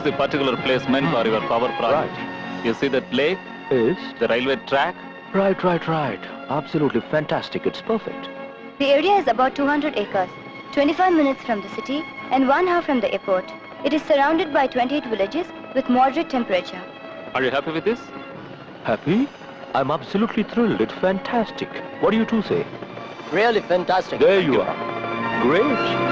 is the particular placement for your power project. Right. You see that lake? Is? The railway track? Right. Absolutely fantastic. It's perfect. The area is about 200 acres, 25 minutes from the city and 1 hour from the airport. It is surrounded by 28 villages with moderate temperature. Are you happy with this? Happy? I'm absolutely thrilled. It's fantastic. What do you two say? Really fantastic. There you are. Great.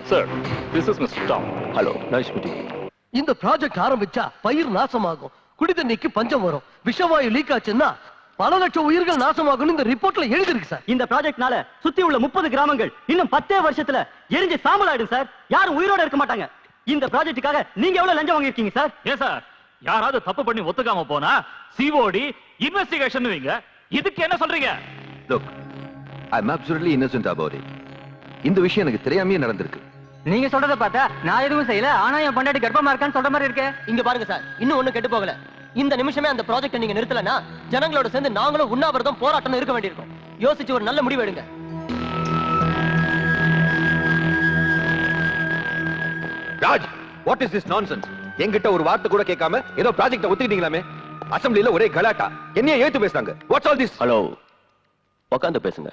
Sir, this is Mr. Tom. Hello. Nice meeting you. இந்த project ஆரம்பிச்சா பயிர் நாசமாகும், குடிதண்ணிக்கு பஞ்சம் வரும், விஷவாயு league ஆச்சுன்னா பல லட்சம் உயிர்கள் நாசமாகும் இந்த ரிப்போர்ட்ல எழுதி இருக்கு சார். இந்த ப்ராஜெக்ட்னால சுத்தி உள்ள 30 கிராமங்கள் இன்னும் 10 வருஷத்துல எரிஞ்சு சாம்பல் ஆயிடும் சார். யாரும் உயிரோட இருக்க மாட்டாங்க. இந்த ப்ராஜெக்ட்டுக்காக நீங்க எவ்வளவு லஞ்சம் வாங்கிருக்கீங்க சார்? ஏன் சார், யாராவது தப்பு பண்ணி ஒத்துக்காம போனா சிஓடி இன்வெஸ்டிகேஷன் வைங்க. இதுக்கு என்ன சொல்றீங்க? Look, I'm absolutely innocent about it. இந்த விஷயம் எனக்கு தெரியாமயே நடந்திருக்கு. நீங்க சொல்றத பார்த்தா நான் எதுவும் செய்யல, ஆனா என் பொண்டாட்டி கர்ப்பமா இருக்கான்னு சொல்ற மாதிரி இருக்கே. இங்க பாருங்க சார், இன்னும் ஒண்ணு கெட்டு போகல. இந்த நிமிஷமே அந்த ப்ராஜெக்ட் நீங்க நிறுத்தலனா ஜனங்களோட சேர்ந்து நாங்களும் உண்ணாவிரதம் போராட்டம் இருக்க வேண்டியிருக்கும். யோசிச்சு ஒரு நல்ல முடிவு எடுங்க. Raj, what is this nonsense? என்கிட்ட ஒரு வார்த்தை கூட கேட்காம ஏதோ ப்ராஜெக்ட்ட ஒத்துக்கிட்டீங்களாமே. அசெம்பிளில ஒரே கலாட்டா. என்னைய ஏத்து பேசுறாங்க. What's all this? ஹலோ. உட்கார்ந்து பேசுங்க.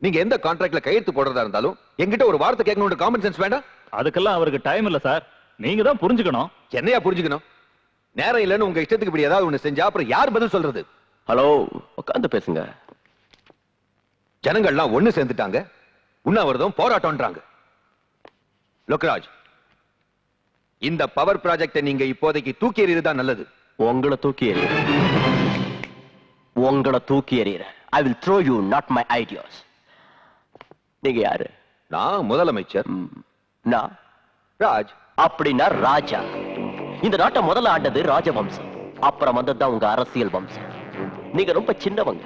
நீங்க எந்த கான்ட்ராக்ட்ல கையெழுத்து போடுறதா இருந்தாலும் என்கிட்ட ஒரு வார்த்தை கேட்கணும்னு காமன் சென்ஸ் வேண்டாம்? அதுக்கெல்லாம் அவருக்கு டைம் இல்ல சார். நீங்க தான் புரிஞ்சுக்கணும். என்னையா புரிஞ்சுக்கணும்? நேரம் இல்லைன்னு உங்க இஷ்டத்துக்கு இப்படி ஏதாவது ஒண்ணு செஞ்சா அப்புறம் யார் பதில் சொல்றது? ஹலோ. உட்கார்ந்து பேசுங்க. ஜனங்கள்லாம் ஒண்ணு சேர்ந்துட்டாங்க. உண்ணாவிரதம் போராட்டம்ன்றாங்க. லோக்ராஜ், இந்த பவர் ப்ராஜெக்ட்டை நீங்க இப்போதைக்கு தூக்கி எறியறது தான் நல்லது. உங்களை தூக்கி எறிய. உங்களை தூக்கி எறிய. I will throw you, not my ideas. நீங்க யாரு? நான் முதலமைச்சர். நான் ராஜ். அப்படின்னா ராஜா. இந்த நாட்டை முதல்ல ஆண்டது ராஜவம்சம், அப்புறம் வந்ததுதான் உங்க அரசியல் வம்சம். நீங்க ரொம்ப சின்னவங்க.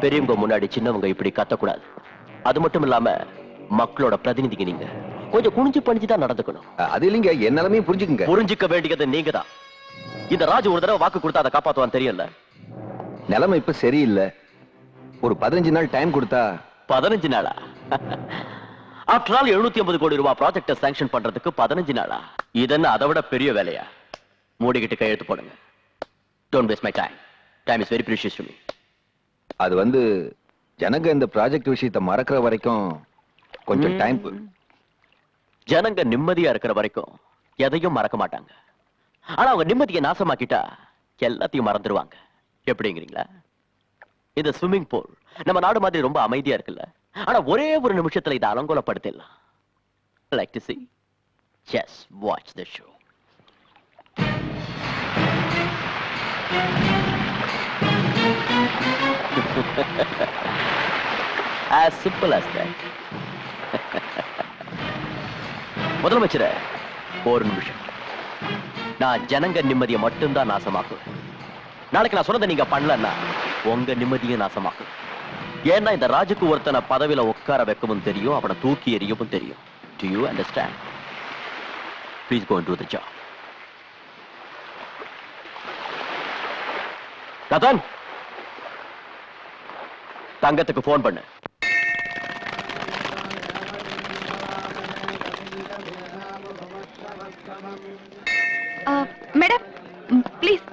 பெரியவங்க முன்னாடி சின்னவங்க இப்படி கத்தக்கூடாது. அது மட்டும் இல்லாம மக்களோட பிரதிநிதிங்க. நீங்க கொஞ்சம் குனிஞ்சு பணிஞ்சுதான் நடந்துக்கணும். அது இல்லைங்க, என் நிலைமையும் புரிஞ்சுக்குங்க. புரிஞ்சுக்க வேண்டியது நீங்க தான். இந்த ராஜு ஒரு தடவை வாக்கு கொடுத்தா அதை காப்பாத்துவான்னு தெரியல. நிலைமை இப்ப சரியில்லை. ஒரு 15 நாள் டைம் கொடுத்தா. 15 நாளா? ஆஃப்டர் ஆல் 750 கோடி ரூபாய் ப்ராஜெக்ட சாங்ஷன் பண்றதுக்கு 15 நாளா? இதென்ன அதை விட பெரிய வேலையா? மூடிக்கிட்டு கையெழுத்து போடுங்க. Don't waste my time. Time is very precious to me. அது ஜனங்க இந்த ப்ராஜெக்ட் விஷயத்தை மறக்கிற வரைக்கும் கொஞ்சம் டைம். ஜனங்க நிம்மதியா இருக்கிற வரைக்கும் எதையும் மறக்க மாட்டாங்க. ஆனா அவங்க நிம்மதியை நாசமாக்கிட்டா எல்லாத்தையும் மறந்துடுவாங்க. எப்படிங்கிறீங்களா? இந்த ஸ்விம்மிங் பூல் நம்ம நாடு மாதிரி ரொம்ப அமைதியா இருக்குல்ல, ஆனா ஒரே ஒரு நிமிஷத்துல இதை அலங்கோலப்படுத்திடலாம். Like to see? Just watch the show. As simple as that. முதலமைச்சரே, ஒரு நிமிஷம். நான் ஜனங்க நிம்மதியை மட்டும்தான் நாசமாக்குவேன். நாளைக்கு நான் சொன்னதை நீங்க பண்ணலன்னா உங்க நிம்மதியை நாசமாக்கும். ஏன்னா இந்த ராஜுக்கு ஒருத்தனை பதவியில உட்கார வைக்கவும் தெரியும், அவனை தூக்கி எறியவும் தெரியும். Do you understand? Please go and do the job. Ratan, தங்கத்துக்கு போன் பண்ணு. Madam, please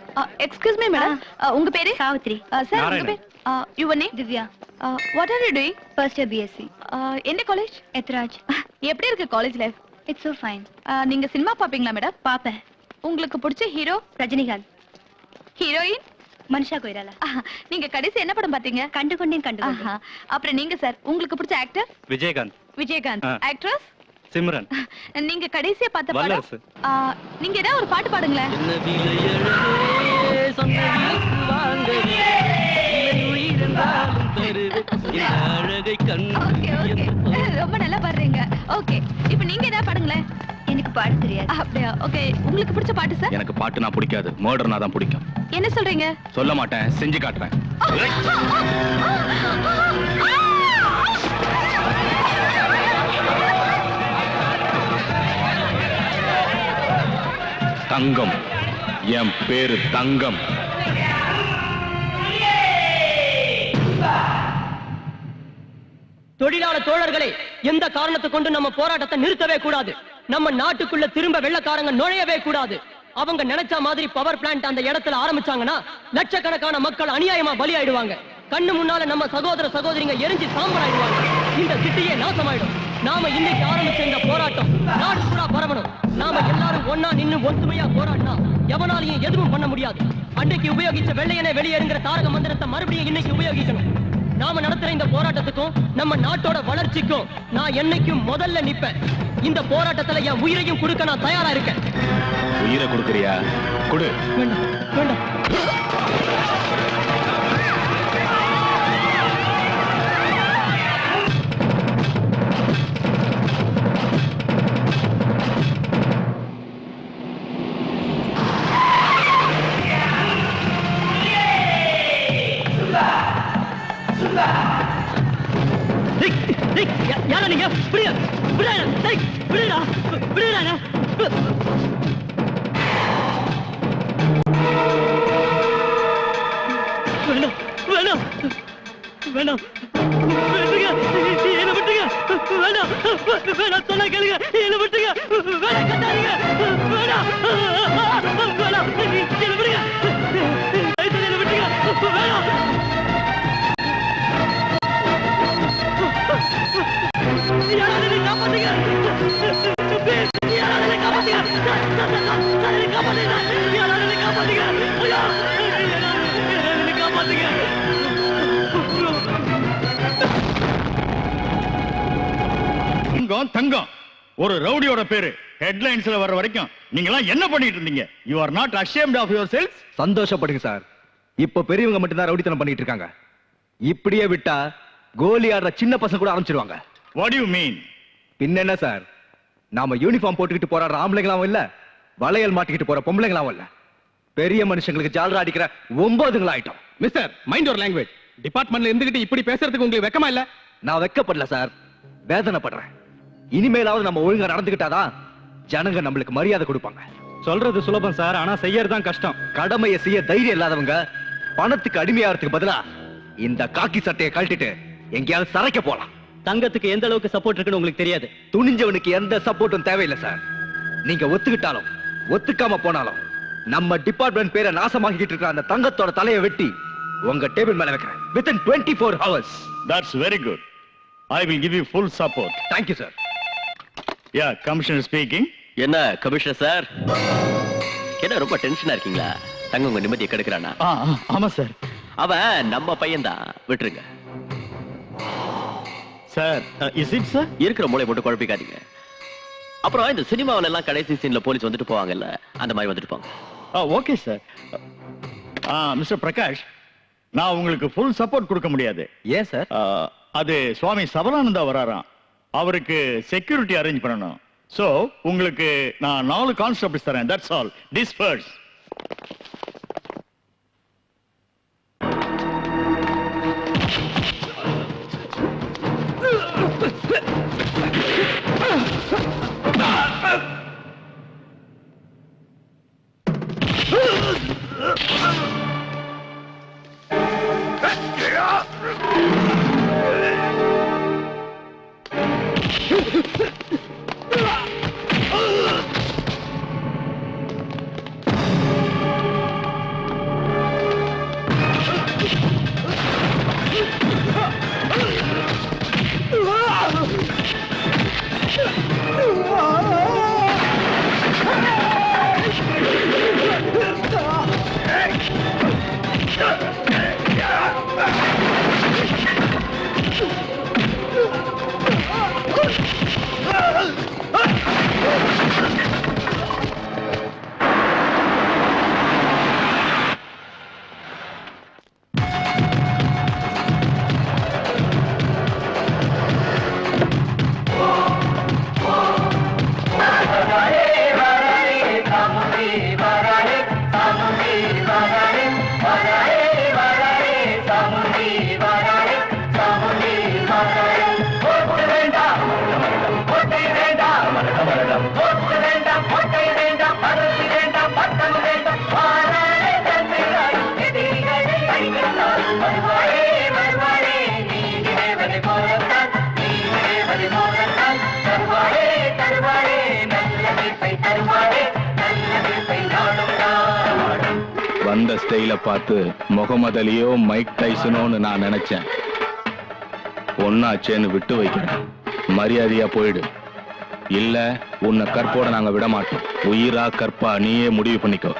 excuse me madam. உங்க பேரு? சாவித்ரி. சார், உங்க பேர்? Your name? Divya. What are you doing? First year BSc. என்ன காலேஜ்? எத்ராஜ். எப்படி இருக்கு college life? It's so fine. நீங்க சினிமா பாப்பீங்களா மேடம்? பாப்பேன். உங்களுக்கு பிடிச்ச ஹீரோ? ரஜினிகாந்த். ஹீரோயின்? மனிஷா கொய்ராலா. நீங்க கடைசி என்ன படம் பாத்தீங்க? கண்டுகொண்டேன் கண்டுகொண்டேன். அப்புறம் நீங்க சார், உங்களுக்கு பிடிச்ச ஆக்டர்? விஜயகாந்த். விஜயகாந்த். ஆக்ட்ரஸ்? சிம்ரன். நீங்க கடைசியா பார்த்த வல்லரசு. படம் நீங்க ஏதாவது ஒரு பாட்டு பாடுங்களேன். ஓகே ஓகே ரொம்ப நல்லா பாடுறீங்க. ஓகே இப்போ நீங்க ஏதாவது பாடுங்களேன். எனக்கு பாட தெரியாது. அப்படியா? ஓகே உங்களுக்கு பிடிச்ச பாட்டு சார்? எனக்கு பாட்டுனா பிடிக்காது, மர்டர்னா தான் பிடிக்கும். என்ன சொல்றீங்க? சொல்ல மாட்டேன், செஞ்சு காட்டுறேன். தங்கம், என் பேரு தங்கம். தொழிலாளர் தோழர்களே, எந்த காரணத்தை கொண்டு நம்ம போராட்டத்தை நிறுத்தவே கூடாது. நம்ம நாட்டுக்குள்ள திரும்ப வெள்ளக்காரங்க நுழையவே கூடாது. அவங்க நினைச்ச மாதிரி பவர் பிளான்ட் அந்த இடத்துல ஆரம்பிச்சாங்கன்னா லட்சக்கணக்கான மக்கள் அநியாயமா பலியாயிடுவாங்க. கண்ணு முன்னால நம்ம சகோதர சகோதரிங்க எரிஞ்சு சாம்பல் ஆயிடுவாங்க. இந்த சிட்டியே நாசமாயிடும். நாம இன்னைக்கு ஆரம்பிச்ச இந்த போராட்டம் நாடு பூரா பரவணும். நாம எல்லாரும் ஒன்னா நின்னு ஒத்துமையா போராடினா எவனாலையும் எதுவும் பண்ண முடியாது. அன்னைக்கு உபயோகிச்ச வெள்ளையனே வெளியேறுங்கிற தாரக மந்திரத்தை மறுபடியும் இன்னைக்கு உபயோகிக்கணும். நாம நடத்துற இந்த போராட்டத்துக்கும் நம்ம நாட்டோட வளர்ச்சிக்கும் நான் என்னைக்கும் முதல்ல நிப்பேன். இந்த போராட்டத்துல என் உயிரையும் கொடுக்க நான் தயாரா இருக்கேன். உயிரை கொடுக்கறியா? கொடு. வேண்டாம் வேண்டாம். யாரா நீங்க? விடுங்க, விடுங்க, விடுடா, விடுடா. வேணாம், வேணாம், வேணாம், விட்டுங்க, என்ன விட்டுங்க, வேணாம், வேணாம், சொன்னா கேளுங்க, என்ன விட்டுங்க, வேணாம், கட்டாதீங்க, வேணாம், வேணாம், என்ன விடுங்க, என்ன விட்டுங்க, வேணாம். யாராவது என்னை காப்பாத்துங்க. யாராவது என்னை காப்பாத்துங்க. யாராவது என்னை காப்பாத்துங்க. யாராவது என்னை காப்பாத்துங்க. ஐயா, யாராவது என்னை காப்பாத்துங்க. தங்கம், தங்கம். ஒரு ரவுடியோட பேரு ஹெட்லைன்ஸ்ல வர்ற வரைக்கும் நீங்க எல்லாம் என்ன பண்ணிட்டு இருந்தீங்க? You are not ashamed of yourselves? சந்தோஷப்படுங்க சார். இப்ப பெரியவங்க மட்டும் தான் ரவுடித்தனம் பண்ணிட்டு இருக்காங்க. இப்படியே விட்டா கோலி ஆடுற சின்ன பசங்க கூட ஆரம்பிச்சிருவாங்க. What do you mean? பின்ன என்ன சார், நாம யூனிஃபார்ம் போட்டுக்கிட்டு போற ஆம்பளைங்களாவும் இல்ல, வளையல் மாட்டிக்கிட்டு போற பொம்பளைங்களாவும் இல்ல, பெரிய மனுஷங்களுக்கு ஜாலரா அடிக்கிற 9 ஆயிட்டோம். Mister, mind your language. டிபார்ட்மெண்ட்ல இருந்துகிட்டு இப்படி பேசுறதுக்கு உங்களுக்கு வெக்கமா இல்ல? நான் வெக்கப்படல சார், வேதனைப்படுறேன். இனிமேலாவது நம்ம ஒழுங்கா நடந்துக்கிட்டாதான் ஜனங்க நம்மளுக்கு மரியாதை கொடுப்பாங்க. சொல்றது சுலபம் சார், ஆனா செய்யறதுதான் கஷ்டம். கடமையை செய்ய தைரியம் இல்லாதவங்க பணத்துக்கு அடிமையாகிறதுக்கு பதிலா இந்த காக்கி சட்டையை கழட்டிட்டு எங்கேயாவது சரைக்க போலாம். தங்கத்துக்கு எந்த அளவுக்கு சப்போர்ட் இருக்குன்னு உங்களுக்கு தெரியாது. துணிஞ்சவனுக்கு எந்த சப்போர்ட்டும் தேவையில்லை சார். நீங்க ஒத்துக்கிட்டாலும் ஒத்துக்காம போனாலும் நம்ம டிபார்ட்மெண்ட் பேரை நாசமாக்கிட்டு இருக்கிற அந்த தங்கத்தோட தலையை வெட்டி உங்க டேபிள் மேல வைக்கிறேன். within 24 hours. That's very good. I will give you full support. Thank you sir. Yeah, Commissioner speaking. என்ன கமிஷனர் சார், என்ன ரொம்ப டென்ஷனா இருக்கீங்களா? தங்க உங்க நிம்மதியை கெடுக்கிறானா? ஆமா சார். அவன் நம்ம பையன்தான், விட்டுருங்க சார். Is it sir? இருக்கிற மூளை போட்டு குழப்பிக்காதீங்க. அப்புறம் இந்த சினிமாவில எல்லாம் கடைசி சீன்ல போலீஸ் வந்துட்டு போவாங்கல்ல, அந்த மாதிரி வந்துட்டு போங்க. Okay sir. மிஸ்டர் பிரகாஷ், நான் உங்களுக்கு ஃபுல் சப்போர்ட் கொடுக்க முடியாது. ஏன் சார்? அது சுவாமி சபரானந்தா வராராம், அவருக்கு செக்யூரிட்டி அரேஞ்ச் பண்ணணும். சோ உங்களுக்கு நான் 4 கான்ஸ்டபிள்ஸ் தரேன். That's all. டிஸ்பர்ஸ். வந்த ஸ்டைல பார்த்து முகமது அலியோ மைக் டைசனோன்னு நான் நினைச்சேன். ஒன்னாச்சேன்னு விட்டு வைக்கிறேன். மரியாதையா போயிடு. இல்ல உன்னை கற்போட நாங்க விட மாட்டோம். உயிரா கற்பா நீயே முடிவு பண்ணிக்கோ.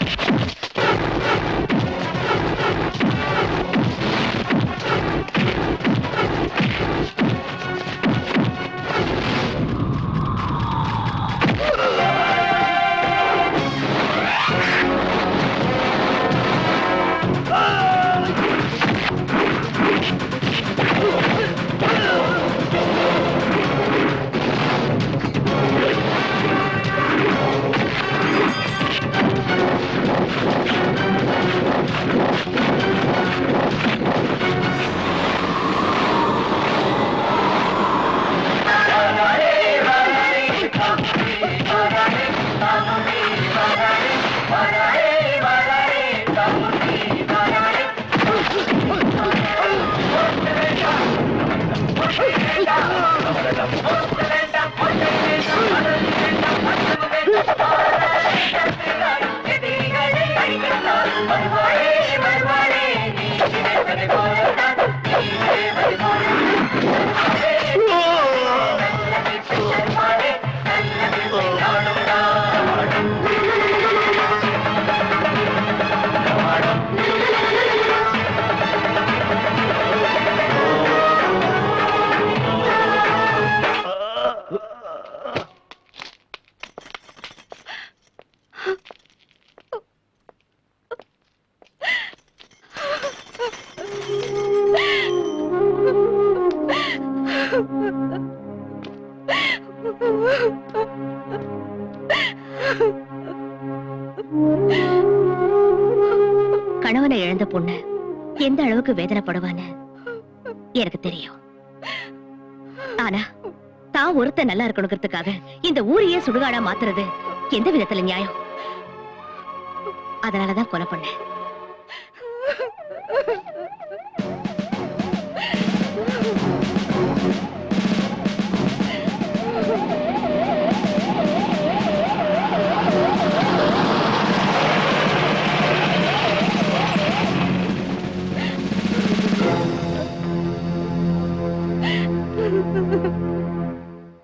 கணவனை இழந்த பொண்ணு எந்த அளவுக்கு வேதனைப்படுவான்னு எனக்கு தெரியும். ஆனா தான் ஒருத்த நல்லா இருக்கணுங்கிறதுக்காக இந்த ஊரையே சுடுகாடா மாத்துறது எந்த விதத்துல நியாயம்? அதனாலதான் கொலை பண்ணேன்.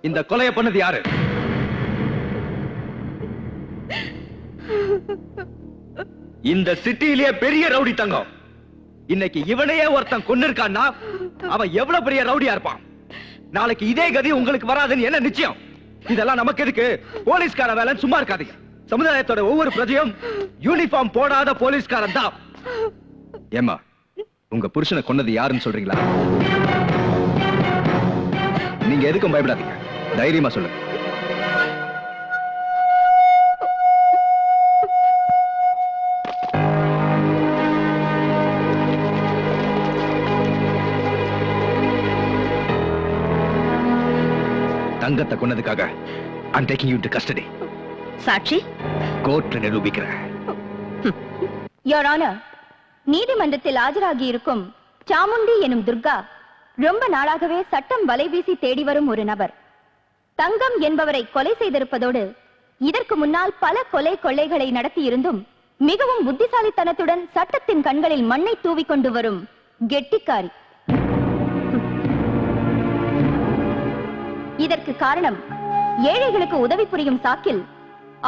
இந்த கொலையை பண்ணது யாரு? இந்த சிட்டியிலேயே பெரிய ரவுடி தங்கம். இன்னைக்கு இவனையே ஒருத்தன் கொன்னு இருக்கான்னா அவன் எவ்வளவு பெரிய ரவுடியா இருப்பான். நாளைக்கு இதே கதி உங்களுக்கு வராதுன்னு என்ன நிச்சயம்? இதெல்லாம் நமக்கு எதுக்கு? போலீஸ்கார வேலை சும்மா இருக்காதீங்க. சமுதாயத்தோட ஒவ்வொரு பிரஜையும் யூனிஃபார்ம் போடாத போலீஸ்காரன் தான். ஏமா உங்க புருஷனை கொன்னது யாருன்னு சொல்றீங்களா? நீங்க எதுக்கும் பயப்படாதீங்க, தைரியமா சொல்லுங்க. தங்கத்தை கொன்னதுக்காக I'm taking you to custody. சாட்சி கோர்ட்ல நிரூபிக்கிறேன். யோர் ஆனர், நீதிமன்றத்தில் ஆஜராகி இருக்கும் சாமுண்டி எனும் துர்கா ரொம்ப நாளாகவே சட்டம் வலை வீசி தேடி வரும் ஒரு நபர். தங்கம் என்பவரை கொலை செய்திருப்பதோடு இதற்கு முன்னால் பல கொலை கொள்ளைகளை நடத்தியிருந்தும் மிகவும் புத்திசாலித்தனத்துடன் சட்டத்தின் கண்களில் மண்ணை தூவிக்கொண்டு வரும் கெட்டிக்காரி. இதற்கு காரணம் ஏழைகளுக்கு உதவி புரியும் சாக்கில்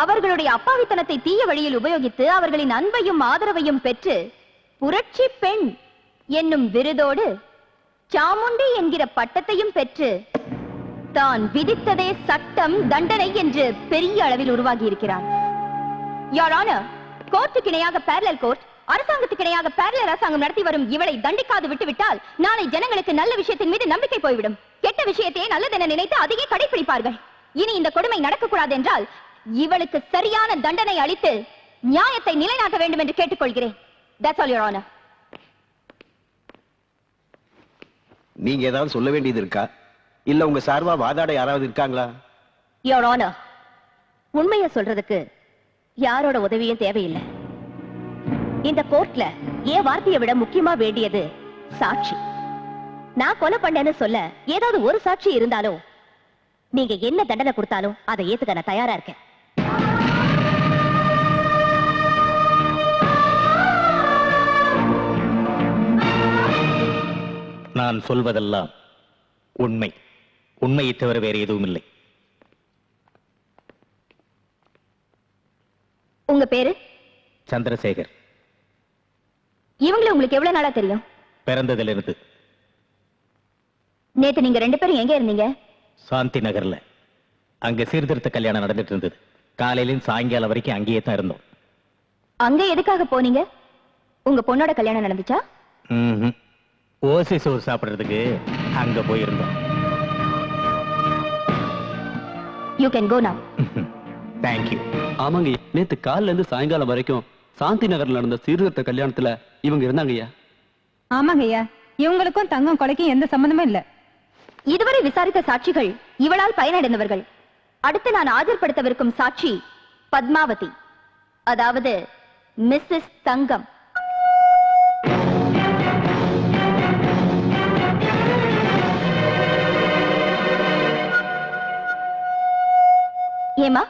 அவர்களுடைய அப்பாவித்தனத்தை தீய வழியில் உபயோகித்து அவர்களின் அன்பையும் ஆதரவையும் பெற்று புரட்சி பெண் என்னும் விருதோடு சாமுண்டி என்கிற பட்டத்தையும் பெற்று தான் விதித்ததே சட்டம் தண்டனை என்று பெரிய அளவில் உருவாகி இருக்கிறார். யோர் ஆனர், கோர்ட்டுக்கு இணையாக பேரலல் கோர்ட், அரசாங்கத்துக்கு இணையாக பேரலல் அரசாங்கம் நடத்தி வரும் இவளை தண்டிக்காது விட்டுவிட்டால் நாளை ஜனங்களுக்கு நல்ல விஷயத்தின் மீது நம்பிக்கை போய்விடும். கெட்ட விஷயத்தையே நல்லதென நினைத்து அதையே கடைபிடிப்பார்கள். இனி இந்த கொடுமை நடக்கக்கூடாது என்றால் இவளுக்கு சரியான தண்டனை அளித்து நியாயத்தை நிலைநாட்ட வேண்டும் என்று கேட்டுக்கொள்கிறேன். That's all, Your Honor. நீங்க ஏதாவது சொல்ல வேண்டியது இருக்கா? இல்ல உங்க சார்பா வாதாட யாராவது இருக்காங்களா? Your Honor, உண்மையை சொல்றதுக்கு யாரோட உதவியும் தேவையில்லை. இந்த கோர்ட்ல என் வார்த்தையை விட முக்கியமா வேண்டியது சாட்சி. நான் கொலை பண்ணேன்னு சொல்ல ஏதாவது ஒரு சாட்சி இருந்தாலும் நீங்க என்ன தண்டனை கொடுத்தாலும் அதை ஏத்துக்க நான் தயாரா இருக்கேன். நான் சொல்வதெல்லாம் உண்மை. உண்மையை தவிர வேறு எதுவும் இல்லை. உங்க பேரு? சந்திரசேகர். இவங்களை உங்களுக்கு எவ்வளவு நாளா தெரியும்? பிறந்ததிலிருந்து. நேத்து நீங்க 2 பேரும் எங்க இருந்தீங்க? சாந்தி நகர்ல. அங்க சீர்திருத்த கல்யாணம் நடந்துட்டு இருந்தது. காலையிலும் சாயங்காலம் வரைக்கும் அங்கேயே தான் இருந்தோம். அங்க எதுக்காக போனீங்க? உங்க பொண்ணோட கல்யாணம் நடந்துச்சா? ஓசி சோறு சாப்பிடுறதுக்கு அங்க போயிருந்தோம். யூ கேன் கோ நவ. தேங்க்யூ. ஆமாங்க, நேத்து காலைல இருந்து சாயங்காலம் வரைக்கும் சாந்தி நகர்ல நடந்த சீர்திருத்த கல்யாணத்துல இவங்க இருந்தாங்கய்யா. ஆமாங்கய்யா, இவங்களுக்கும் தங்கம் கொலைக்கும் எந்த சம்பந்தமும் இல்ல. இதுவரை விசாரித்த சாட்சிகள் இவளால் பயனடைந்தவர்கள். அடுத்து நான் ஆஜர்படுத்தவிருக்கும் சாட்சி பத்மாவதி, அதாவது மிஸ்ஸஸ் தங்கம். ஏமா,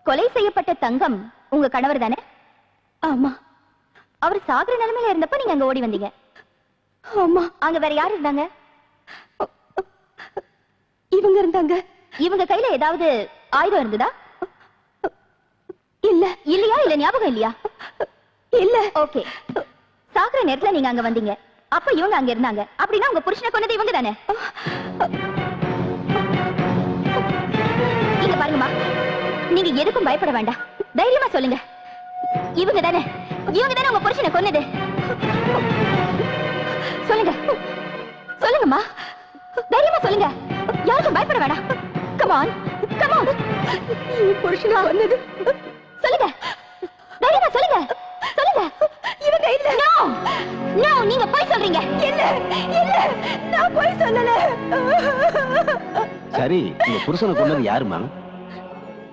கொலை செய்யப்பட்ட தங்கம் உங்க கணவர் தானே? ஆமா. அவர் சாகுற நிலைமையில இருந்தப்ப நீங்க அங்க ஓடி வந்தீங்க. ஆமா. அங்க வேற யார் இருந்தாங்க? இவங்க இருந்தாங்க. இவங்க கையில ஏதாவது ஆயுதம் இருந்ததா? இல்ல. இல்லையா? இல்ல ஞாபகம் இல்லையா? இல்ல. ஓகே. சாகுற நேரத்துல நீங்க அங்க வந்தீங்க, அப்ப இவங்க அங்க இருந்தாங்க. அப்படின்னா உங்க புருஷனை கொன்னது இவங்க தானே? இங்க பாருங்கம்மா, நீங்க எதுக்கும் பயப்பட வேண்டாம். தைரியமா சொல்லுங்க, இவங்க தானே உங்க புருஷனை கொன்னது? சொல்லுங்க, சொல்லுங்கம்மா, தைரியமா சொல்லுங்க. யாருக்கும் பயப்பட வேண்டாம். Come on, come on. புருஷனா கொன்னது சொல்லுங்க, தைரியமா சொல்லுங்க, சொல்லுங்க. இவங்க இல்ல. நோ நோ, நீங்க போய் சொல்றீங்க. இல்ல இல்ல, நான் போய் சொல்லல. சரி, உங்க புருஷனை கொன்னது யாருமா?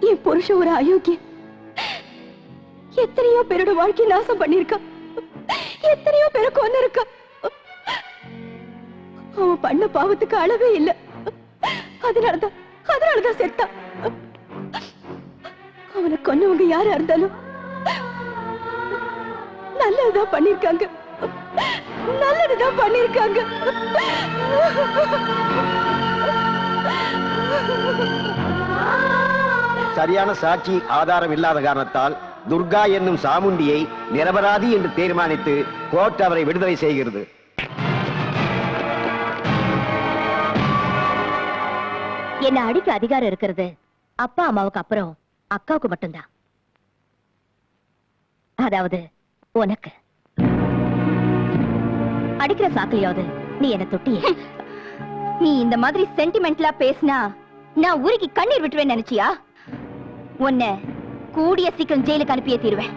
என் புருஷன் ஒரு அயோக்கிய. எத்தனையோ பேரோட வாழ்க்கை நாசம் பண்ணிருக்கா, எத்தனையோ பேரை கொண்டு இருக்கா. அவன் பண்ண பாவத்துக்கு அளவே இல்ல. அதனாலதான் செத்தா. அவனை கொன்னவங்க யாரா இருந்தாலும் நல்லதுதான் பண்ணிருக்காங்க, நல்லதுதான் பண்ணிருக்காங்க. சரியான சாட்சி ஆதாரம் இல்லாத காரணத்தால் துர்கா என்னும் சாமுண்டியை நிரபராதி என்று தீர்மானித்து கோர்ட் அவரை விடுதலை செய்கிறது. என்ன அடிக்க அதிகாரம் இருக்கிறது அப்பா அம்மாவுக்கு அப்புறம் அக்காவுக்கு மட்டும்தான். அதாவது உனக்கு. அடிக்கிற சாக்கிலையாவது நீ என்ன தொட்டிய? நீ இந்த மாதிரி சென்டிமெண்ட்லா பேசினா நான் ஊருக்கு கண்ணீர் விட்டுவேன் நினைச்சியா? உன்னை கூடிய சீக்கிரம் ஜெயிலுக்கு அனுப்பியே தீருவேன்.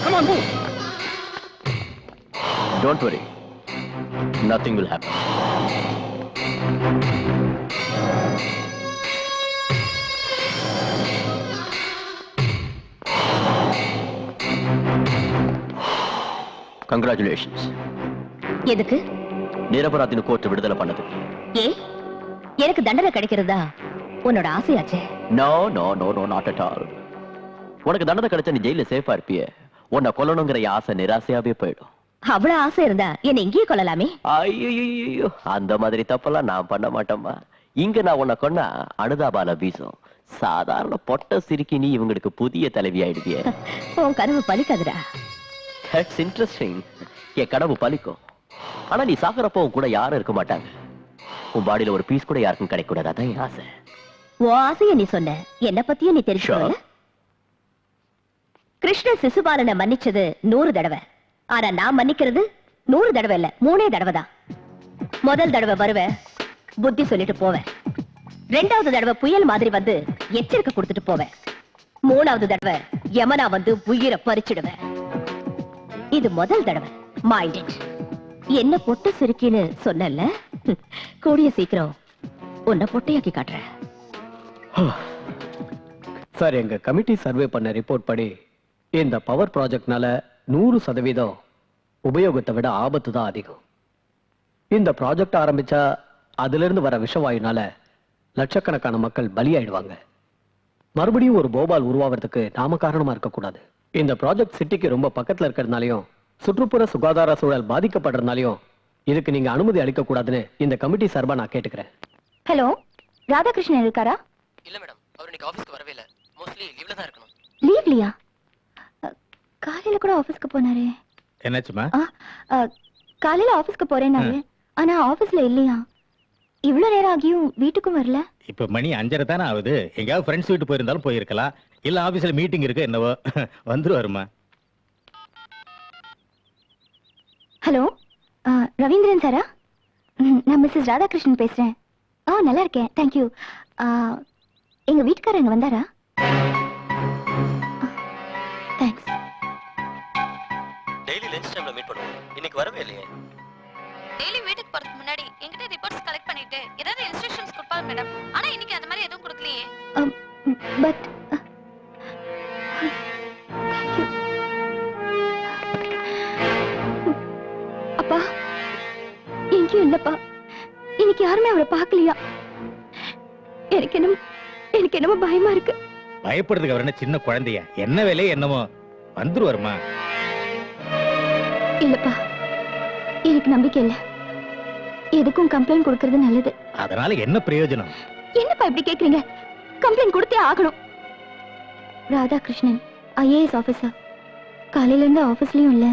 Come on, move. Don't worry. Nothing will happen. Congratulations. எதுக்கு? நிரபராதின்னு கோர்ட் விடுதலை பண்ணது. ஏ, எனக்கு தண்டனை கிடைக்கிறதா உன்னோட ஆசையாச்சே? No, no, no, no, not at all. உனக்கு தண்டனை கிடைச்சா நீ ஜெயில சேஃபா இருப்பிய. உன்னை கொல்லணுங்கிற ஆசை நிராசையாவே போயிடும். அவ்வளவு ஆசை இருந்தா என்ன இங்கேயே கொள்ளலாமே? ஐயோ, அந்த மாதிரி தப்பெல்லாம் நான் பண்ண மாட்டேம்மா. இங்க நான் உன்னை கொன்னா அனுதாபால வீசும். சாதாரண பொட்ட சிரிக்கி நீ இவங்களுக்கு புதிய தலைவி ஆயிடுவிய. உன் கனவு பலிக்காதுடா. That's interesting. என் கனவு பலிக்கும். ஆனா நீ சாகுறப்போ உன் கூட யாரும் இருக்க மாட்டாங்க. உன் பாடியில ஒரு பீஸ் கூட யாருக்கும் கிடைக்க கூடாது. அதான் என் ஆசை. உன் ஆசைய நீ சொன்ன, என்ன பத்தியும் நீ தெரிஞ்சுக்கல. கிருஷ்ண சிசுபாலனை மன்னிச்சது 100 தடவை. ஆனா நான் மன்னிக்கிறது 100 தடவை இல்ல, 3 தடவை தான். முதல் தடவை வருவேன், புத்தி சொல்லிட்டு போவேன். 2வது தடவை புயல் மாதிரி வந்து எச்சரிக்கை கொடுத்துட்டு போவேன். 3வது தடவை யமனா வந்து உயிரை பறிச்சிடுவேன். இது முதல் தடவை. Mind it. என்ன பொட்டு சிரிக்கின்னு சொன்னல, கூடிய சீக்கிரம் உன்னை பொட்டையாக்கி காட்டுறேன். சார், எங்க கமிட்டி சர்வே பண்ண ரிப்போர்ட் படி இந்த பவர் ப்ராஜெக்ட்னால 100% உபயோகத்தை விட ஆபத்து தான் அதிகம். இந்த ப்ராஜெக்ட் ஆரம்பிச்சா அதுல இருந்து வர விஷவாயுனால லட்சக்கணக்கான மக்கள் பலியாயிடுவாங்க. மறுபடியும் ஒரு போபால் உருவாவதுக்கு நாம காரணமா இருக்கக்கூடாது. இந்த ப்ராஜெக்ட் சிட்டிக்கு ரொம்ப பக்கத்துல இருக்கிறதுனாலயும் சுற்றுப்புற சுகாதார சூழல் பாதிக்கப்படுறதுனாலயும் இதுக்கு நீங்க அனுமதி அளிக்க கூடாதுன்னு இந்த கமிட்டி சார்பா நான் கேட்டுக்கிறேன். ஹலோ, ராதாகிருஷ்ணன் இருக்காரா? இல்ல மேடம், அவர் இன்னைக்கு ஆபீஸ்க்கு வரவே இல்ல. மோஸ்ட்லி லீவ்ல தான் இருக்கணும். லீவ்லியா? காலையில கூட ஆபீஸ்க்கு போனாரே. என்னாச்சுமா? காலையில ஆபீஸ்க்கு போறேன்னாரு, ஆனா ஆபீஸ்ல இல்லையா. இவ்வளவு நேரம் ஆகியும் வீட்டுக்கும் வரல. இப்ப மணி 5:30 தானே ஆகுது. எங்கயாவது ஃப்ரெண்ட்ஸ் வீட்டு போயிருந்தாலும் போயிருக்கலாம். இல்ல ஆபீஸ்ல மீட்டிங் இருக்கு என்னவோ. வந்துருவாருமா. ஹலோ, ரவீந்திரன் சாரா? நான் மிஸ்ஸஸ் ராதாகிருஷ்ணன் பேசுறேன். நல்லா இருக்கேன், தேங்க்யூ. எங்க வீட்டுக்காரங்க வந்தாரா? தேங்க்ஸ். டெய்லி லஞ்ச் டைம்ல மீட் பண்ணுவோம். இன்னைக்கு வரவே இல்லையே. டெய்லி வீட்டுக்கு போறதுக்கு முன்னாடி என்கிட்ட ரிப்போர்ட்ஸ் கலெக்ட் பண்ணிட்டு ஏதாவது இன்ஸ்ட்ரக்ஷன்ஸ் கொடுப்பாங்க மேடம். ஆனா இன்னைக்கு அந்த மாதிரி எதுவும் கொடுக்கலையே. பட் அப்பா எங்கேயும் இல்லப்பா. இன்னைக்கு யாருமே அவரை பார்க்கலையா? எனக்கு என்னமோ பயமா இருக்கு. பயப்படுறதுக்கு அவர் என்ன சின்ன குழந்தையா? என்ன வேலையே என்னமோ. வந்துருவாருமா. இல்லப்பா, எனக்கு நம்பிக்கை இல்ல. எதுக்கும் கம்ப்ளைண்ட் கொடுக்கறது நல்லது. அதனால என்ன பிரயோஜனம்? என்னப்பா இப்படி கேக்குறீங்க? கம்ப்ளைண்ட் கொடுத்தே ஆகணும். Radhakrishnan IAS officer. காலையில இருந்து ஆபீஸ்லயும் இல்ல,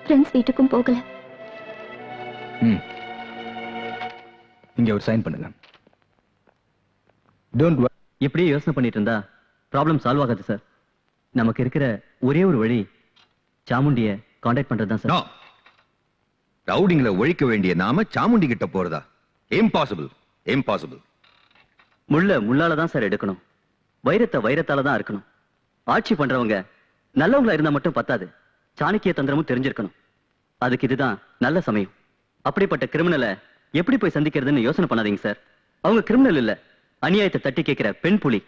ஃப்ரெண்ட்ஸ் வீட்டுக்கும் போகல. இங்க ஒரு சைன் பண்ணுங்க. Don't worry. இப்படியே யோசனை பண்ணிட்டு இருந்தா ப்ராப்ளம் சால்வ் ஆகாது சார். நமக்கு இருக்கிற ஒரே ஒரு வழி சாமுண்டிய கான்டாக்ட் பண்றதுதான் சார். நோ. ரவுடிங்களை ஒழிக்க வேண்டிய நாம சாமுண்டி கிட்ட போறதா? Impossible, impossible. முள்ள முள்ளால தான் சார் எடுக்கணும். வைரத்தை வைரத்தால தான் இருக்கணும். ஆட்சி பண்றவங்க நல்லவங்களா இருந்தா மட்டும் பத்தாது, சாணக்கிய தந்திரமும் தெரிஞ்சிருக்கணும். அதுக்கு இதுதான் நல்ல சமயம். அப்படிப்பட்ட கிரிமினலை எப்படி போய் சந்திக்கிறதுன்னு யோசனை பண்ணாதீங்க சார். அவங்க கிரிமினல் இல்ல, அநியாயத்தை தட்டி கேட்கிற பெண் புலி.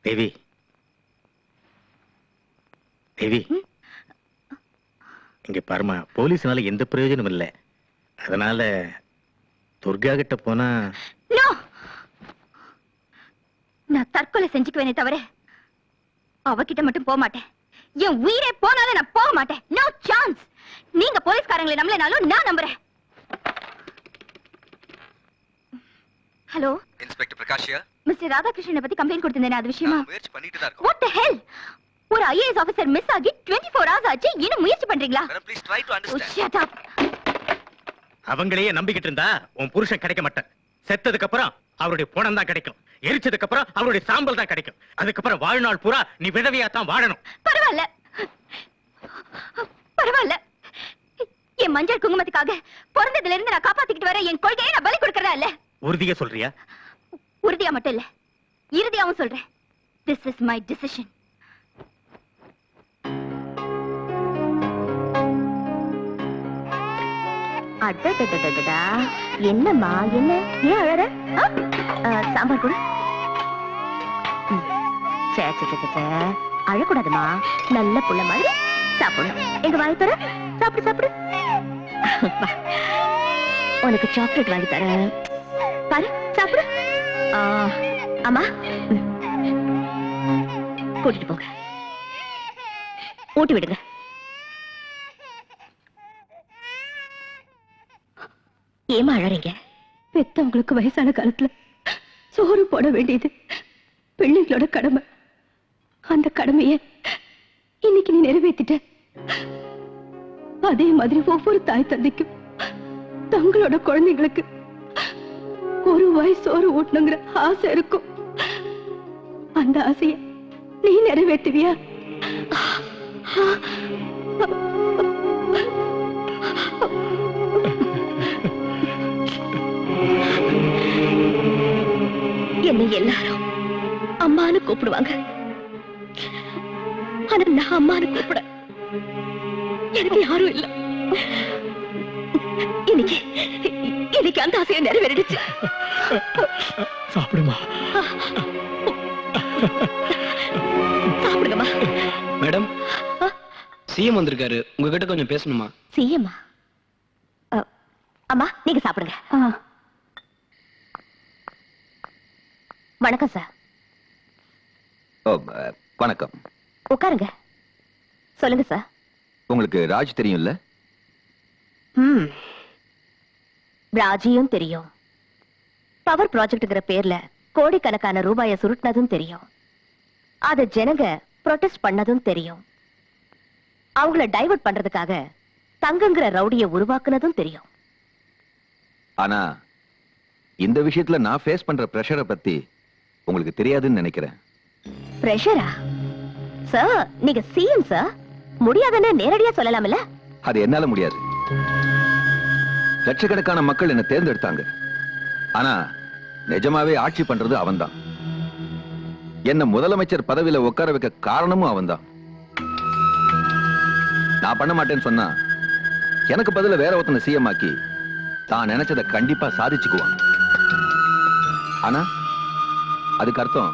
தேவி, தேவி, இங்க பாருமா, போலீஸ்னால எந்த பிரயோஜனம் இல்லை. அதனால துர்கா கிட்ட போனா நான் தற்கொலை செஞ்சுக்குவேனே தவிர அவகிட்ட மட்டும் போக மாட்டேன். என் உயிரே போனாலும் நான் போக மாட்டேன். No chance. நீங்க போலீஸ்காரங்களை நம்பலனாலும் நான் நம்புறேன். ஹலோ, இன்ஸ்பெக்டர் பிரகாஷ்யா. மிஸ்டர் ராதாகிருஷ்ணனை பத்தி கம்ப்ளைண்ட் கொடுத்திருந்தேன். அது விஷயமா முயற்சி பண்ணிட்டு தான் இருக்கோம். What the hell? ஒரு ஐஏஎஸ் ஆபீசர் மிஸ் ஆகி 24 hours ஆச்சு. இன்னும் முயற்சி பண்றீங்களா? Madam please try to Oh, understand. shut up. அவங்களையே நம்பிக்கிட்டு இருந்தா உன் புருஷன் கிடைக்க மாட்டான். செத்ததுக்கு அப்புறம் அவருடைய பணம் தான் கிடைக்கும். எரிச்சதுக்கு அப்புறம் அவளுடைய சாம்பல் தான் கிடைக்கும். அதுக்கப்புறம் வாழ்நாள் பூரா நீ விதவையா தான் வாழணும். பரவாயில்ல பரவாயில்ல, என் மஞ்சள் குங்குமத்துக்காக பிறந்ததுல இருந்து நான் காப்பாத்திக்கிட்டு வர என் கொள்கையை நான் பலி கொடுக்கறதா இல்ல. உறுதியா சொல்றியா? உறுதியா மட்டும் இல்ல, இறுதியாவும் சொல்றேன். This is my decision. அடடடடடா, என்னம்மா என்ன, ஏன் அழற? சாம்பார் கூட அழக்கூடாதுமா, நல்ல புள்ள மாதிரி சாப்பிடணும். எங்க வாங்கி தர, சாப்பிடு சாப்பிடு. உனக்கு சாக்லேட் வாங்கி தரேன், பாரு சாப்பிடு. அம்மா கூட்டிட்டு போங்க, ஊட்டி விடுங்க. ஏமா அழறீங்க? பெத்தவங்களுக்கு வயசான காலத்துல சோறு போட வேண்டியது பிள்ளைங்களோட கடமை. அந்த கடமையை இன்னைக்கு நீ நிறைவேற்றிட்ட. அதே மாதிரி ஒவ்வொரு தாய் தந்தைக்கும் தங்களோட குழந்தைங்களுக்கு ஒரு வாய் சோறு ஊட்டணுங்கிற ஆசை இருக்கும். அந்த ஆசையை நீ நிறைவேற்றுவியா? என்னை எல்லாரும் அம்மான்னு கூப்பிடுவாங்க. ஆனா நான் அம்மான்னு கூப்பிட எனக்கு யாரும் இல்ல. இன்னைக்கு இன்னைக்கு அந்த ஆசையை நிறைவேறிடுச்சு. சாப்பிடுமா. சாப்பிடுங்கம்மா. மேடம், சிஎம் வந்திருக்காரு, உங்ககிட்ட கொஞ்சம் பேசணுமா? சிஎம்மா? அம்மா நீங்க சாப்பிடுங்க. வணக்கம் சார். வணக்கம். உட்காருங்க. சொல்லுங்க சார். உங்களுக்கு ராஜ் தெரியும்ல? ராஜியும் தெரியும். பவர் ப்ராஜெக்ட்ங்கிற பேர்ல கோடிக்கணக்கான ரூபாயை சுருட்டினதும் தெரியும். அத ஜனங்க ப்ரொடெஸ்ட் பண்ணதும் தெரியும். அவங்கள டைவர்ட் பண்றதுக்காக தங்கங்கிற ரவுடியை உருவாக்குனதும் தெரியும். ஆனா இந்த விஷயத்துல நான் ஃபேஸ் பண்ற பிரஷரை பத்தி உங்களுக்கு தெரியாதுன்னு நினைக்கிறேன். பிரஷரா? சார் நீங்க சிஎம் சார், முடியாதுன்னு நேரடியா சொல்லலாம்ல. அது என்னால முடியாது. லட்சக்கணக்கான மக்கள் என்ன தேர்ந்தெடுத்தாங்க. ஆனா நிஜமாவே ஆட்சி பண்றது அவன்தான். என்ன முதலமைச்சர் பதவியில உட்கார வைக்க காரணமும் அவன்தான். நான் பண்ண மாட்டேன்னு சொன்னா எனக்கு பதில வேற ஒருத்தனை சிஎம் ஆக்கி தான் நினைச்சதை கண்டிப்பா சாதிச்சுக்குவான். ஆனா அதுக்கு அர்த்தம்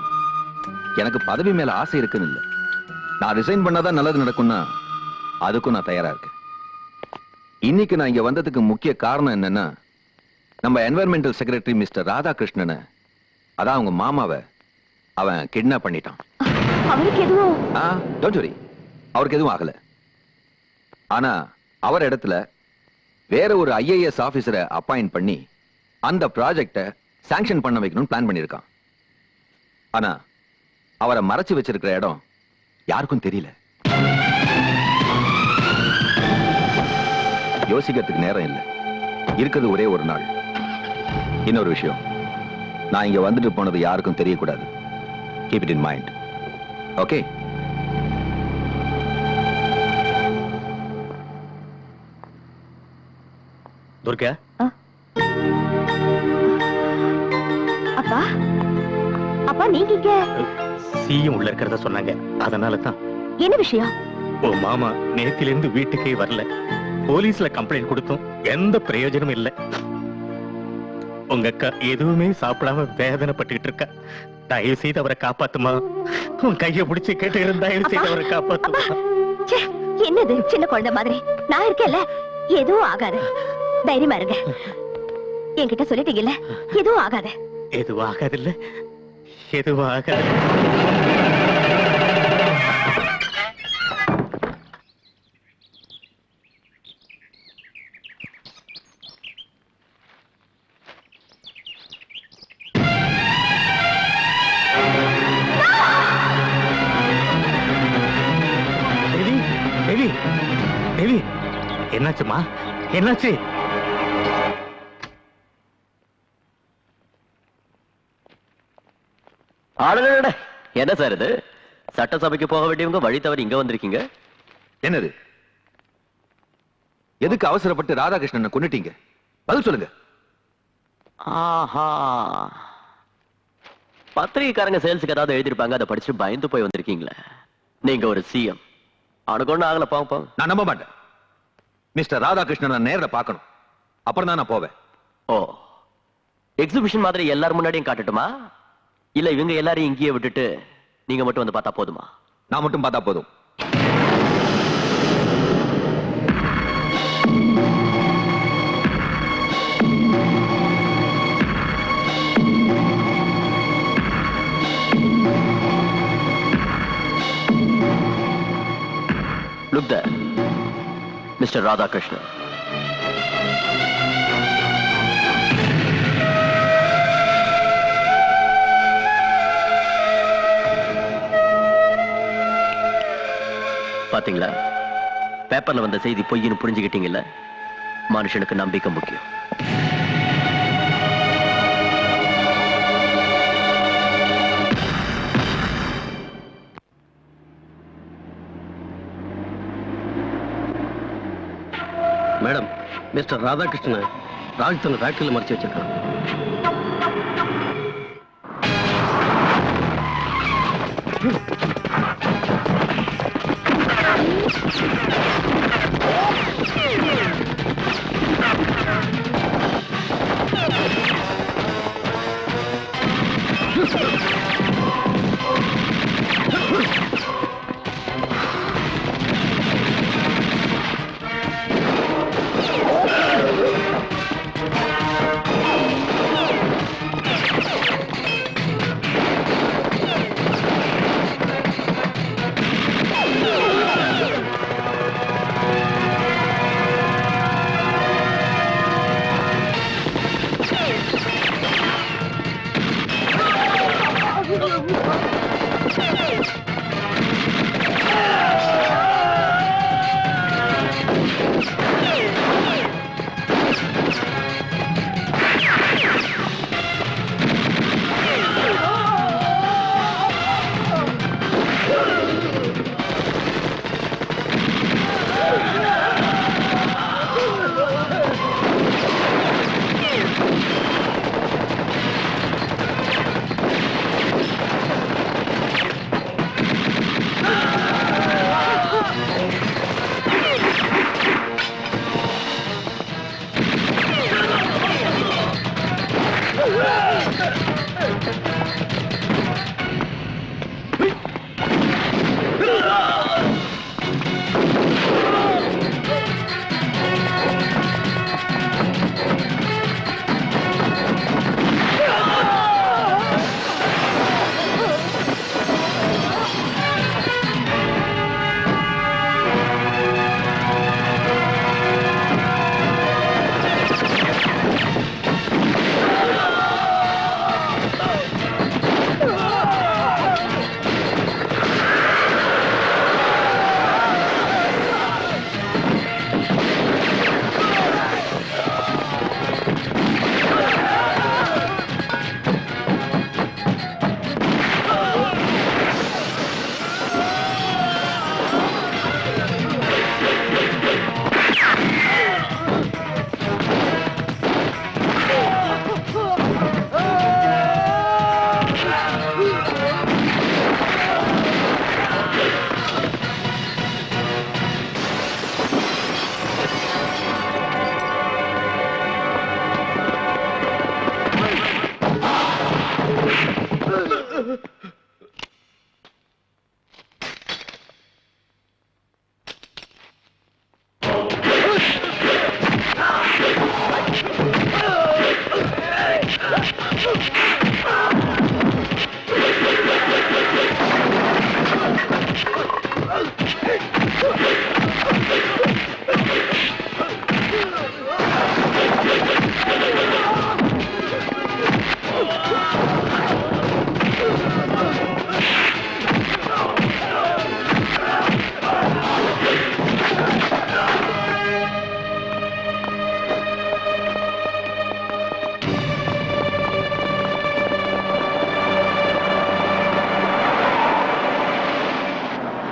எனக்கு பதவி மேல ஆசை இருக்குன்னு இல்ல. நான் ரிசைன் பண்ணாதான் நல்லது நடக்கும்னா அதுக்கும் நான் தயாரா இருக்கேன். இன்னைக்கு நான் இங்க வந்ததுக்கு முக்கிய காரணம் என்னன்னா, நம்ம என்வைரன்மெண்டல் செக்ரட்டரி மிஸ்டர் ராதாகிருஷ்ணனை, அதான் அவங்க மாமாவை அவன் கிட்னாப் பண்ணிட்டான். அவருக்கு எதுவும்? டோன்ட் வரி, அவருக்கு எதுவும் ஆகல. ஆனா அவர் இடத்துல வேற ஒரு ஐஏஎஸ் ஆபீசரை அப்பாயிண்ட் பண்ணி அந்த ப்ராஜெக்ட சாங்ஷன் பண்ண வைக்கணும்னு பிளான் பண்ணிருக்கான். ஆனா அவரை மறைச்சு வச்சிருக்கிற இடம் யாருக்கும் தெரியல. யோசிக்கிறதுக்கு நேரம் இல்லை. இருக்குது ஒரே ஒரு நாள். இன்னொரு விஷயம், நான் இங்க வந்துட்டு போனது யாருக்கும் தெரியக்கூடாது. Keep it in mind. Okay? Durga, அப்பா அப்பா நீங்க இங்க? சிஎம் உள்ள இருக்கிறத சொன்னாங்க, அதனால தான். என்ன விஷயம்? ஓ மாமா நேத்திலிருந்து வீட்டுக்கே வரல. போலீஸ்ல கம்ப்ளைண்ட் கொடுத்தும் எந்த பிரயோஜனமும் இல்ல. உங்க அக்கா எதுவுமே சாப்பிடாம வேதனைப்பட்டுக்கிட்டு இருக்கா. தயவு செய்து அவரை காப்பாத்துமா. உன் கையை பிடிச்சு கேட்டு தயவு செய்து அவரை காப்பாத்துமா. என்னது சின்ன குழந்தை மாதிரி? நான் இருக்கேன்ல, எதுவும் ஆகாது. தைரியமா இருங்க. என்கிட்ட சொல்லிட்டீங்கல்ல, எதுவும் ஆகாது. எதுவும் ஆகாது இல்ல, எதுவும் ஆகாது. என்னாச்சுமா? என்னாச்சு? ஆளுநட என்ன சார் இது? சட்டசபைக்கு போக வேண்டியவங்க வழி தவறி இங்க வந்திருக்கீங்க. என்னது? எதுக்கு அவசரப்பட்டு ராதாகிருஷ்ணனை கொன்னுட்டீங்க? பதில் சொல்லுங்க. ஆஹா, பத்திரிகைக்காரங்க சேல்ஸுக்கு ஏதாவது எழுதிருப்பாங்க, அதை படிச்சு பயந்து போய் வந்திருக்கீங்களே. நீங்க ஒரு சிஎம். அவனுக்கு ஒண்ணு ஆகல, போங்க போங்க. நான் நம்ப மாட்டேன். மிஸ்டர் ராதாகிருஷ்ணன் நான் நேர்ல பார்க்கணும், அப்புறம் தான் நான் போவேன். ஓ, எக்ஸிபிஷன் மாதிரி எல்லாரும் முன்னாடியும் காட்டட்டுமா, இல்ல இவங்க எல்லாரையும் இங்கேயே விட்டுட்டு நீங்க மட்டும் வந்து பார்த்தா போதுமா? நான் மட்டும் பார்த்தா போதும். Look there, Mr. Radhakrishnan. பாத்தீங்களா, பேப்பர்ல வந்த செய்தி பொய்ன்னு புரிஞ்சுக்கிட்டீங்கல்ல. மனுஷனுக்கு நம்பிக்கை முக்கியம். மேடம், மிஸ்டர் ராதாகிருஷ்ணன் ராஜ் தங்க ஃபேக்டரியில் மறைச்சு வச்சிருக்கான்.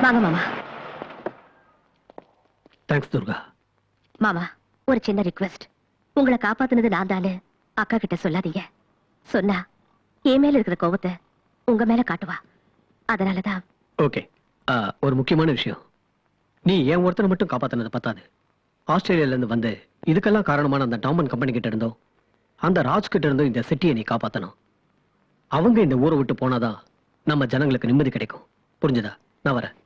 வாங்க மாமா. தேங்க்ஸ் துர்கா. மாமா, ஒரு சின்ன ரிக்வெஸ்ட். உங்களை காப்பாத்துனது நான் தானு அக்கா கிட்ட சொல்லாதீங்க. சொன்னா என் மேல இருக்கிற கோபத்தை உங்க மேல காட்டுவா. அதனாலதான். ஓகே, ஒரு முக்கியமான விஷயம். நீ என் ஒருத்தனை மட்டும் காப்பாத்தினது பத்தாது. ஆஸ்திரேலியால இருந்து வந்து இதுக்கெல்லாம் காரணமான அந்த டாமன் கம்பெனி கிட்ட இருந்தோ அந்த ராஜ் கிட்ட இருந்தோ இந்த சிட்டியை நீ காப்பாத்தணும். அவங்க இந்த ஊரை விட்டு போனாதான் நம்ம ஜனங்களுக்கு நிம்மதி கிடைக்கும். புரிஞ்சுதா? நான் வரேன்.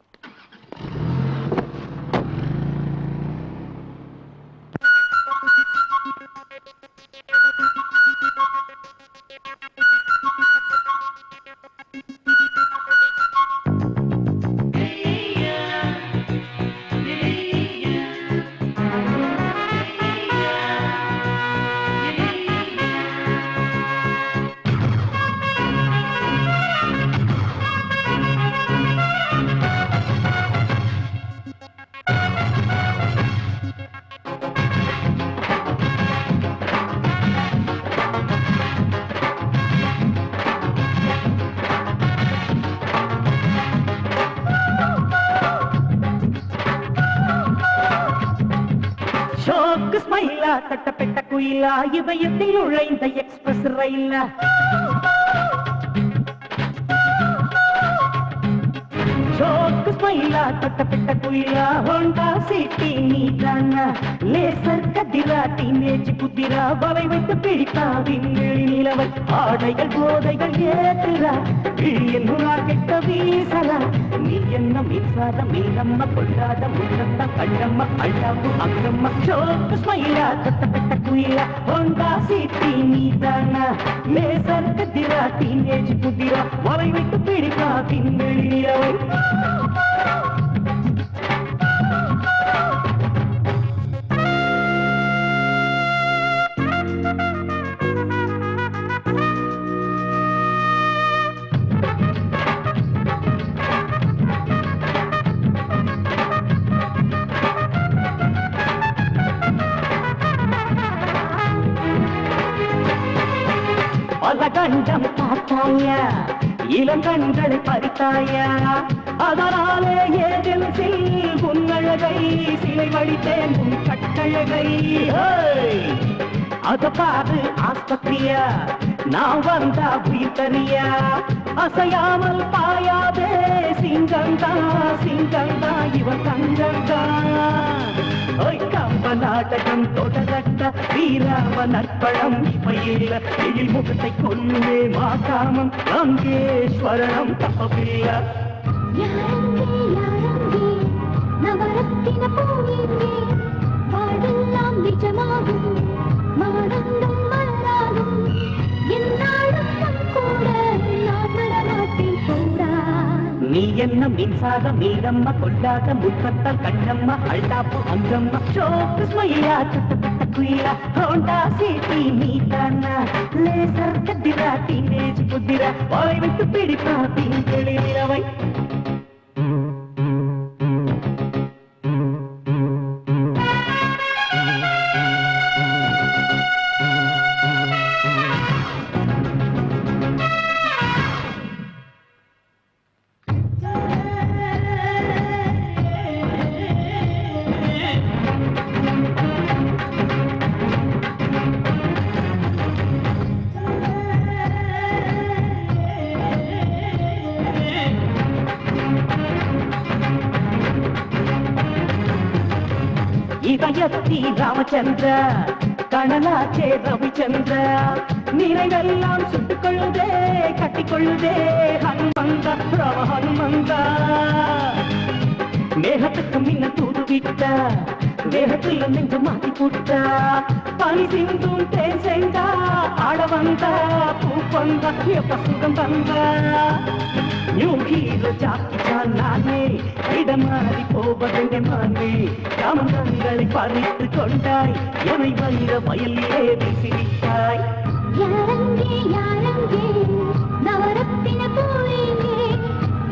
ஷோக்கு ஸ்மைலா தட்டப்பட்ட குயிலா இதயத்தில் நுழைந்த எக்ஸ்பிரஸ் ரயிலா ஷோக்கு ஸ்மைலா தட்டப்பட்ட குயிலா ஹோண்டா சிட்டி நீதானா லேசர் கதிரா டீனேஜ் புத்திரா வலை வைத்து பிடித்தா விண்வெளி நிலவை ஆடைகள் போதைகள் ஏற்றுறா விழியன் கெட்ட வீசலா நீ என்ன மீசாத மீனம்ம கொண்டாத முன்னத்த கண்ணம்ம அழகு அங்கம்ம ஷோக்கு ஸ்மைலா தட்டப்பட்ட குயிலா ஹோண்டா சிட்டி நீதானா லேசர் கதிரா டீனேஜ் புத்திரா வலை வைத்து பிடித்தா விண்வெளி நிலவை பல கண்டம் பார்த்தாயா இளங்கண்களை பறித்தாயா அதனாலே ஏதென்சில் உன்னழகை சிலை வடித்தேன் உன் கட்டழகை அத பாரு ஆஸ்பத்திரியா நான் வந்தா உயிர் தனியா அசையாமல் பாயாதே சிங்கந்தா சிங்கந்தா இவன் தங்கந்தா கம்ப நாடகம் தொடரட்ட வீராம நற்பழம் இவையில எழில் முகத்தை கொல்லே மாகாமம் அங்கேஸ்வரணம் தப்பவில்ல நவரத்தின பூவிலே பாடெல்லாம் நிஜமாகும் மாடங்கள் மலராகும் என்னாலும் கூட நான் வரமாட்டேன் போடா நீ என்ன மின்சார மீனம்ம கொண்டாத முத்தத்தால் கண்ணம்மா அழ்தாப்பு அங்கம்மா ஷோக்கு ஸ்மைலா தட்டப்பட்ட குயிலா ஹோண்டா சிட்டி நீதானா லேசர் கதிரா டீனேஜ் புத்திரா வாய் விட்டு பிடிப்பா திங்களி நிலவை இதயத்தி ராமச்சந்திர கணலாச்சே ரவிச்சந்திர நினைவெல்லாம் சுட்டுக்கொள்ளுதே கட்டிக்கொள்ளுதே ஹனுமந்த ராம ஹனுமந்த மேகத்துக்கு மின்ன தூது விட்ட வேகத்தில் நெஞ்சு மாத்தி போட்ட பனி சிந்தும் தேன் செங்கா ஆட வந்த பூ வந்த எப்ப சுகம் தந்த நியூ ஹீரோ ஜாக்கிச்சான் நானே இடமாறி போவதெங்க மானே காமங்களை பறித்து கொண்டாய் எமை வைர வயலிலே வீசிவிட்டாய் யாரங்கே யாரங்கே நவரத்தின பூவிலே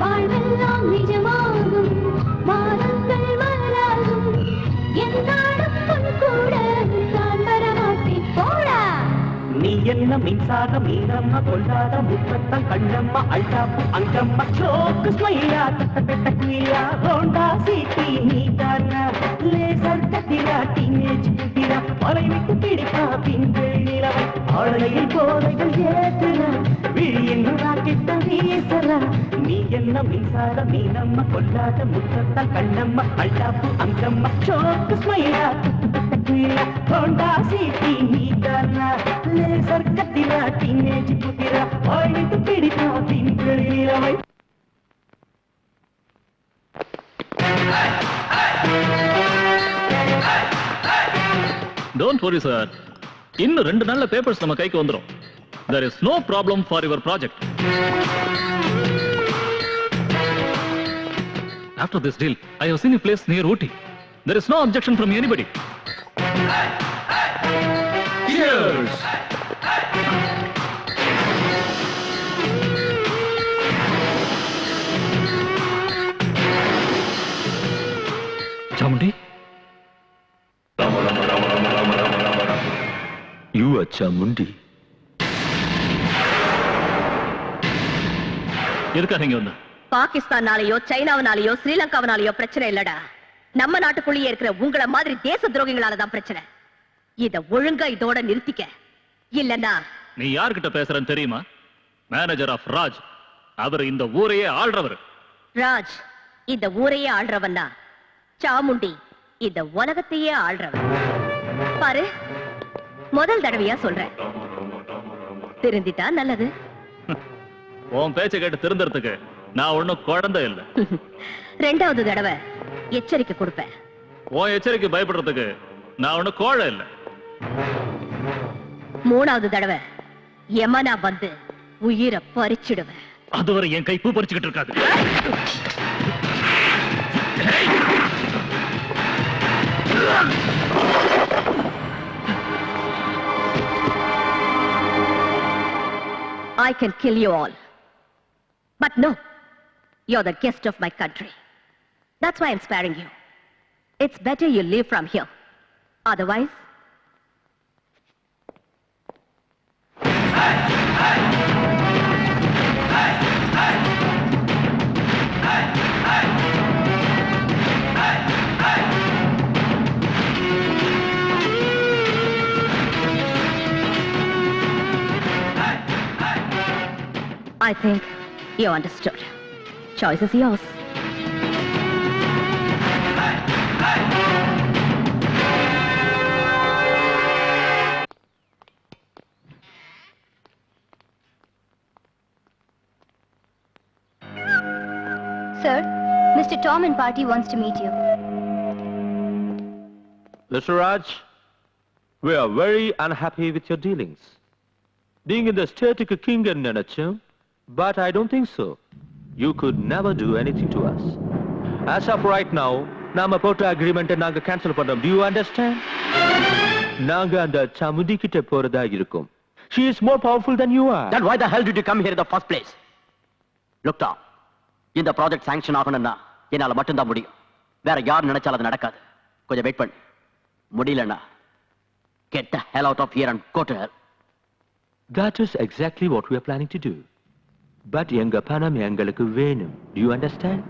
வாழ்வெல்லாம் நிஜமாகும் மாதங்கள் மலராகும் என்னாலும் கூட நான் வரமாட்டேன் போடா நீ என்ன மின்சார மின்சார மீனம்மா கொண்டாத முத்தத்தம் கண்ணம்மா அழ்காப்பு அங்கம்மா சோக்கு ஸ்மைலா தட்ட குயிலா ஹோண்டா சிட்டி நீதானா லேசர் கத்திரா டீனேஜ் குதிரா வலை விட்டு பிடிப்பா பின்கள் நிலவை ஆளையில் போதைகள் ஏற்றுறா விழியின் ராக்கெட்ட வீசறா நீ என்ன மின்சார மீனம்மா கொண்டாத முத்தத்தம் கண்ணம்மா அழ்காப்பு அங்கம்மா சோக்கு ஸ்மைலா தட்ட குயிலா ஹோண்டா சிட்டி நீதானா லேசர் கத்திரா டீனேஜ் குதிரா வலை விட்டு பிடிப்பா பின்கள் நிலவை டோன்ட் வரி சார், இன்னும் 2 நாள்ல பேப்பர்ஸ் நம்ம கைக்கு வந்துரும். There is no problem for your project. After this deal, I have seen a place near Ooty. There is no objection from anybody. Cheers! Chamundi? You are Chamundi. எதுக்காக நீங்க வந்த? பாகிஸ்தானாலேயோ சைனாவினாலேயோ ஸ்ரீலங்காவினாலேயோ பிரச்சனை இல்லடா. நம்ம நாட்டுக்குள்ளேயே இருக்கிற உங்கள மாதிரி தேச துரோகிகளாலதான் பிரச்சனை. இத ஒழுங்கா இதோட நிறுத்திக்க. இல்லன்னா நீ யார்கிட்ட பேசுறன்னு தெரியுமா? Manager of Raj. அவர் இந்த ஊரையே ஆள்றவர். ராஜ் இந்த ஊரையே ஆள்றவன்னா சாமுண்டி இந்த உலகத்தையே ஆள்றவன். பாரு, முதல் தடவையா சொல்றேன், திருந்திட்டா நல்லது. உன் பேச்ச கேட்டு திருந்தறதுக்கு நான் ஒண்ணும் குழந்தை இல்ல. 2வது தடவை எச்சரிக்கை கொடுப்பேன். உன் எச்சரிக்கை பயப்படுறதுக்கு நான் ஒண்ணும் கோழை இல்ல. 3வது தடவை யமனா வந்து உயிரை பறிச்சிடுவேன். அதுவரை என் கை பூ பறிச்சுக்கிட்டு இருக்காது. I can kill you all. But no, you're the guest of my country. That's why I'm sparing you. It's better you leave from here. Otherwise, I think you understood. Choice is yours. Sir, Mr. Tom and party wants to meet you. Mr. Raj, we are very unhappy with your dealings. Being in the static king and Nenachum, but I don't think so. You could never do anything to us. As of right now, Nama Pota agreement and Naga cancel for them. Do you understand? Naga and the Chamundi kitte porada irukum. She is more powerful than you are. Then why the hell did you come here in the first place? Look down. இந்த project sanction ஆகணும்னா என்னால மட்டும்தான் முடியும். வேற யார் நினைச்சாலும் அது நடக்காது. கொஞ்சம் வெயிட் பண்ணு. முடியலன்னா get the hell out of here and go to hell. That is exactly what we are planning to do. But எங்க பணம் எங்களுக்கு வேணும். Do you understand?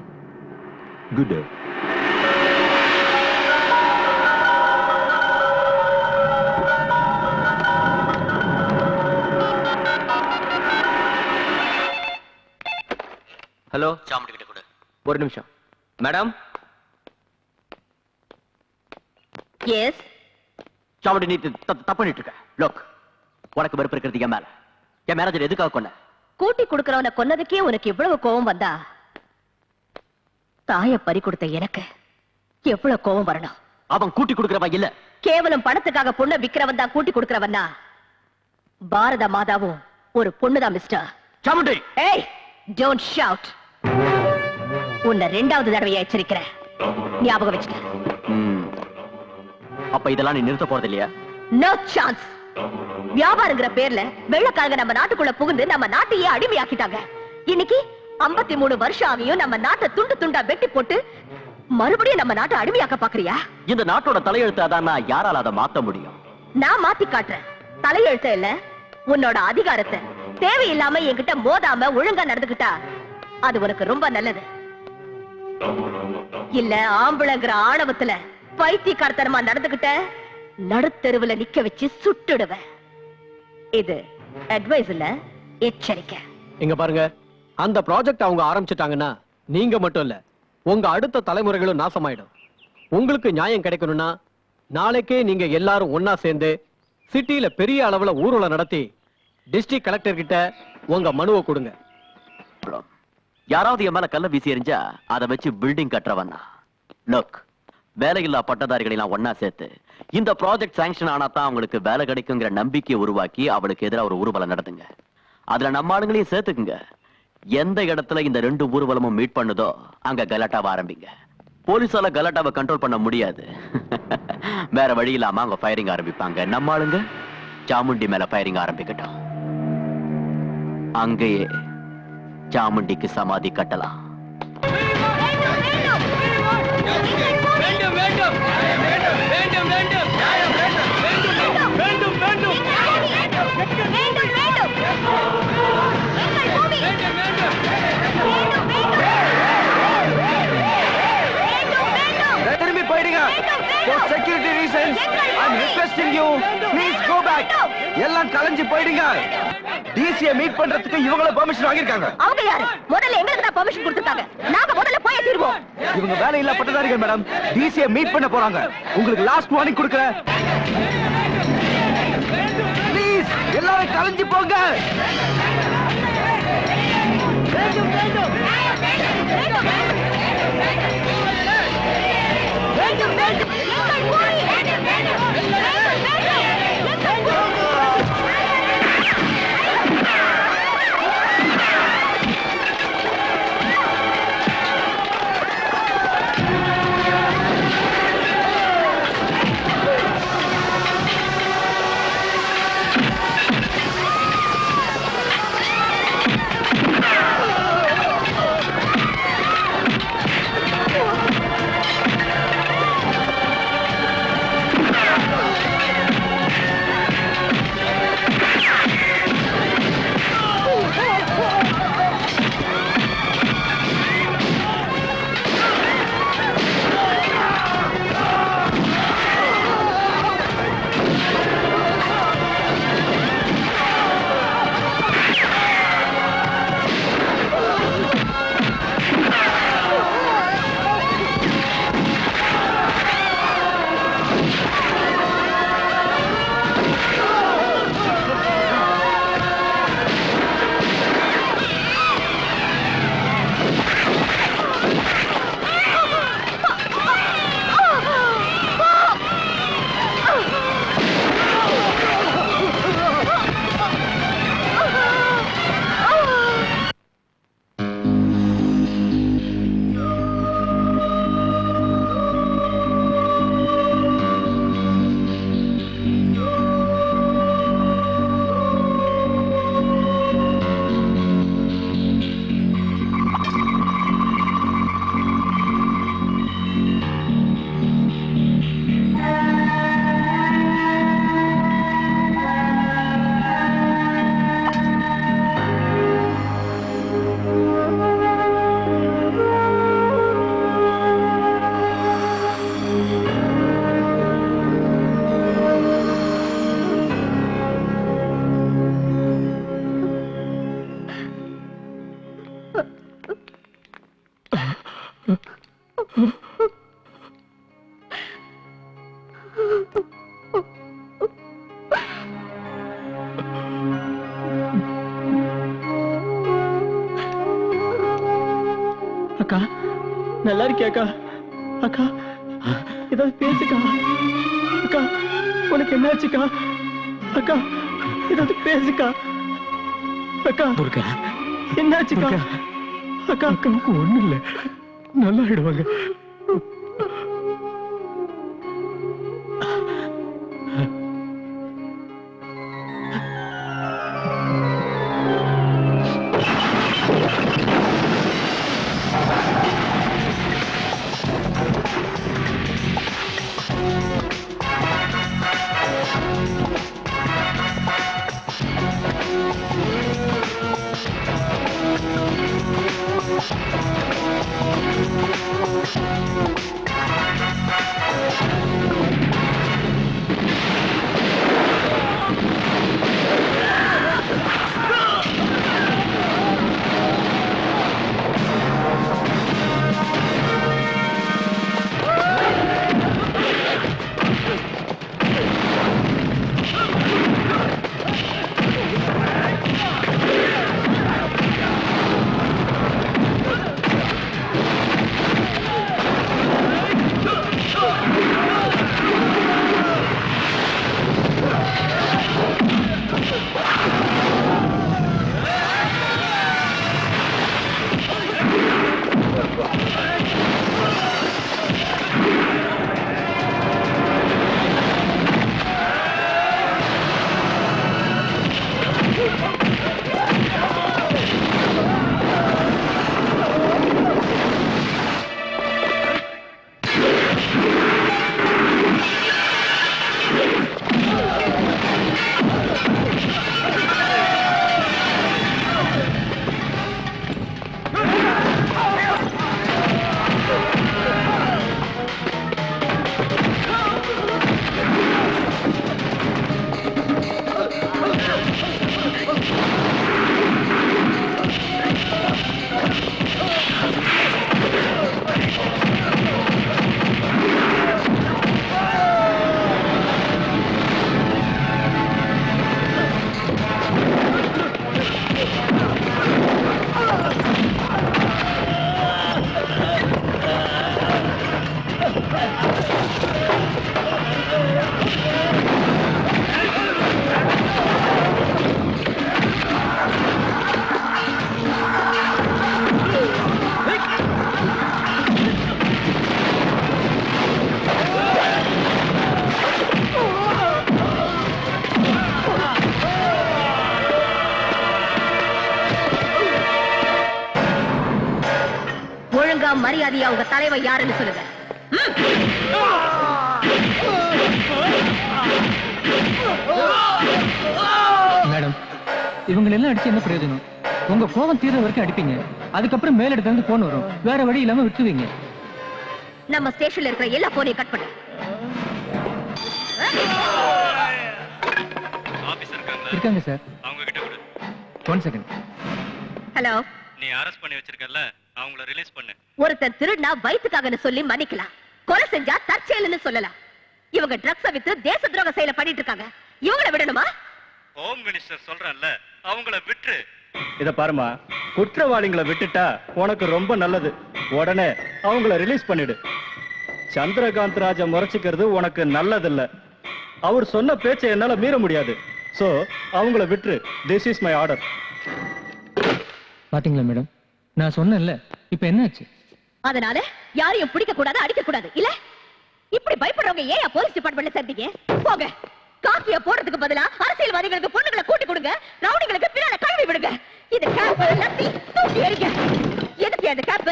Good day. Hello, Chamundi கிட்ட கொடு. ஒரு நிமிஷம். மேடம். எஸ். சாமுண்டி, நீ தப்பு பண்ணிட்டு இருக்க. லோக், உனக்கு வெறுப்பு இருக்கிறது என் மேல. என் மேனேஜர் எதுக்காக கொன்ன? கூட்டி கொடுக்கறவனை கொன்னதுக்கே உனக்கு எவ்வளவு கோபம் வந்தா, தாய பறி கொடுத்த எனக்கு எவ்வளவு கோபம் வரணும்? அவன் கூட்டி கொடுக்கறவன் இல்ல. கேவலம் பணத்துக்காக பொண்ணை விக்கிறவன் தான் கூட்டி கொடுக்கறவன்னா, பாரத மாதாவும் ஒரு பொண்ணுதான் மிஸ்டர். சாமுண்டி. ஏய், டோன்ட் ஷவுட். உன்னை 2வது தடவையா எச்சரிக்கிறேன், ஞாபகம் வச்சுக்க. அப்ப இதெல்லாம் நீ நிறுத்த போறது இல்லையா? No chance. வியாபாரங்கிற பேர்ல வெள்ளக்காரங்க நம்ம நாட்டுக்குள்ள புகுந்து நம்ம நாட்டையே அடிமையாக்கிட்டாங்க. இன்னைக்கு 53 வருஷம் ஆகியும் நம்ம நாட்டை துண்டு துண்டா வெட்டி போட்டு மறுபடியும் நம்ம நாட்டை அடிமையாக்க பாக்குறியா? இந்த நாட்டோட தலையெழுத்து அதான், யாரால அதை மாத்த முடியும்? நான் மாத்தி காட்டுறேன். தலையெழுத்த இல்ல, உன்னோட அதிகாரத்தை தேவையில்லாம என்கிட்ட மோதாம ஒழுங்கா நடந்துக்கிட்டா அது உனக்கு ரொம்ப நல்லது. இல்ல ஆம்பளைங்கிற ஆணவத்துல பைத்தியக்காரத்தனமா நடந்துகிட்ட நடுத்தெருவுல நிக்க வச்சு சுட்டுடுவேன். இது அட்வைஸ் இல்ல, எச்சரிக்கை. இங்க பாருங்க, அந்த ப்ராஜெக்ட் அவங்க ஆரம்பிச்சிட்டாங்கன்னா நீங்க மட்டும் இல்ல, உங்க அடுத்த தலைமுறைகளும் நாசமாயிடும். உங்களுக்கு நியாயம் கிடைக்கணும்னா நாளைக்கே நீங்க எல்லாரும் ஒன்னா சேர்ந்து சிட்டில பெரிய அளவுல ஊர்வலம் நடத்தி டிஸ்ட்ரிக்ட் கலெக்டர் கிட்ட உங்க மனுவை கொடுங்க. யாராவது என் மேல கல்ல வீசி எறிஞ்சா அதை வச்சு பில்டிங் கட்டுறவன் லுக், வேலையில்லா பட்டதாரிகளை எல்லாம் ஒன்னா சேர்த்து இந்த ப்ராஜெக்ட் சாங்ஷன் ஆனா தான் அவங்களுக்கு வேலை கிடைக்குங்கிற நம்பிக்கையை உருவாக்கி அவளுக்கு எதிராக ஒரு ஊர்வலம் நடத்துங்க. அதுல நம்ம ஆளுங்களையும் சேர்த்துக்குங்க. எந்த இடத்துல இந்த 2 ஊர்வலமும் மீட் பண்ணுதோ அங்க கலாட்டாவை ஆரம்பிங்க. போலீஸால கலாட்டாவை கண்ட்ரோல் பண்ண முடியாது. வேற வழி இல்லாம அவங்க ஃபயரிங் ஆரம்பிப்பாங்க. நம்ம ஆளுங்க சாமுண்டி மேல ஃபயரிங் ஆரம்பிக்கட்டும். அங்கேயே சாமுண்டிக்கு சமாதி கட்டலாம். திரும்பி போயிடுங்க. For security reasons, I'm requesting you, please go back. எல்லாம் கலைஞ்சு போயிடுங்க. டிசியை மீட் பண்றதுக்கு இவங்கள பெர்மிஷன் வாங்கிருக்காங்க. அவங்க யாரு? முதல்ல எங்களுக்கு தான் பெர்மிஷன் கொடுத்திருக்காங்க. நாங்க முதல்ல போய் தீர்வோம். இவங்க வேலையில்லா பட்டதாரிகள் மேடம். டிசியை மீட் பண்ண போறாங்க. உங்களுக்கு லாஸ்ட் வார்னிங் கொடுக்கிறேன். ப்ளீஸ் எல்லாரும் கலைஞ்சு போங்க. அக்கா நல்லா இருக்கியாக்கா? அக்கா ஏதாவது பேசுக்கா. அக்கா உனக்கு என்னாச்சுக்கா? அக்கா ஏதாவது பேசுக்கா. அக்கா துர்கா, என்னாச்சுக்கா? அக்கா அக்காவுக்கு ஒண்ணும் இல்ல, நல்லா ஆயிடுவாங்க. மரியாதையா உங்க தலைவர் யாருன்னு சொல்லுங்க. மேடம், இவங்க எல்லாம் அடிச்சு என்ன பிரயோஜனம்? உங்க கோபம் தீர வரைக்கும் அடிப்பீங்க, அதுக்கப்புறம் மேலிடத்துல இருந்து போன் வரும், வேற வழி இல்லாம விட்டுவீங்க. நம்ம ஸ்டேஷன்ல இருக்கிற எல்லா போனையும் கட் பண்ணு. இருக்காங்க சார். அவங்க கிட்ட கொடு. 1 செகண்ட். ஹலோ. நீ அரெஸ்ட் பண்ணி வச்சிருக்கல, அவங்கள ரிலீஸ் பண்ணு. ஒருத்தன் திருடுனா வயித்துக்காகன்னு சொல்லி மன்னிக்கலாம், கொலை செஞ்சா தற்செயல்னு சொல்லலாம். இவங்க ட்ரக்ஸ வித்து தேச துரோக செயலை பண்ணிட்டு இருக்காங்க. இவங்களை விடணுமா? ஹோம் மினிஸ்டர் சொல்றேன்ல, அவங்கள விட்டுரு. இத பாருமா, குற்றவாளிகளை விட்டுட்டா உனக்கு ரொம்ப நல்லது. உடனே அவங்கள ரிலீஸ் பண்ணிடு. சந்திரகாந்த் ராஜா முறைச்சிக்கிறது உனக்கு நல்லதில்ல. அவர் சொன்ன பேச்சை என்னால மீற முடியாது. சோ அவங்கள விட்டுரு. This is my order. பாத்தீங்களா மேடம், நான் சொன்னேன்ல, இப்ப என்னாச்சு? அதனால யாரையும் பிடிக்க கூடாது, அடிக்க கூடாது இல்ல? இப்படி பயப்படுறவங்க ஏன் போலீஸ் டிபார்ட்மெண்ட்ல சேர்த்தீங்க? போங்க. காப்பிய போடுறதுக்கு பதிலா அரசியல்வாதிகளுக்கு பொண்ணுங்களை கூட்டி கொடுங்க, ரவுடிகளுக்கு பின்னால கழுவி விடுங்க. இந்த கேப் லத்தி தூக்கி எறிங்க. எதுக்கு அந்த கேப்?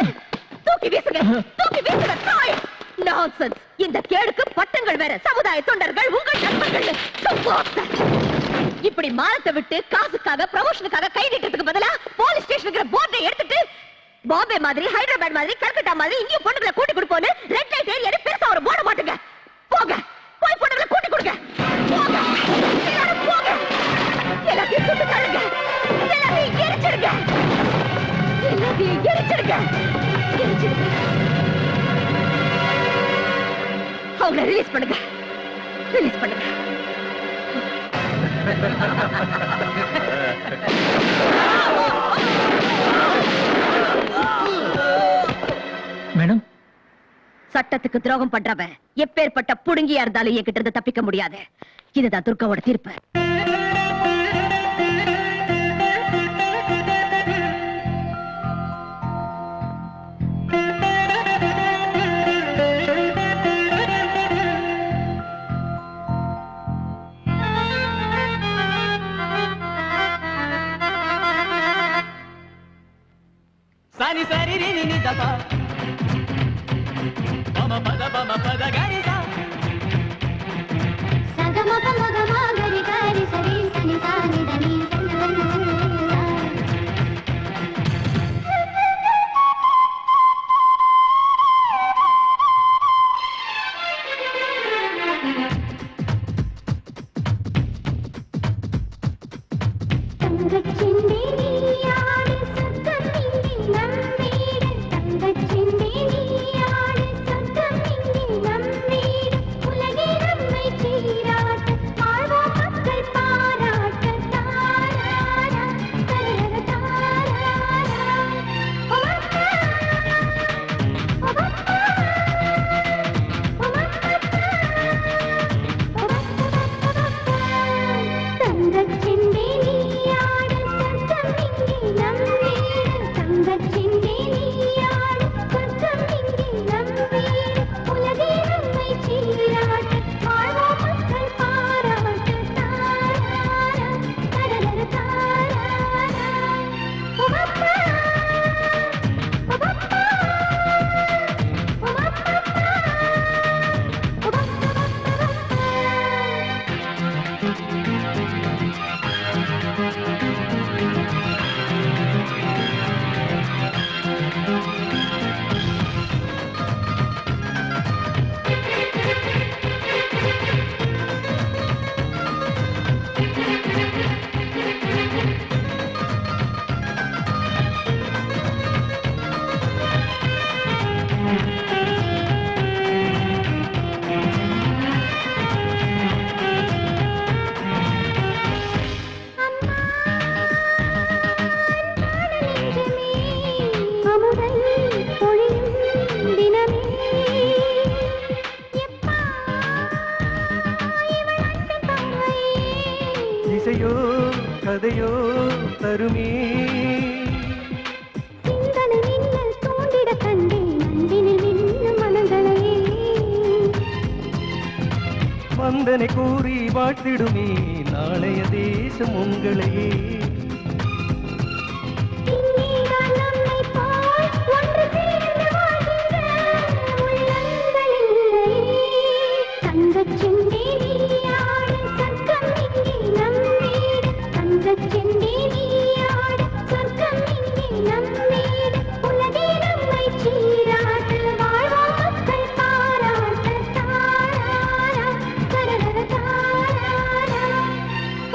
தூக்கி வீசுங்க, தூக்கி வீசுங்க. தாய் நான்சென்ஸ். இந்த கேடுக்கு பட்டங்கள் வேற, சமுதாய தொண்டர்கள் உங்கள் நண்பர்கள். இப்படி மானத்தை விட்டு காசுக்காக ப்ரமோஷனுக்காக கை நீட்டத்துக்கு பதிலா போலீஸ் ஸ்டேஷனுக்கு போர்டை எடுத்துட்டு பாம்பே மாதிரி, ஹைதராபாத் மாதிரி, கல்கட்டா மாதிரி இங்கேயும் பொண்ணுங்களை கூட்டி கொடுப்போன்னு ரெட் லைட் ஏரியா பெருசா ஒரு போட மாட்டுங்க. போங்க, போய் பொண்ணுங்களை கூட்டி கொடுங்க. போங்க, எல்லாரும் போங்க. எல்லாத்தையும் சுட்டு தள்ளுங்க, எல்லாத்தையும் எரிச்சிடுங்க, எல்லாத்தையும் எரிச்சிடுங்க, எரிச்சிடுங்க. அவங்களை ரிலீஸ் பண்ணுங்க, ரிலீஸ் பண்ணுங்க. மேடம், சட்டத்துக்கு துரோகம் பண்றவன் எப்பேற்பட்ட புடுங்கியா இருந்தாலும் என்கிட்ட இருந்து தப்பிக்க முடியாது. இதுதான் துர்காவோட தீர்ப்பு. சாரி சாரி ரி ரி ni da pa ma pa da ga ri sa sa ga ma pa ma ga ma ga ri ga ri sa ri sa ni sa ni da ni sa ni sa ni sa கதையோ தருமே சிந்தனை மின்னல் தூண்டிட கண்டேன் அன்பினில் மின்னும் மனங்களையே வந்தனை கூறி வாழ்த்திடுமே நாளைய தேசம் உங்களையே இங்கேதான் நம்மை போல் ஒன்று சேர்ந்து வாழ்கின்ற உள்ளங்களில்லையே தங்கச் செண்டே நீயாடும் சொர்க்கம் இங்கே நம் வீடு தங்கச் செண்டே நீயாடும் சொர்க்கம் இங்கே நம் வீடு உலகே நம்மை சீராட்டு வாழ்வோம் மக்கள் பாராட்ட தாராரா தரரர தாராரா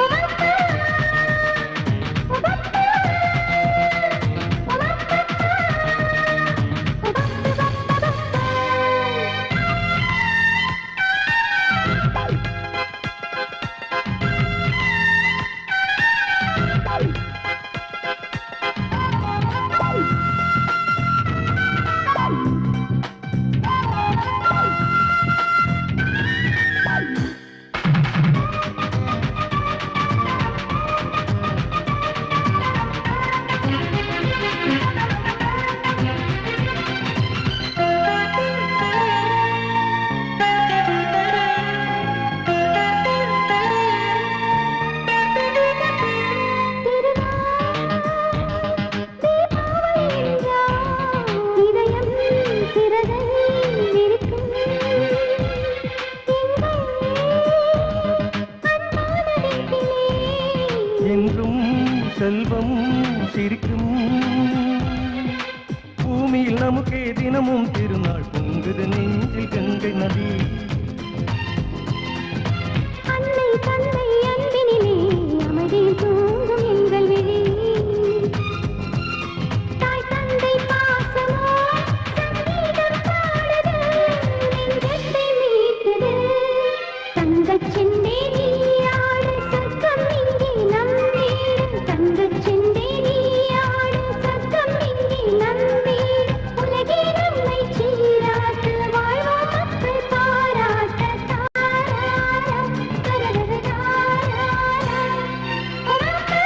உமக்கா இதயம் சிறகை விரிக்கும் என்றும் செல்வம் சிரிக்கும் பூமியில் நமக்கே தினமும் திருநாள் பொங்குது நெஞ்சில் கங்கை நதி அன்னை தன்னை அன்பினிலே அமைதியில் தூங்கும் எங்கள் விழி தாய் தந்தை பாசமோ சங்கீதம் பாடுது நெஞ்சத்தை மீட்டது தங்கச் செண்டே நீயாடும் சொர்க்கம் இங்கே நம் வீடு தங்கச் செண்டே நீயாடும் சொர்க்கம் இங்கே நம் வீடு உலகே நம்மை சீராட்டு வாழ்வோம் மக்கள் பாராட்ட தாராரா தரரர தாராரா உமக்கா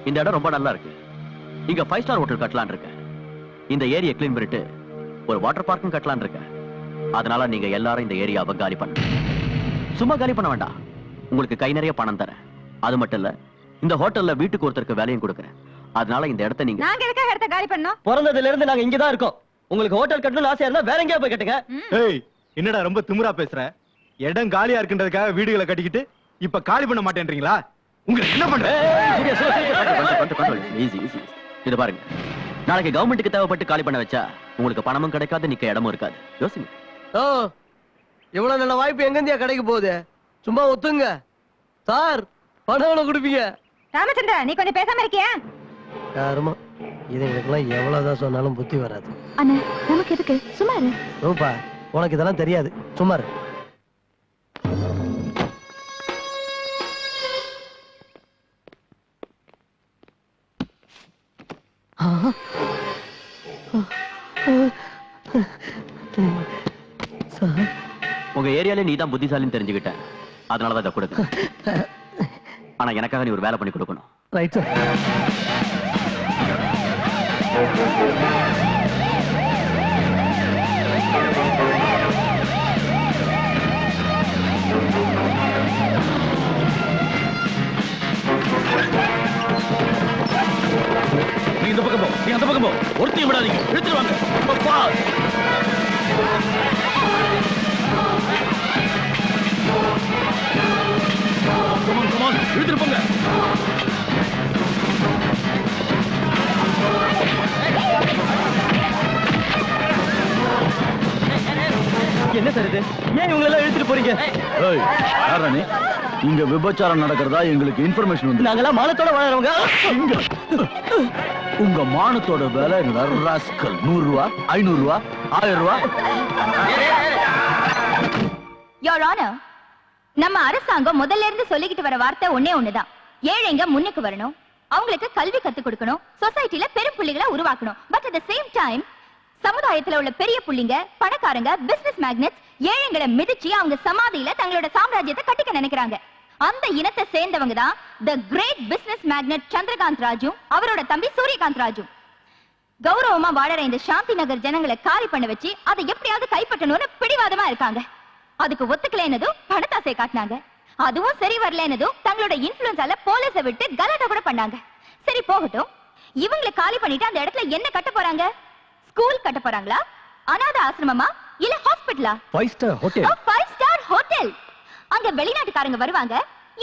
இந்த இடம் ரொம்ப நல்லா இருக்கு. இங்க 5 ஸ்டார் ஹோட்டல் கட்டலாம்னு இருக்கேன். இந்த ஏரியா க்ளீன் பண்ணிட்டு ஒரு வாட்டர் பார்க்கும் கட்டலாம்னு இருக்கேன். அதனால நீங்க எல்லாரும் இந்த ஏரியாவை காலி பண்ணுங்க. சும்மா காலி பண்ண வேண்டாம். உங்களுக்கு கை நிறைய பணம் தரேன். அது மட்டும் இல்ல, இந்த ஹோட்டல்ல வீட்டுக்கு ஒருத்தருக்கு வேலையும் கொடுக்கறேன். அதனால இந்த இடத்தை நீங்க நாங்க எதுக்காக இடத்த காலி பண்ணோம்? பிறந்ததுல இருந்து நாங்க இங்கதான் இருக்கோம். உங்களுக்கு ஹோட்டல் கட்டணும்னு ஆசையா இருந்தா வேற எங்கேயா போய் கட்டுங்க. ஏய் என்னடா ரொம்ப திமிரா பேசுற இடம் காலியா இருக்குன்றதுக்காக வீடுகளை கட்டிக்கிட்டு இப்ப காலி பண்ண மாட்டேன்றீங்களா உங்களுக்கு என்ன பண்ற ஈஸி ஈஸி. இது பாருங்க, நாளைக்கு கவர்மெண்ட்டுக்கு தேவைப்பட்டு காலி பண்ண வச்சா உங்களுக்கு பணமும் கிடைக்காது, நிக்க இடமும் இருக்காது. யோசிங்க. ஓ இவ்வளவு நல்ல வாய்ப்பு எங்கந்தியா கிடைக்க போகுது? சும்மா ஒத்துங்க சார், பணம் எவ்வளவு கொடுப்பீங்க? ராமச்சந்திரா, நீ கொஞ்சம் பேசாம இருக்கியா? யாருமா இதுங்களுக்கெல்லாம் எவ்வளவுதான் சொன்னாலும் புத்தி வராது. அண்ணா நமக்கு எதுக்கு, சும்மா இரு. ரூபா உனக்கு இதெல்லாம் தெரியாது, சும்மா இரு. உங்க ஏரியால நீ தான் புத்திசாலின்னு தெரிஞ்சுக்கிட்டேன். அதனாலதான் இதை கொடுக்க. ஆனா எனக்காக நீ ஒரு வேலை பண்ணி கொடுக்கணும். Right sir. நீ இந்த பக்கம் போ, நீ அந்த பக்கம் போ. ஒருத்தையும் விடாதீங்க, இழுத்துருவாங்க. அப்பா. Come on, come on, இழுத்துட்டு போங்க. என்ன சார் இது? ஏன் இவங்க எல்லாம் இழுத்துட்டு போறீங்க? ஏய், யாரா நீ? இங்க விபச்சாரம் நடக்கிறதா எங்களுக்கு இன்ஃபர்மேஷன் வந்து. நாங்கெல்லாம் மானத்தோட வாழறவங்க. இங்க உங்க மானத்தோட விலை ராஸ்கல் 100 ரூபா, 500 ரூபா, 1000 ரூபா. யோர் ஆனர், நம்ம அரசாங்கம் முதல்ல இருந்து சொல்லிக்கிட்டு வர வார்த்தை ஒண்ணே ஒண்ணுதான். ஏழைங்க முன்னுக்கு வரணும், அவங்களுக்கு கல்வி கத்துக் கொடுக்கணும், சொசைட்டில பெரும் புள்ளிகளை உருவாக்கணும். But at the same time சமுதாயத்துல உள்ள பெரிய புள்ளிங்க, பணக்காரங்க, பிசினஸ் மேக்னெட்ஸ் ஏழைங்களை மிதிச்சு அவங்க சமாதியில தங்களோட சாம்ராஜ்யத்தை கட்டிக்க நினைக்கிறாங்க. அந்த இனத்தை சேர்ந்தவங்க தான் the great business magnate Chandrakant Raju, அவரோட தம்பி சூரியகாந்த் ராஜு. கௌரவமா வாழற இந்த சாந்தி நகர் ஜனங்களை காலி பண்ண வச்சு அதை எப்படியாவது கைப்பற்றணும்னு பிடிவாதமா இருக்காங்க. அதுக்கு ஒத்துக்கலைன்னதும் பணத்தாசை காட்டினாங்க. அதுவும் சரி வரலன்னதும் தங்களோட இன்ஃப்ளூயன்ஸால போலீஸை விட்டு கலாட்டா கூட பண்ணாங்க. சரி போகட்டும், இவங்களை காலி பண்ணிட்டு அந்த இடத்துல என்ன கட்ட போறாங்க? ஸ்கூல் கட்ட போறாங்களா, அநாத ஆசிரமமா, இல்ல ஹாஸ்பிடலா? 5 ஸ்டார் ஹோட்டல். 5 star hotel. அங்க வெளிநாட்டுக்காரங்க வருவாங்க,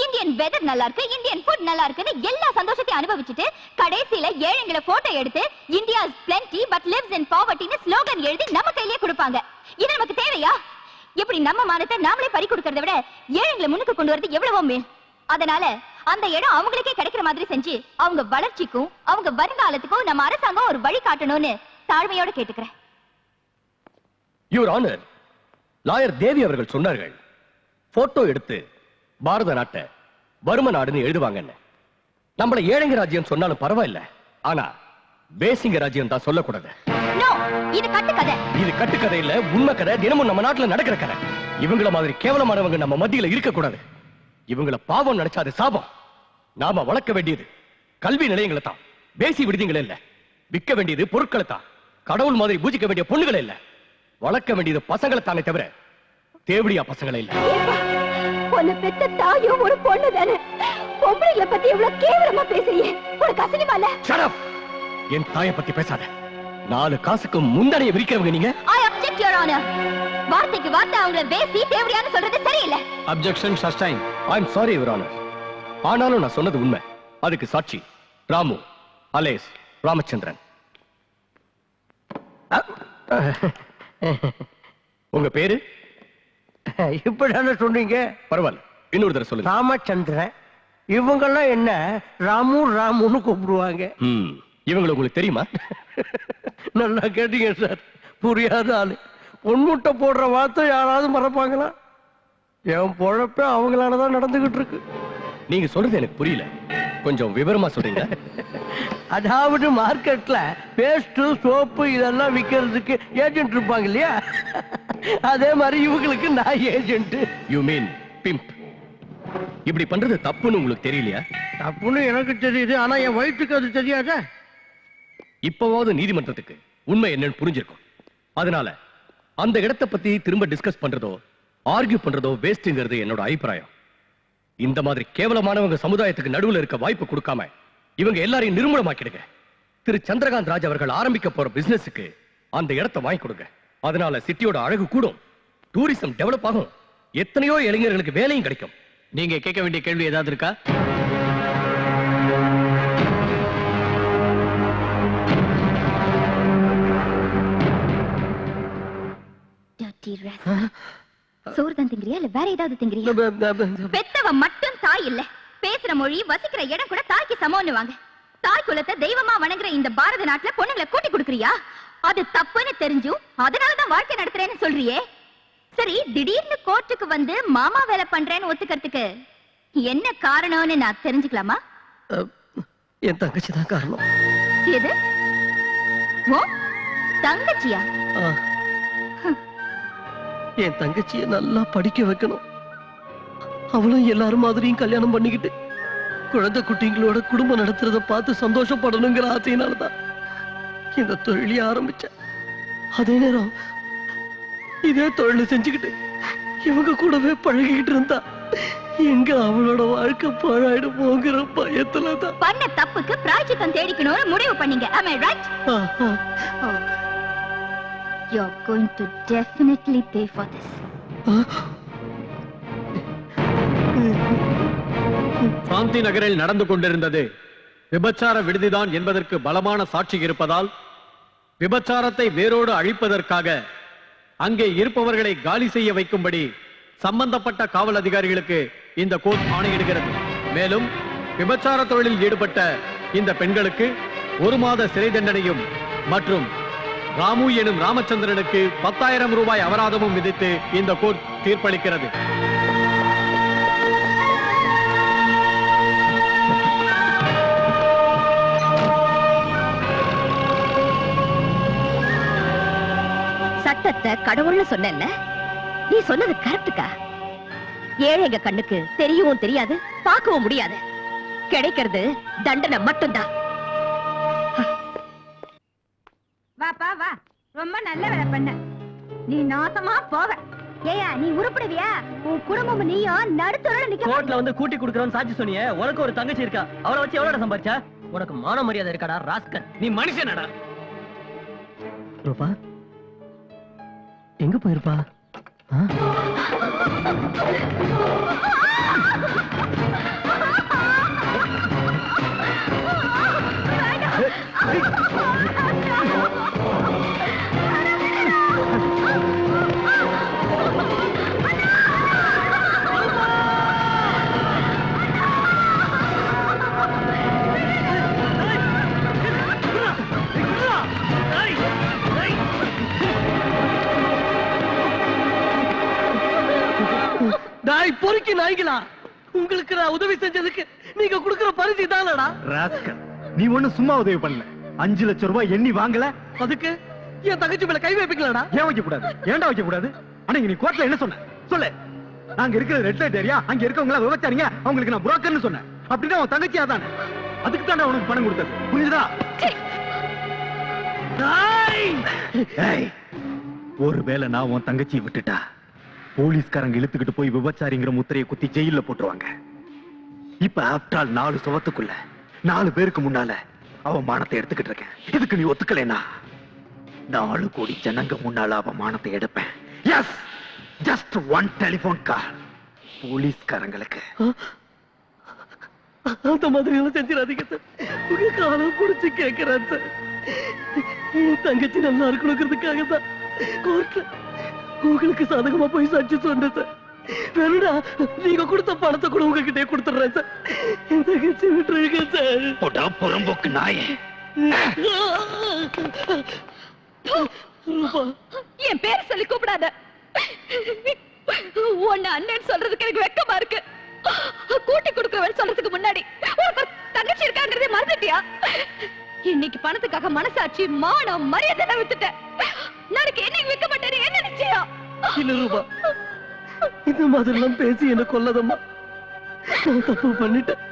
இந்தியன் வெதர் நல்லா இருக்கு, இந்தியன் ஃபுட் நல்லா இருக்குன்னு எல்லா சந்தோஷத்தையும் அனுபவிச்சுட்டு கடைசியில ஏழைங்களை போட்டோ எடுத்து India is plenty but lives in poverty ன்னு ஸ்லோகன் எழுதி நம்ம கையிலேயே கொடுப்பாங்க. இது நமக்கு தேவையா? இப்படி நம்ம மானத்தை நாமளே பறி கொடுக்கறத விட ஏழைங்களை முன்னுக்கு கொண்டு வரது எவ்வளவோ மேல். அதனால அந்த இடம் அவங்களுக்கே கிடைக்கிற மாதிரி செஞ்சு அவங்க வளர்ச்சிக்கும் அவங்க வருங்காலத்துக்கும் நம்ம அரசாங்கம் ஒரு வழி காட்டணும்னு தாழ்மையோட கேட்டுக்கிறேன். யுவர் ஆனர், லாயர் தேவி அவர்கள் சொன்னார்கள், போட்டோ எடுத்து பாரத நாட்டை வறும நாடுன்னு எழுதுவாங்கன்னு. நம்மள ஏழைங்க ராஜ்யம் சொன்னாலும் பரவாயில்ல, ஆனா பேசிங்க ராஜ்யம் தான் சொல்லக்கூடாது. நோ, இது கட்டுக்கதை. இது கட்டுக்கதை இல்ல, உண்மை கதை. தினமும் நம்ம நாட்டுல நடக்கிற கதை. இவங்கள மாதிரி கேவலமானவங்க நம்ம மத்தியில இருக்க கூடாது. இவங்கள பாவம் நினைச்சா அது சாபம். நாம வளர்க்க வேண்டியது கல்வி நிலையங்களை தான், பேசி விடுதிகளை இல்ல. விற்க வேண்டியது பொருட்களை தான், கடவுள் மாதிரி பூஜிக்க வேண்டிய பொண்ணுகளை இல்ல. வளர்க்க வேண்டியது பசங்களை தானே தவிர தேவடியா பசங்களை இல்ல. உன்னை பெத்த தாயும் ஒரு பொண்ணு தானே. பொம்பளைங்களை பத்தி எவ்வளவு கேவலமா பேசுறியே, உனக்கு அசிங்கமா இல்ல? Shut up! என் தாயை பத்தி பேசாத. 4 காசுக்கு முந்தானைய விரிக்கிறவங்க நீங்க. I object, Your Honor. வார்த்தைக்கு வார்த்தை அவங்கள பேசி தேவடியான்னு சொல்றது சரியில்லை. Objection sustained. I'm sorry, Your Honor. ஆனாலும் நான் சொன்னது உண்மை. அதுக்கு சாட்சி ராமு அலேஸ் ராமச்சந்திரன். உங்க பேரு? இப்படிதானே சொன்னீங்க? பரவாயில்ல, இன்னொரு தடவை சொல்லுங்க. ராமச்சந்திரன். இவங்கெல்லாம் என்ன ராமு ராமுன்னு கூப்பிடுவாங்க. இவங்களை உங்களுக்கு தெரியுமா? நல்லா கேட்டீங்க சார். புரியாத ஆளு. பொன்முட்டை போடுற வார்த்தை யாராவது மறப்பாங்களா? என் பொழப்ப அவங்களாலதான் நடந்துகிட்டு இருக்கு. நீங்க சொல்றது எனக்கு புரியல, கொஞ்சம் விவரமா சொல்றீங்க. அதாவது மார்க்கெட்ல பேஸ்ட் சோப்பு இதெல்லாம் விக்கிறதுக்கு ஏஜென்ட் இருப்பாங்க இல்லையா, அதே மாதிரி இவங்களுக்கு நான் ஏஜென்ட். You mean pimp. இப்படி பண்றது தப்புன்னு உங்களுக்கு தெரியலையா? தப்புன்னு எனக்கு தெரியுது, ஆனா என் வயிற்றுக்கு அது தெரியாத. இப்பவாவது நீதிமன்றத்துக்கு உண்மை என்னன்னு புரிஞ்சிருக்கும். அதனால அந்த இடத்தை பத்தி திரும்ப டிஸ்கஸ் பண்றதோ ஆர்கியூ பண்றதோ வேஸ்ட்ங்கிறது என்னோட அபிப்பிராயம். இந்த மாதிரி கேவலமானவங்க சமுதாயத்துக்கு நடுவுல இருக்க வாய்ப்பு கொடுக்காம இவங்க எல்லாரையும் நிர்மூலமாக்கிடுங்க. திரு சந்திரகாந்த் ராஜ் அவர்கள் ஆரம்பிக்க போற பிசினஸுக்கு அந்த இடத்தை வாங்கி கொடுங்க. அதனால சிட்டியோட அழகு கூடும், டூரிசம் டெவலப் ஆகும், எத்தனையோ இளைஞர்களுக்கு வேலையும் கிடைக்கும். நீங்க கேட்க வேண்டிய கேள்வி ஏதாவது இருக்கா? சோறு தான் திங்கிறியா இல்ல வேற ஏதாவது திங்கிறியா? பெத்தவ மட்டும் தாய் இல்ல, பேசுற மொழி வசிக்கிற இடம் கூட தாய்க்கு சமம்னு வாங்க. தாய் குலத்தை தெய்வமா வணங்குற இந்த பாரத நாட்டுல பொண்ணுங்களை கூட்டி கொடுக்கறியா? அது தப்புன்னு தெரிஞ்சும் அதனாலதான் வாழ்க்கை நடத்துறேன்னு சொல்றியே. சரி, திடீர்னு கோர்ட்டுக்கு வந்து மாமா வேலை பண்றேன்னு ஒத்துக்கிறதுக்கு என்ன காரணம்னு நான் தெரிஞ்சுக்கலாமா? என் தங்கச்சி தான் காரணம். எது? ஓ தங்கச்சியா? என் தங்கச்சியை நல்லா படிக்க வைக்கணும். அவளும் எல்லாரும் மாதிரியும் கல்யாணம் பண்ணிக்கிட்டு குழந்தை குட்டிங்களோட குடும்பம் நடத்துறத பார்த்து சந்தோஷப்படணுங்கிற ஆசையினாலதான் இந்த தொழிலை ஆரம்பிச்சேன். அதே நேரம் இதே தொழிலை செஞ்சுக்கிட்டு இவங்க கூடவே பழகிக்கிட்டு இருந்தா எங்க அவளோட வாழ்க்கை பாழாயிடு போங்கிற பயத்துலதான் பண்ண தப்புக்கு பிராயச்சித்தம் தேடிக்கணும்னு முடிவு பண்ணீங்க. Am I right? You're going to definitely pay for this. சாந்தி நகரில் நடந்து கொண்டிருந்தது விபச்சார விடுதிதான் என்பதற்கு பலமான சாட்சி இருப்பதால் விபச்சாரத்தை வேரோடு அழிப்பதற்காக அங்கே இருப்பவர்களை காலி செய்ய வைக்கும்படி சம்பந்தப்பட்ட காவல் அதிகாரிகளுக்கு இந்த கோர்ட் ஆணையிடுகிறது. மேலும் விபச்சார தொழிலில் ஈடுபட்ட இந்த பெண்களுக்கு 1 மாத சிறை தண்டனையும் மற்றும் ராமு எனும் ராமச்சந்திரனுக்கு 10,000 ரூபாய் அபராதமும் விதித்து இந்த கோர்ட் தீர்ப்பளிக்கிறது. சட்டத்தை கடவுள்னு சொன்னேன்ல, நீ சொன்னது கரெக்டுக்கா. ஏழைங்க கண்ணுக்கு தெரியவும் தெரியாது, பார்க்கவும் முடியாது. கிடைக்கிறது தண்டனை மட்டும்தான். வாப்பா வா, ரொம்ப நல்ல வேலை பண்ண. நீ நாசமா போவ. ஏயா நீ உருப்படுவியா? உன் குடும்பம் நீயும் நடுத்தர நிக்க. கோர்ட்ல வந்து கூட்டி குடுக்கறோம்னு சாட்சி சொன்னியே. உனக்கு ஒரு தங்கச்சி இருக்கா, அவளை வச்சு எவ்வளவு சம்பாதிச்சா? உனக்கு மான மரியாதை இருக்காடா ராஸ்கல்? நீ மனுஷனடா. ரூபா எங்க போயிருப்பா? நாய் பொறுக்கி நாய்களா, உங்களுக்கு நான் உதவி செஞ்சதுக்கு நீங்க கொடுக்கிற பரிசு தானடா. ராஸ்கல், நீ ஒண்ணு சும்மா உதவி பண்ணல. 5 லட்சம் ரூபாய் எண்ணி வாங்கல. அதுக்கு என் தங்கச்சி மேல கை வைப்பீங்களாடா? ஏன் வைக்க கூடாது? ஏன்டா வைக்க கூடாது? அன்னைக்கு நீ கோர்ட்ல என்ன சொன்ன சொல்லு. நாங்க இருக்கிற ரெட் லைட் ஏரியா, அங்க இருக்கவங்க எல்லாம் விபச்சாரிங்க, அவங்களுக்கு நான் புரோக்கர்னு சொன்னேன். அப்படின்னா உன் தங்கச்சியா தானே. அதுக்கு தானே உனக்கு பணம் கொடுத்தது, புரியுதா? ஒருவேளை நான் உன் தங்கச்சியை விட்டுட்டா போலீஸ்காரங்க இழுத்துக்கிட்டு போய் விபச்சாரிங்கிற முத்திரையை குத்தி ஜெயில போட்டுருவாங்க. இப்ப ஆஃப்டர் ஆல் 4 சுவத்துக்குள்ள 4 பேருக்கு முன்னால அவன் மானத்தை எடுத்துக்கிட்டு இருக்கேன். இதுக்கு நீ ஒத்துக்கலைனா 4 கோடி ஜனங்க முன்னால அவன் மானத்தை எடுப்பேன். எஸ், ஜஸ்ட் 1 டெலிபோன் கால் போலீஸ்காரங்களுக்கு. அந்த மாதிரி எல்லாம் செஞ்சிடாதீங்க சார். உங்க காலம் புடிச்சு கேட்கிறேன் சார். என் தங்கச்சி நல்லா இருக்கணுங்கிறதுக்காக தான் கோர்ட்ல உங்களுக்கு சாதகமா போய் சாட்சி சொன்னேன் சார். வேணுடா, நீங்க கொடுத்த பணத்தை கூட உங்ககிட்டே கொடுத்துடுறேன் சார். என் தங்கச்சி விட்டுருங்க சார். போடா புறம்போக்கு நாயே. என் பேர் சொல்லி கூப்பிடாத. உன்னை அண்ணன் சொல்றதுக்கு எனக்கு வெக்கமா இருக்கு. கூட்டி கொடுக்கறவன் சொல்றதுக்கு முன்னாடி உனக்கு தங்கச்சி இருக்காங்கிறதே மறந்துட்டியா? இன்னைக்கு பணத்துக்காக மனசாட்சி, மானம், மரியாதை விட்டுட்டேன். நாளைக்கு என்னைக்கு வைக்க மாட்டேன்னு என்ன நிச்சயம்? இல்ல ரூபா, இந்த மாதிரி எல்லாம் பேசி என்ன கொல்லதம்மா. நான் தப்பு பண்ணிட்டேன்,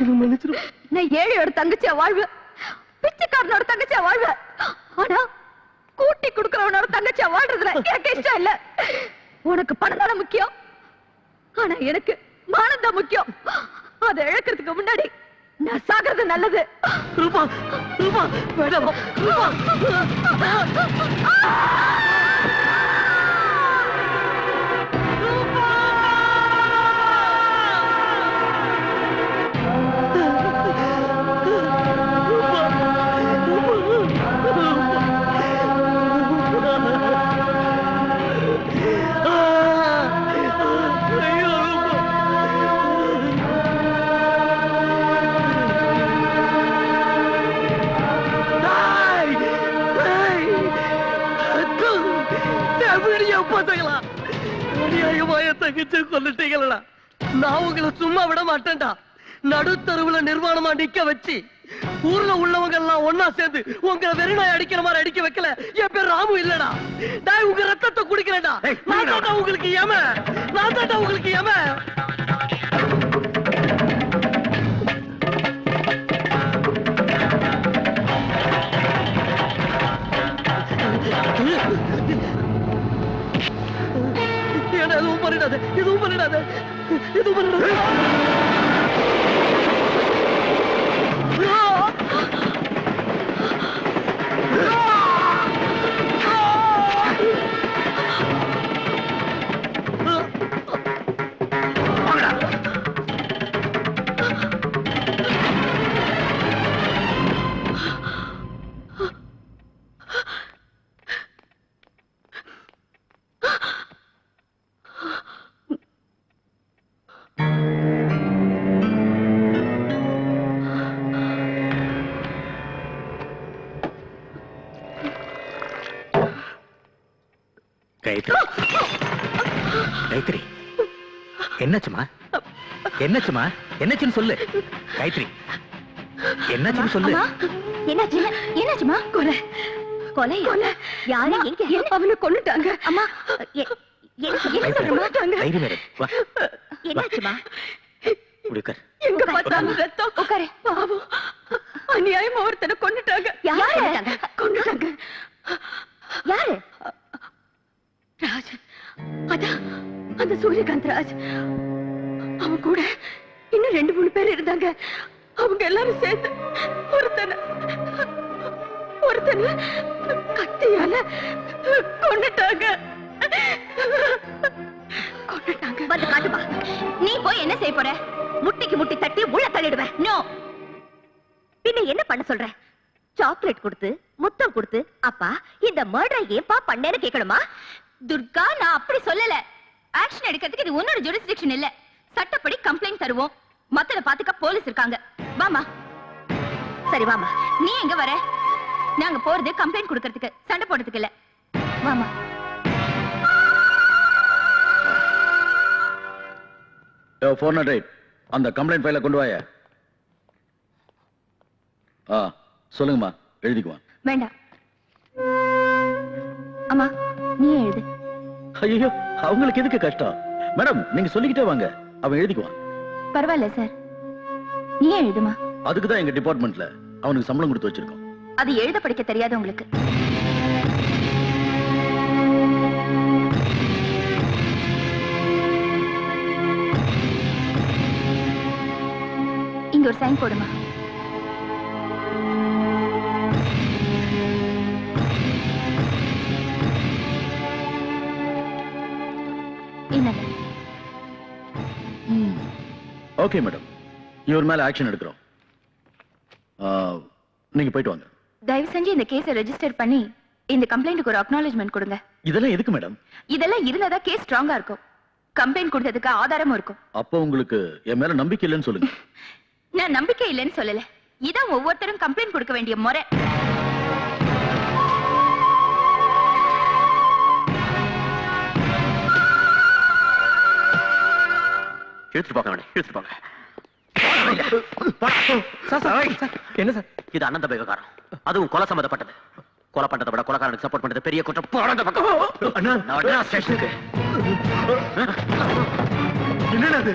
என்ன மன்னிச்சிரு. நான் ஏழையோட தங்கச்சியா வாழ்வேன், பிச்சைக்காரனோட தங்கச்சியா வாழ்வேன். ஆனா கூட்டி கொடுக்கறவனோட தங்கச்சியா வாழ்றதுல எனக்கு இஷ்டம் இல்ல. உனக்கு பணம் தானே முக்கியம், ஆனா எனக்கு மானம் தான் முக்கியம். அதை இழக்கிறதுக்கு முன்னாடி நான் சாகிறது நல்லது. ரூபா ரூபா வேண்டாம் ரூபா. தங்கச்சி கொல்லிட்டீங்களா? நான் உங்களை சும்மா விட மாட்டேன்டா. நடுத்தருவுல நிர்வாணமா நிக்க வச்சு ஊர்ல உள்ளவங்க எல்லாம் ஒன்னா சேர்ந்து உங்களை வெறிநாய் அடிக்கிற மாதிரி அடிக்க வைக்கல. என் பேர் ராமு இல்லடா. நான் உங்க ரத்தத்தை குடிக்கிறேன்டா. நான் தான்டா உங்களுக்கு ஏம, நான் தான்டா உங்களுக்கு ஏம. எதுவும் பண்ணிடாத, எதுவும் பண்ணிடாத, எதுவும் பண்ணிடாத. காயத்ரி, என்னாச்சுமா? என்னாச்சுமா? என்னாச்சுன்னு சொல்லு காயத்ரி, என்னாச்சுன்னு சொல்லு. என்னாச்சு? என்னாச்சுமா? கொலை கொலை யாரு எங்க அவனை கொன்னுட்டாங்க அம்மா என்ன சொல்றாங்க என்னாச்சுமா எங்க பார்த்தாலும் ரத்தம் உட்காரு பாவம் அநியாயமா ஒருத்தனை கொன்னுட்டாங்க யாரு கொன்னுட்டாங்க யாரு ராஜ் அதான் அந்த சூரியகாந்த் ராஜ் அவன் கூட இன்னும் 2-3 பேர் இருந்தாங்க அவங்க எல்லாரும் சேர்ந்து ஒருத்தனை கத்தியால கொன்னுட்டாங்க வந்து காட்டுப்பா நீ போய் என்ன செய்ய போற முட்டிக்கு முட்டி தட்டி உள்ள தள்ளிடுவேன் நோ பின்ன என்ன பண்ண சொல்ற சாக்லேட் கொடுத்து முத்தம் கொடுத்து அப்பா இந்த மர்டரை ஏன்பா பண்ணேன்னு கேட்கணுமா துர்கா நான் அப்படி சொல்லல ஆக்ஷன் எடுக்கிறதுக்கு இது உன்னோட ஜுரிஸ்டிக்ஷன் இல்ல சட்டப்படி கம்ப்ளைண்ட் தருவோம் மத்தத பாத்துக்க போலீஸ் இருக்காங்க வாமா சரி வாமா நீ எங்க வர நாங்க போறது கம்ப்ளைண்ட் கொடுக்கிறதுக்கு சண்டை போடுறதுக்கு இல்ல வாமா அந்த கம்ப்ளைண்ட் ஃபைல கொண்டு வாய சொல்லுங்கம்மா எழுதிக்குவான் வேண்டாம் அம்மா நீ எழுது ஐயோ அவங்களுக்கு எதுக்கு கஷ்டம் மேடம் நீங்க சொல்லிக்கிட்டே வாங்க அவன் எழுதிக்குவான் பரவாயில்ல சார் நீ எழுதுமா அதுக்கு தான் எங்க டிபார்ட்மெண்ட்ல அவனுக்கு சம்பளம் கொடுத்து வச்சிருக்கோம் அது எழுத படிக்க தெரியாது உங்களுக்கு இங்க ஒரு சைன் போடுமா என்னங்க ஓகே மேடம் இவர் மேல ஆக்ஷன் எடுக்கிறோம் நீங்க போயிட்டு வாங்க தயவு செஞ்சு இந்த கேஸை ரெஜிஸ்டர் பண்ணி இந்த கம்ப்ளைண்ட்டுக்கு ஒரு அக்னாலஜ்மெண்ட் கொடுங்க இதெல்லாம் எதுக்கு மேடம் இதெல்லாம் இருந்தா கேஸ் ஸ்ட்ராங்கா இருக்கும் கம்ப்ளைண்ட் கொடுத்ததுக்கு ஆதாரமும் இருக்கும் அப்ப உங்களுக்கு என் மேல நம்பிக்கை இல்லைன்னு சொல்லுங்க நான் நம்பிக்கை இல்லைன்னு சொல்லல இதான் ஒவ்வொருத்தரும் கம்ப்ளைண்ட் கொடுக்க வேண்டிய முறை இழுத்துட்டு போங்க இழுத்துட்டு போங்க என்ன சார் இது அனந்த பேகக்காரன் அதுவும் கொலை சம்பந்தப்பட்டது கொலை பண்றதை விட கொலைக்காரனுக்கு சப்போர்ட் பண்றது பெரிய குற்றம் போறாங்க பக்கம் ஸ்டேஷனுக்கு என்னது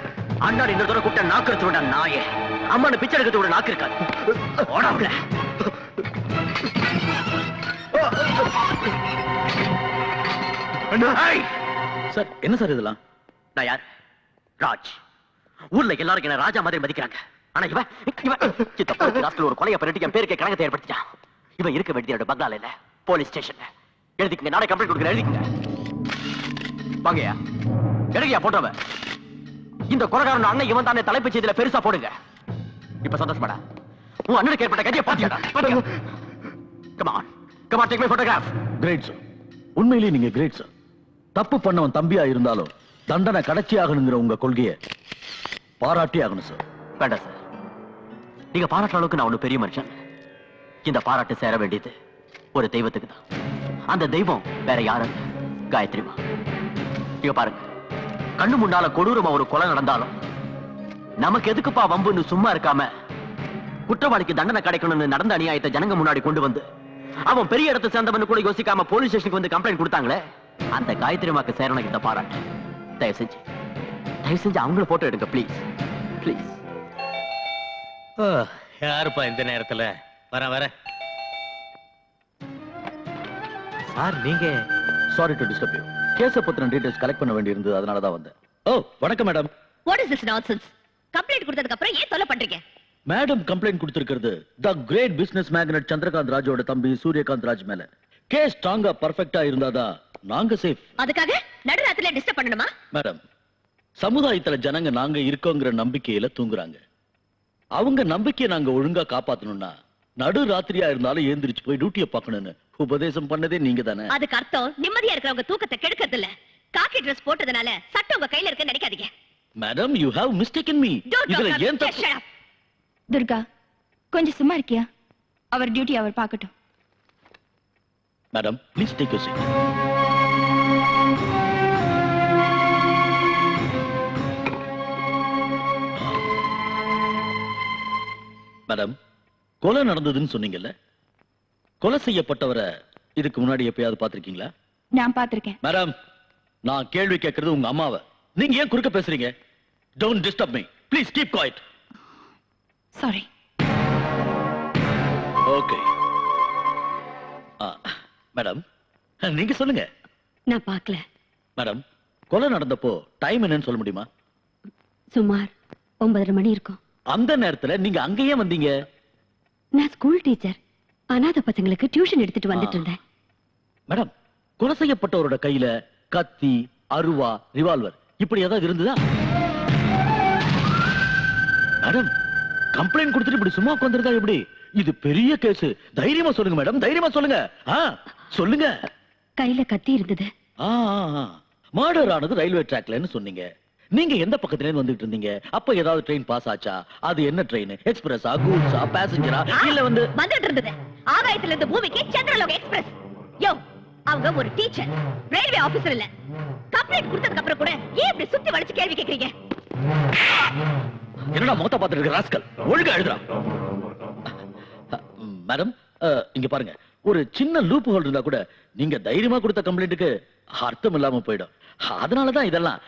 அண்ணாடி இந்த தூரம் கூட்ட நாக்கு எடுத்துட நாயே அம்மானு பிச்சை எடுக்கிறது ஒரு நாக்கு இருக்காது ஓடாமல சார் என்ன சார் இதெல்லாம் நான் யார் ராஜ் ஊர்ல எல்லாரும் என்ன ராஜா மாதிரி மதிக்கிறாங்க ஆனா இவன் ஒரு கொலையை பண்ணிட்டு என் பேருக்கு கணக்கத்தை ஏற்படுத்திட்டான் இவன் இருக்க வேண்டிய பங்களால இல்ல போலீஸ் ஸ்டேஷன்ல எழுதிக்கங்க நானே கம்ப்ளைண்ட் கொடுக்குறேன் எழுதிக்கங்க வாங்கயா எடுங்கயா போட்டவ இந்த கொலைகாரன் அண்ணன் இவன் தானே தலைப்பு செய்தியில பெருசா போடுங்க இப்ப சந்தோஷமாடா உன் அண்ணனுக்கு ஏற்பட்ட கதையை பாத்தியாடா come on take my photograph great sir உண்மையிலேயே நீங்க கிரேட் சார் தப்பு பண்ணவன் தம்பியா இருந்தாலும் தண்டனை கடைச்சி ஆகணுங்கிற உங்க கொள்கையை பாராட்டி ஆகணும் சார் வேண்டாம் சார் நீங்க பாராட்டுற அளவுக்கு நான் ஒண்ணு பெரிய மனுஷன் இந்த பாராட்டு சேர வேண்டியது ஒரு தெய்வத்துக்கு தான் அந்த தெய்வம் வேற யாரும் காயத்ரிமா இங்க பாருங்க கண்ணு முன்னால கொடூரமா ஒரு கொலை நடந்தாலும் நமக்கு எதுக்குப்பா வம்புன்னு சும்மா இருக்காம குற்றவாளிக்கு தண்டனை கிடைக்கணும்னு நடந்த அநியாயத்தை ஜனங்க முன்னாடி கொண்டு வந்து அவன் பெரிய இடத்தை சேர்ந்தவன் கூட யோசிக்காம போலீஸ் ஸ்டேஷனுக்கு வந்து கம்ப்ளைண்ட் கொடுத்தாங்களே அந்த காயத்ரிமாக்கு சேரணும் இந்த பாராட்டு தயவு செஞ்சு அவங்கள போட்டோ எடுங்க ப்ளீஸ் ப்ளீஸ் யாருப்பா இந்த நேரத்துல வர சார் நீங்க சாரி டு டிஸ்டர்ப் யூ கேஸ பத்தின டீடைல்ஸ் கலெக்ட் பண்ண வேண்டியிருந்தது அதனால தான் வந்தேன் ஓ வணக்கம் madam what is this nonsense complaint கொடுத்ததுக்கு அப்புறம் ஏன் தொல்லை பண்றீங்க மேடம் கம்ப்ளைண்ட் கொடுத்திருக்கிறது தி கிரேட் பிசினஸ் மேக்னட் சந்திரகாந்த் ராஜோட தம்பி சூரியகாந்த் ராஜ் மேல கேஸ் ஸ்ட்ராங்கா பர்ஃபெக்ட்டா இருந்தாதான் நாங்க சேஃப் அதுக்காக நடுராத்திரில டிஸ்டர்ப் பண்ணணுமா மேடம் சமுதாயத்துல ஜனங்க நாங்க இருக்கோங்கிற நம்பிக்கையில தூங்குறாங்க அவங்க நம்பிக்கையை நாங்க ஒழுங்கா காப்பாத்தணும்னா நடு ராத்திரியா இருந்தாலும் ஏந்திரிச்சு போய் டியூட்டியை பார்க்கணும்னு உபதேசம் பண்ணதே நீங்க தானே அதுக்கு அர்த்தம் நிம்மதியா இருக்கிறவங்க தூக்கத்தை கெடுக்கிறது இல்ல காக்கி ட்ரெஸ் போட்டதுனால சட்டம் உங்க கையில இருக்குன்னு நினைக்காதீங்க madam you have mistaken me இதுல ஏன் தப்பு துர்கா கொஞ்சம் சும்மா இருக்கியா அவர் டியூட்டி அவர் பார்க்கட்டும் madam please take your seat madam கொலை நடந்ததுன்னு சொன்னீங்கல்ல கொலை செய்யப்பட்டவரை இதுக்கு முன்னாடி எப்பயாவது பாத்திருக்கீங்களா? நான் பாத்திருக்கேன். மேடம், நான் கேள்வி கேட்கறது உங்க அம்மாவை. நீங்க ஏன் குறுக்க பேசுறீங்க? Don't disturb me. Please keep quiet. Sorry. Okay. Madam, நீங்க சொல்லுங்க. நான் பார்க்கல. மேடம், கொலை நடந்தப்போ டைம் என்னன்னு சொல்ல முடியுமா? சுமார் 9:30 மணி இருக்கும். அந்த நேரத்துல நீங்க அங்கேயே வந்தீங்க? நான் ஸ்கூல் டீச்சர். அனாதை பசங்களுக்கு டியூஷன் எடுத்துட்டு வந்துட்டு இருந்தேன். மேடம், கொலை செய்யப்பட்டவரோட கையில கத்தி, அருவா, ரிவால்வர் இப்படி ஏதாவது இருந்ததா? மேடம், கம்ப்ளைண்ட் கொடுத்துட்டு இப்படி சும்மா உட்கார்ந்திருந்தா எப்படி? இது பெரிய கேஸ். தைரியமா சொல்லுங்க மேடம், தைரியமா சொல்லுங்க. சொல்லுங்க. கையில கத்தி இருந்தது. மர்டர் ஆனது ரயில்வே ட்ராக்லன்னு சொன்னீங்க. நீங்க எந்த பக்கத்துல இருந்து வந்துட்டு இருந்தீங்க? அப்ப ஏதாவது ட்ரெயின் பாஸ் ஆச்சா? அது என்ன ட்ரெயின்? எக்ஸ்பிரஸா, கூட்ஸா, பேசஞ்சரா, இல்ல வந்துட்டு இருந்தது ஆகாயத்துல இருந்து பூமிக்கு சந்திரலோக எக்ஸ்பிரஸ். யோ, அவங்க ஒரு டீச்சர், ரயில்வே ஆபீசர் இல்ல. கம்ப்ளைண்ட் கொடுத்ததுக்கு அப்புறம் கூட ஏன் இப்படி சுத்தி வளைச்சு கேள்வி கேக்குறீங்க? என்னடா முகத்தை பார்த்துட்டு இருக்க ராஸ்கல், ஒழுங்கா எழுதுறா. மேடம், இங்க பாருங்க, ஒரு சின்ன லூப் ஹோல் இருந்தா கூட நீங்க தைரியமா கொடுத்த கம்ப்ளைண்ட்டுக்கு அர்த்தம் இல்லாம போயிடும். அதனாலதான் இதெல்லாம்.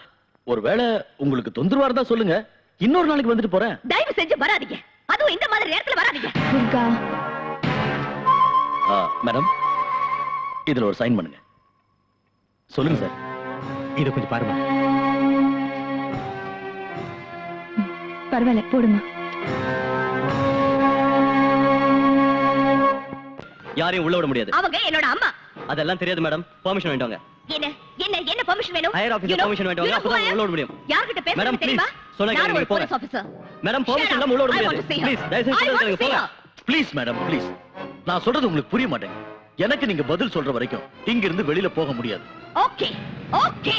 ஒருவேளை உங்களுக்கு தொந்தரவா இருந்தா சொல்லுங்க, இன்னொரு நாளைக்கு வந்துட்டு போறேன். தயவு செஞ்சு வராதீங்க, அதுவும் இந்த மாதிரி நேரத்துல வராதீங்க. மேடம், இதுல ஒரு சைன் பண்ணுங்க. சொல்லுங்க சார். இத கொஞ்சம் பாருங்க. பரவாயில்ல, போடுமா. யாரையும் உள்ள விட முடியாது. அவங்க என்னோட அம்மா. அதெல்லாம் தெரியாது மேடம். பெர்மிஷன் வேண்டுங்க. என்ன என்ன என்ன பெர்மிஷன் வேணும்? ஹையர் ஆபீசர் பெர்மிஷன் வேண்டுங்க. அப்பதான் உள்ள விட முடியும். யார்கிட்ட பேசுறீங்க மேடம் தெரியுமா? சொன்னா கேளுங்க, போங்க. Police officer. மேடம், பெர்மிஷன் இல்லாம உள்ள விட முடியாது. ப்ளீஸ் தயவு செஞ்சு சொல்லுங்க, போங்க. Please madam, please. நான் சொல்றது உங்களுக்கு புரிய மாட்டேங்குது. எனக்கு நீங்க பதில் சொல்ற வரைக்கும் இங்க இருந்து வெளியில போக முடியாது. Okay okay,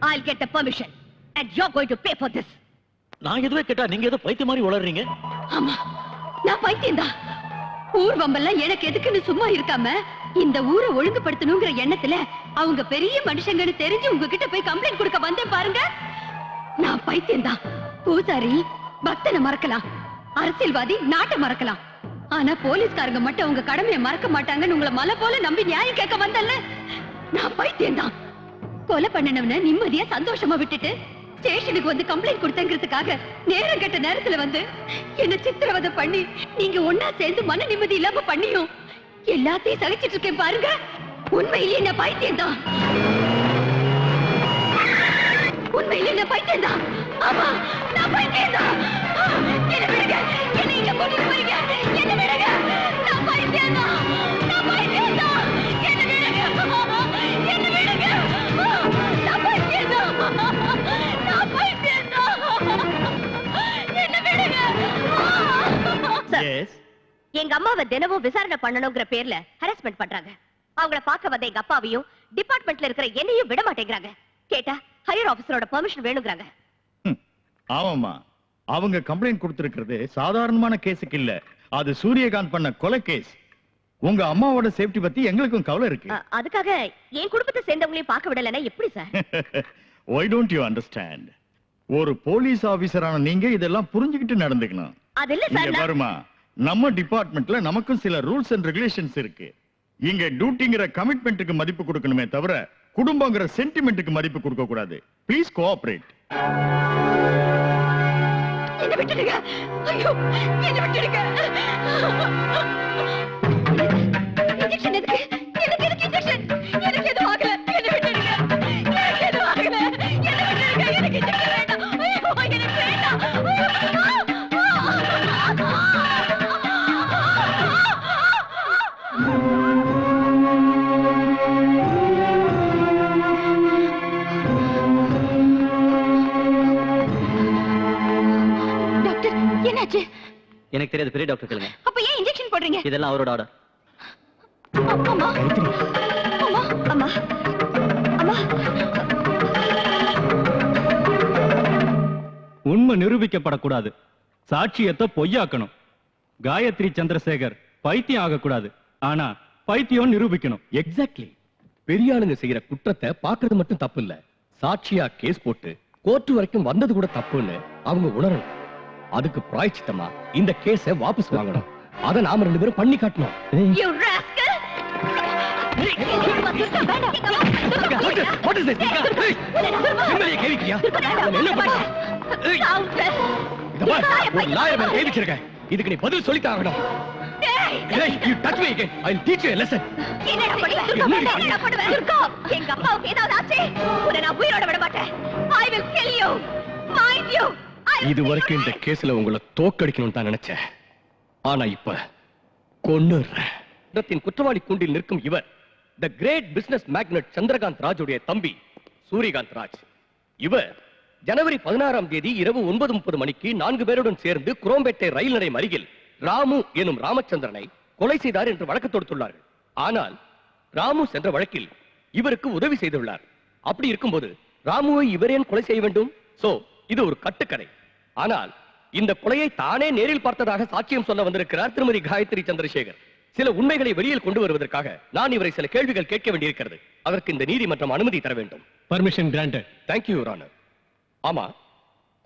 I'll get the permission and you're going to pay for this. நான் எதுவே கேட்டா நீங்க ஏதோ பைத்திய மாதிரி உளறீங்க. ஆமா, நான் பைத்தியம்தான். ஊர் வம்பெல்லாம் எனக்கு எதுக்குன்னு சும்மா இருக்காம இந்த ஊரை ஒழுங்குபடுத்தணுங்கிற எண்ணத்துல அவங்க பெரிய மனுஷங்கன்னு தெரிஞ்சு உங்ககிட்ட போய் கம்ப்ளைண்ட் கொடுக்க வந்தேன் பாருங்க. நான் பைத்தியம்தான். பூசாரி பக்தனை மறக்கலாம், அரசியல்வாதி நாட்டை மறக்கலாம், ஆனா போலீஸ்காரங்க மட்டும் அவங்க கடமையை மறக்க மாட்டாங்கன்னு உங்களை மலை போல நம்பி நியாயம் கேட்க வந்தல்ல. நான் பைத்தியம்தான். கொலை பண்ணனவன நிம்மதியா சந்தோஷமா விட்டுட்டு ஸ்டேஷனுக்கு வந்து கம்ப்ளைண்ட் கொடுத்தங்கிறதுக்காக நேரம் கெட்ட நேரத்துல வந்து என்ன சித்திரவதை பண்ணி நீங்க ஒன்னா சேர்ந்து மன நிம்மதி இல்லாம பண்ணியும் எல்லாத்தையும் சகிச்சிட்டு இருக்கேன் பாருங்க. உண்மையிலேயே என்ன பைத்தியம்தான். உண்மையிலேயே என்ன பைத்தியம்தான். ஆமா, நான் பைத்தியம்தான். என்ன விடுங்க, என்ன இங்க கூட்டிட்டு போறீங்க? என்ன விடுங்க, நான் பைத்தியம்தான். நான் பைத்தியம்தான். என்ன விடுங்க, என்ன விடுங்க, நான் பைத்தியம்தான். நான் பைத்தியம்தான். என்ன விடுங்க. எஸ். எங்க அம்மாவை தினமும் விசாரணை பண்ணணுங்கிற பேர்ல ஹராஸ்மெண்ட் பண்றாங்க. அவங்கள பார்க்க வந்த எங்க அப்பாவையும் டிபார்ட்மெண்ட்ல இருக்கிற என்னையும் விட மாட்டேங்கிறாங்க. கேட்டா ஹையர் ஆபீசரோட பெர்மிஷன் வேணும்ங்கறாங்க. ஆமாமா, அவங்க கம்ப்ளைண்ட் கொடுத்திருக்கிறது சாதாரணமான கேஸுக்கு இல்ல, அது சூரியகாந்த் பண்ண கொலை கேஸ். உங்க அம்மாவோட சேஃப்டி பத்தி எங்களுக்கும் கவலை இருக்கு. அதுக்காக என் குடும்பத்தை சேர்ந்தவங்களையும் பார்க்க விடலன்னா எப்படி sir? Why don't you understand? ஒரு போலீஸ் ஆபீசரான நீங்க இதெல்லாம் புரிஞ்சுக்கிட்டு நடந்துக்கணும். அது இல்ல சார். இங்க பாருமா, நம்ம டிபார்ட்மெண்ட்ல நமக்கும் சில ரூல்ஸ் அண்ட் ரெகுலேஷன்ஸ் இருக்கு. இங்க டியூட்டிங்கிற கமிட்மெண்ட்டுக்கு மதிப்பு கொடுக்கணுமே தவிர குடும்பங்கிற சென்டிமெண்ட்டுக்கு மதிப்பு கொடுக்க கூடாது. Please cooperate. என்ன விட்டுடுங்க. ஐயோ, என்ன விட்டுடுங்க. இன்ஜெக்ஷன் எதுக்கு? எனக்கு எதுக்கு இன்ஜெக்ஷன்? எனக்கு எதுவும் ஆகல. என்ன விட்டுடுங்க. எனக்கு எதுவும் ஆகல. என்ன விட்டுடுங்க. எனக்கு இன்ஜெக்ஷன் வேண்டாம். ஐயோ, எனக்கு வேண்டாம். டாக்டர், என்னாச்சு? எனக்கு தெரியாது, பெரிய டாக்டர் கேளுங்க. அப்ப ஏன் இன்ஜெக்ஷன் போடுறீங்க? இதெல்லாம் அவரோட ஆர்டர். அம்மா அம்மா அம்மா அம்மா. உண்மை நிரூபிக்கப்படக்கூடாது. சாட்சியத்தை பொய்யாக்கணும். காயத்ரி சந்திரசேகர் பைத்தியம் ஆகக்கூடாது, ஆனா பைத்தியம் நிரூபிக்கணும். எக்ஸாக்ட்லி. பெரிய ஆளுங்க செய்யற குற்றத்தை பாக்குறது மட்டும் தப்பு இல்ல, சாட்சியா கேஸ் போட்டு கோர்ட் வரைக்கும் வந்தது கூட தப்புன்னு அவங்க உணரணும். அதுக்கு பிராயச்சித்தமா இந்த கேஸை வாபஸ் வாங்கணும். அதை நாம 2 பேரும் பண்ணி காட்டணும். You rascal! இதுக்கு நீ பதில் சொல்லித்தாகணும். You touch me again, I'll teach you a lesson. என்னடா பண்ணுவ? என்னடா பண்ணுவ? துர்கா, எங்க அப்பாவுக்கு ஏதாவது ஆச்சு உன்னை நான் உயிரோட விட மாட்டேன். I will kill you. Mind you. இது வரைக்கும் இந்த கேஸ்ல உங்களை தோக்கடிக்கணும்னு தான் நினைச்சேன். ஆனா இப்ப கொன்னுறேன். இடத்தின் குற்றவாளி கூண்டில் நிற்கும் இவர் தி கிரேட் பிசினஸ் மேக்னட் சந்திரகாந்த் ராஜுடைய தம்பி சூரியகாந்த் ராஜ். இவர் ஜனவரி 16ஆம் தேதி இரவு 9:30 மணிக்கு 4 பேருடன் சேர்ந்து குரோம்பேட்டை ரயில் நிலையம் அருகில் ராமு எனும் ராமச்சந்திரனை கொலை செய்தார் என்று வழக்கு தொடுத்துள்ளார்கள். ஆனால் ராமு சென்ற வழக்கில் இவருக்கு உதவி செய்துள்ளார். அப்படி இருக்கும்போது ராமுவை இவர் ஏன் கொலை செய்ய வேண்டும்? சோ இது ஒரு கட்டுக்கதை. ஆனால் இந்த கொலையை தானே நேரில் பார்த்ததாக சாட்சியம் சொல்ல வந்திருக்கிறார் திருமதி காயத்ரி சந்திரசேகர். சில உண்மைகளை வெளியில் கொண்டு வருவதற்காக நான் இவரை சில கேள்விகள் கேட்க வேண்டியிருக்கிறது. அதற்கு இந்த நீதிமன்றம் அனுமதி தர வேண்டும். Permission granted. Thank you your honour. ஆமா,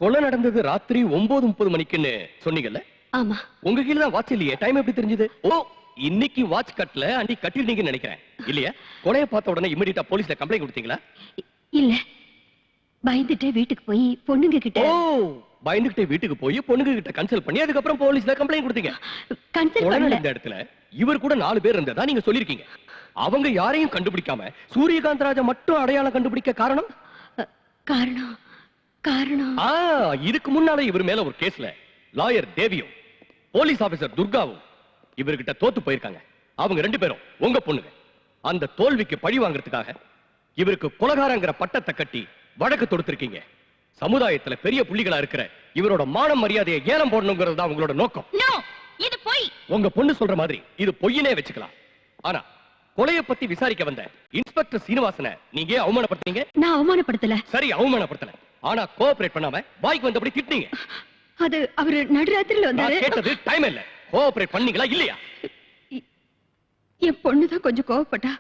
கொலை நடந்தது ராத்திரி 9:30 மணிக்குன்னு சொன்னீங்கல்ல? ஆமா. உங்க கீழ தான் வாட்ச் இல்லையே, டைம் எப்படி தெரிஞ்சது? ஓ, இன்னைக்கு வாட்ச் கட்டல, அன்னைக்கு கட்டிருந்தீங்கன்னு நினைக்கிறேன். இல்லையா? கொலையை பார்த்த உடனே இமிடியேட்டா போலீஸ்ல கம்ப்ளைண்ட் கொடுத்தீங்களா? இல்ல, பயந்துட்டே வீட்டுக்கு போய் பொண்ணுங்க கிட்ட. ஓ, பயந்துகிட்டே வீட்டுக்கு போய் பொண்ணுங்க கிட்ட கன்சல்ட் பண்ணி அதுக்கப்புறம் போலீஸ்ல கம்ப்ளைண்ட் கொடுத்தீங்க. கன்சல்ட் பண்ணல. இந்த இடத்துல இவர் கூட 4 பேர் இருந்ததா நீங்க சொல்லிருக்கீங்க. அவங்க யாரையும் கண்டுபிடிக்காம சூரியகாந்த் ராஜா மட்டும் அடையாளம் கண்டுபிடிக்க காரணம்? காரணம் இதுக்கு முன்னால இவர் மேல ஒரு கேஸ்ல லாயர் தேவியும் போலீஸ் ஆபீசர் துர்காவும் இவர்கிட்ட தோத்து போயிருக்காங்க. அவங்க 2 பேரும் உங்க பொண்ணுங்க. அந்த தோல்விக்கு பழி வாங்குறதுக்காக இவருக்கு கொலைகாரங்கிற பட்டத்தை கட்டி வழக்கு தொடுத்திருக்கீங்க. சமுதாயத்துல பெரிய புள்ளிகளா இருக்கிற இவரோட மான மரியாதையை ஏலம் போடணுங்கிறது தான் உங்களோட நோக்கம். இது பொய். உங்க பொண்ணு சொல்ற மாதிரி இது பொய்யனே வச்சுக்கலாம். ஆனா கொலையை பத்தி விசாரிக்க வந்த இன்ஸ்பெக்டர் சீனிவாசனை நீங்க அவமானப்படுத்தீங்க. நான் அவமானப்படுத்தல. சரி, அவமானப்படுத்தல. ஆனா கோஆபரேட் பண்ணாம பாய்க்கு வந்தபடி திட்டினீங்க. அது அவரு நடுராத்திரில வந்தாரு. நான் கேட்டது டைம் இல்ல, கோஆபரேட் பண்ணீங்களா இல்லையா? என் பொண்ணு தான் கொஞ்சம் கோவப்பட்டா.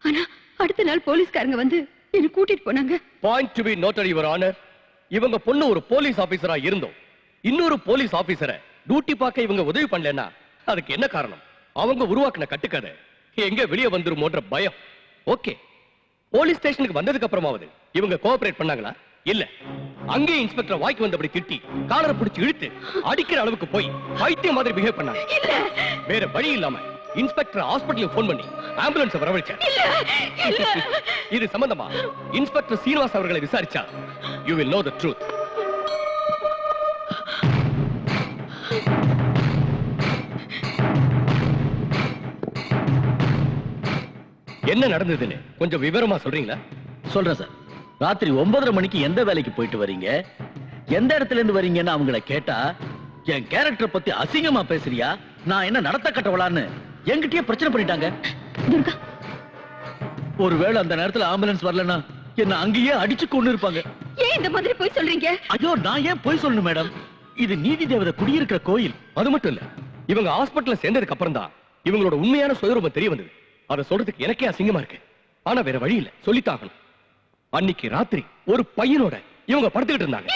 ஆனா அடுத்த நாள் போலீஸ்காரங்க வந்து என்ன கூட்டிட்டு போனாங்க. Point to be noted your honour. இவங்க பொண்ணு ஒரு போலீஸ் ஆபீசரா இருந்தோம் இன்னொரு போலீஸ் ஆபீசரை டியூட்டி பார்க்க இவங்க உதவி பண்ணலன்னா அதுக்கு என்ன காரணம்? அவங்க உருவாக்கின கட்டுக்கதை எங்க வெளியே வந்துருமோன்ற பயம். ஓகே, போலீஸ் ஸ்டேஷனுக்கு வந்ததுக்கு அப்புறமாவது இவங்க கோஆபரேட் பண்ணாங்களா? இல்ல, அங்கே இன்ஸ்பெக்டர் வாய்க்கு வந்தபடி திட்டி காலரை பிடிச்சு இழுத்து அடிக்கிற அளவுக்கு போய் பைத்தியம் மாதிரி பிஹேவ் பண்ணாங்க. வேற வழி இல்லாம இன்ஸ்பெக்டர் ஹாஸ்பிடலுக்கு போன் பண்ணி ஆம்புலன்ஸ் வரவழைச்சார். இது சம்பந்தமா இன்ஸ்பெக்டர் சீனிவாஸ் அவர்களை விசாரிச்சா you will know the truth. என்ன நடந்ததுன்னு கொஞ்சம் விவரமா சொல்றீங்களா? சொல்றேன் சார். ராத்திரி 9:30 மணிக்கு எந்த வேலைக்கு போயிட்டு வரீங்க, எந்த இடத்துல இருந்து வரீங்கன்னு அவங்கள கேட்டா, என் கேரக்டர் பத்தி அசிங்கமா பேசுறியா, நான் என்ன நடத்த கட்டவளான்னு என்கிட்டயே பிரச்சனை பண்ணிட்டாங்க. ஒருவேளை அந்த நேரத்துல ஆம்புலன்ஸ் வரலன்னா என்ன அங்கேயே அடிச்சு கொண்டு இருப்பாங்க. ஏன் இந்த மாதிரி போய் சொல்றீங்க? ஐயோ, நான் ஏன் போய் சொல்லணும் மேடம்? இது நீதி தேவதை குடியிருக்கிற கோயில். அது மட்டும் இல்ல, இவங்க ஹாஸ்பிடல்ல சேர்ந்ததுக்கு அப்புறம் தான் இவங்களோட உண்மையான சுயரூபம் தெரிய வந்தது. அதை சொல்றதுக்கு எனக்கே அசிங்கமா இருக்கு. ஆனா வேற வழி இல்ல, சொல்லித்தாகணும். அன்னைக்கு ராத்திரி ஒரு பையனோட இவங்க படுத்துக்கிட்டு இருந்தாங்க.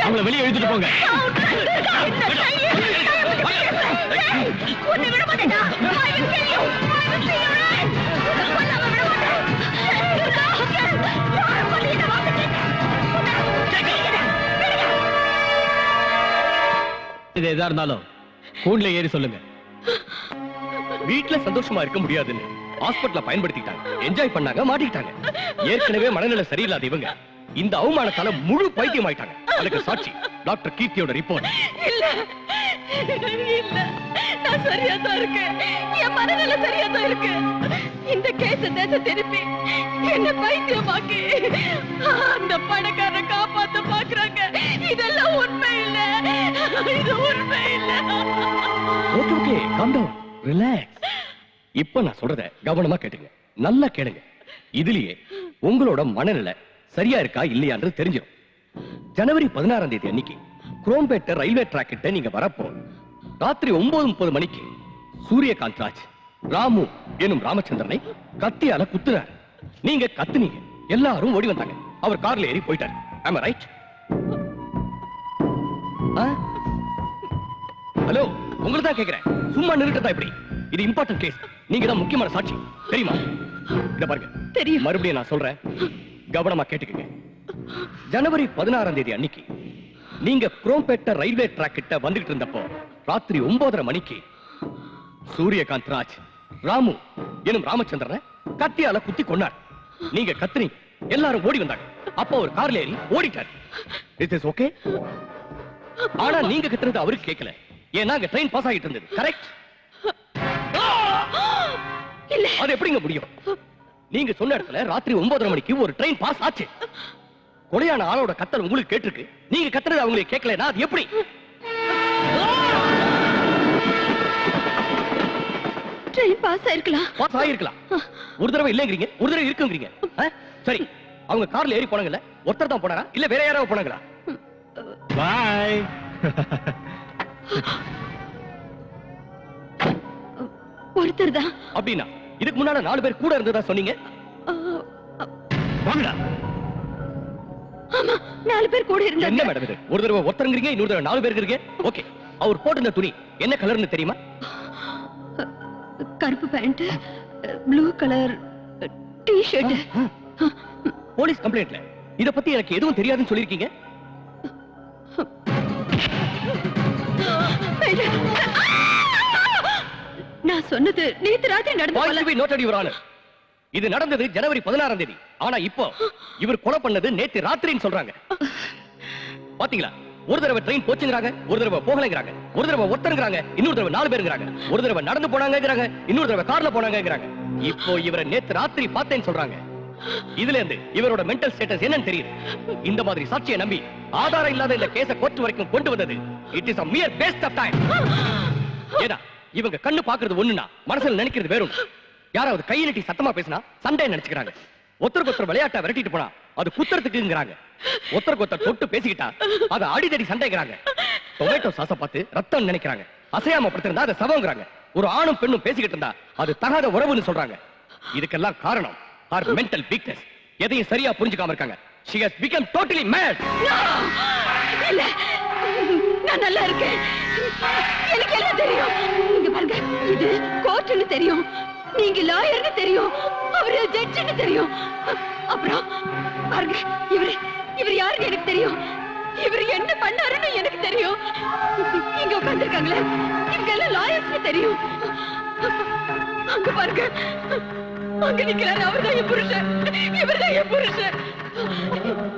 அவங்கள வெளியே எழுதிட்டு போங்க. இது எதா இருந்தாலும் கூண்டுல ஏறி சொல்லுங்க. வீட்டுல சந்தோஷமா இருக்க முடியாதுன்னு ஹாஸ்பிடல்ல பயன்படுத்திட்டாங்க, என்ஜாய் பண்ணாங்க, மாட்டிக்கிட்டாங்க. ஏற்கனவே மனநிலை சரியில்லாத இவங்க இந்த அவமானத்தால முழு பைத்தியம் ஆயிட்டாங்க. அதுக்கு சாட்சி டாக்டர் கீர்த்தியோட ரிப்போர்ட். இல்ல, நான் சரியா தான் இருக்கேன். என் மனநிலை சரியா தான் இருக்கு. இந்த கேஸ தேச திருப்பி என்ன பைத்தியமாக்கி அந்த பணக்காரரை காப்பாத்த பாக்குறாங்க. இதெல்லாம் உண்மை இல்ல, இது உண்மை இல்ல. Okay okay, calm down, relax. இப்ப நான் சொல்றத கவனமா கேட்டுங்க, நல்லா கேளுங்க. இதுலயே உங்களோட மனநிலை சரியா இருக்கா இல்லையான்றது தெரிஞ்சிடும். ஜனவரி 16ஆம் தேதி அன்னைக்கு குரோம்பேட்டை ரயில்வே டிராக் கிட்ட நீங்க வரப்போ ராத்திரி 9:30 மணிக்கு சூரியகாந்த் ராஜ் ராமு எனும் ராமச்சந்திரனை கத்தியால குத்துறார். நீங்க கத்துனீங்க, எல்லாரும் ஓடி வந்தாங்க. அவர் கார்ல ஏறி போயிட்டார். Am I right? ஹலோ, உங்களை தான் கேக்குறேன். சும்மா நிறுத்ததா இப்படி? இது இம்பார்ட்டன்ட் கேஸ். நீங்க தான் முக்கியமான சாட்சி, தெரியுமா? இத பாருங்க, தெரியும். மறுபடியும் நான் சொல்றேன், கவனமா கேட்டுக்கங்க. ஜனவரி 16ஆம் தேதி அன்னைக்கு நீங்க குரோம்பேட்டை ரயில்வே ட்ராக் கிட்ட வந்துகிட்டு இருந்தப்போ ராத்திரி 9:30 மணிக்கு சூரியகாந்த் ராஜ் ராமு எனும் ராமச்சந்திரனை கத்தியால குத்தி கொண்டார். நீங்க கத்துனீங்க, எல்லாரும் ஓடி வந்தாங்க. அப்போ ஒரு கார்ல ஏறி ஓடிட்டார். It is okay. ஆனா நீங்க கத்துறது அவருக்கு கேட்கல, ஏன்னா அங்க ட்ரெயின் பாஸ் ஆகிட்டு இருந்தது. கரெக்ட்? இல்ல, அது எப்படிங்க முடியும்? நீங்க சொன்ன இடத்துல ராத்திரி 9:30 மணிக்கு ஒரு ட்ரெயின் பாஸ் ஆச்சு. கொலையான ஆளோட கத்தல் உங்களுக்கு கேட்டிருக்கு, நீங்க கத்துறது அவங்களுக்கு கேட்கலனா அது எப்படி? ட்ரெயின் பாஸ் ஆயிருக்கலாம். பாஸ் ஆயிருக்கலாம். ஒரு தடவை இல்லங்கறீங்க, ஒரு தடவை இருக்குங்கறீங்க. சரி, அவங்க கார்ல ஏறி போனாங்கல்ல, ஒருத்தர் தான் போனாரா இல்ல வேற யாராவது போனாங்களா? பாய். ஒருத்தர் தான். அப்படின்னா இதுக்கு முன்னால 4 பேர் கூட இருந்ததா சொன்னீங்க. வாங்கடா. ஆமா, 4 பேர் கூட இருந்தாங்க. என்ன மேடம் இது? ஒரு தடவை ஒருத்தருங்கறீங்க, இன்னொரு தடவை 4 பேர் இருக்கீங்க. ஓகே, அவர் போட்டிருந்த துணி என்ன கலர்னு தெரியுமா? கருப்பு pant, blue colour T-shirt. Police கம்ப்ளைண்ட்ல இத பத்தி எனக்கு எதுவும் தெரியாதுன்னு சொல்லிருக்கீங்க. நான் சொன்னது நேத்து ராத்திரி நடந்தது. இது நடந்தது ஜனவரி 16ஆம் தேதி. ஆனா இப்போ இவர் கொலை பண்ணது நேத்து ராத்திரின்னு சொல்றாங்க. பாத்தீங்களா? ஒரு தடவை ட்ரெயின் போச்சுங்கறாங்க, ஒரு தடவை போகலங்கறாங்க, ஒரு தடவை ஒருத்தருங்கறாங்க, இன்னொரு தடவை 4 பேருங்கறாங்க, ஒரு தடவை நடந்து போனாங்கங்கறாங்க, இன்னொரு தடவை கார்ல போனாங்கங்கறாங்க. இப்போ இவரை நேத்து ராத்திரி பார்த்தேன்னு சொல்றாங்க. இதுல இருந்து இவரோட மென்டல் ஸ்டேட்டஸ் என்னன்னு தெரியுது. இந்த மாதிரி சாட்சியை நம்பி ஆதாரம் இல்லாத இந்த கேஸ கோர்ட் வரைக்கும் கொண்டு வந்தது it is a mere waste of time. ஏடா, இவங்க கண்ணு பாக்குறது ஒண்ணுனா மனசுல நினைக்கிறது வேற ஒண்ணு. யாராவது கை நீட்டி சத்தமா பேசினா சண்டை நினைச்சுக்கிறாங்க. ஒருத்தருக்கு ஒருத்தர் விளையாட்டை விரட்டிட்டு போனா அது குத்துறதுக்குங்கிறாங்க. ஒருத்தருக்கு ஒருத்தர் தொட்டு பேசிக்கிட்டா அது அடிதடி சண்டைங்கிறாங்க. டொமேட்டோ சாஸ பார்த்து ரத்தம் நினைக்கிறாங்க. அசையாம படுத்திருந்தா அதை சவங்கிறாங்க. ஒரு ஆணும் பெண்ணும் பேசிக்கிட்டு இருந்தா அது தகாத உறவுன்னு சொல்றாங்க. இதுக்கெல்லாம் காரணம் her mental weakness. எதையும் சரியா புரிஞ்சுக்காம இருக்காங்க. She has become totally mad. இல்ல, நான் நல்லா இருக்கேன். எனக்கு எல்லாம் தெரியும். இங்க பாருங்க, இது கோர்ட்னு தெரியும், நீங்க லாயர்னு தெரியும், அவரு ஜட்ஜ்னு தெரியும். அப்புறம் பாருங்க, இவர் யாருன்னு எனக்கு தெரியும், இவர் என்ன பண்ணாருன்னு எனக்கு தெரியும். இங்க உட்கார்ந்திருக்காங்களே, இவங்க எல்லாம் லாயர்ஸ்னு தெரியும். அங்க பாருங்க, அங்க நிக்கிறாரு, அவர்தான் என் புருஷன், இவர்தான் என் புருஷன்.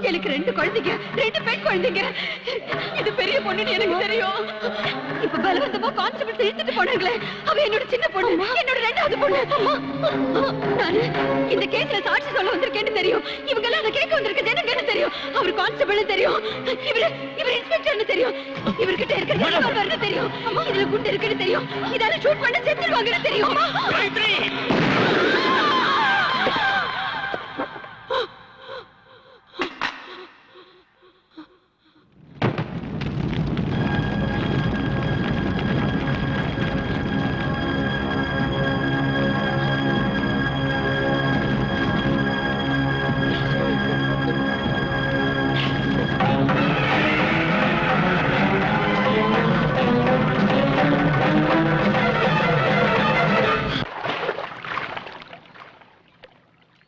எனக்கு 2 குழந்தைங்க, 2 பெண் குழந்தைங்க. இது பெரிய பொண்ணுன்னு எனக்கு தெரியும். இப்ப பலவந்தமா கான்ஸ்டபிள்ஸ் இழுத்துட்டு போனாங்களே, அவ என்னோட சின்ன பொண்ணு, என்னோட 2வது பொண்ணு. நானு இந்த கேஸ்ல சாட்சி சொல்ல வந்திருக்கேன்னு தெரியும். இவங்க எல்லாம் அதை கேட்க வந்திருக்க ஜனங்கன்னு தெரியும். அவர் கான்ஸ்டபிள்னு தெரியும், இவர் இன்ஸ்பெக்டர்னு தெரியும், இவர்கிட்ட இருக்கிற ரிவால்வர்னு தெரியும், இதுல குண்டு இருக்குன்னு தெரியும், இதால ஷூட் பண்ண செத்துருவாங்கன்னு தெரியும்.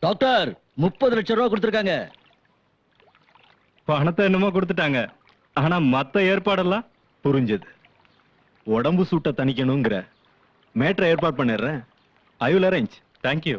டாக்டர் 30 லட்சம் ரூபாய் கொடுத்திருக்காங்க. பணத்தை என்னமோ கொடுத்துட்டாங்க, ஆனா மத்த ஏற்பாடெல்லாம் புரிஞ்சது. உடம்பு சூட்டை தணிக்கணுங்கிற மேட்டரை ஏற்பாடு பண்ணிடுறேன். I will arrange. தேங்க்யூ.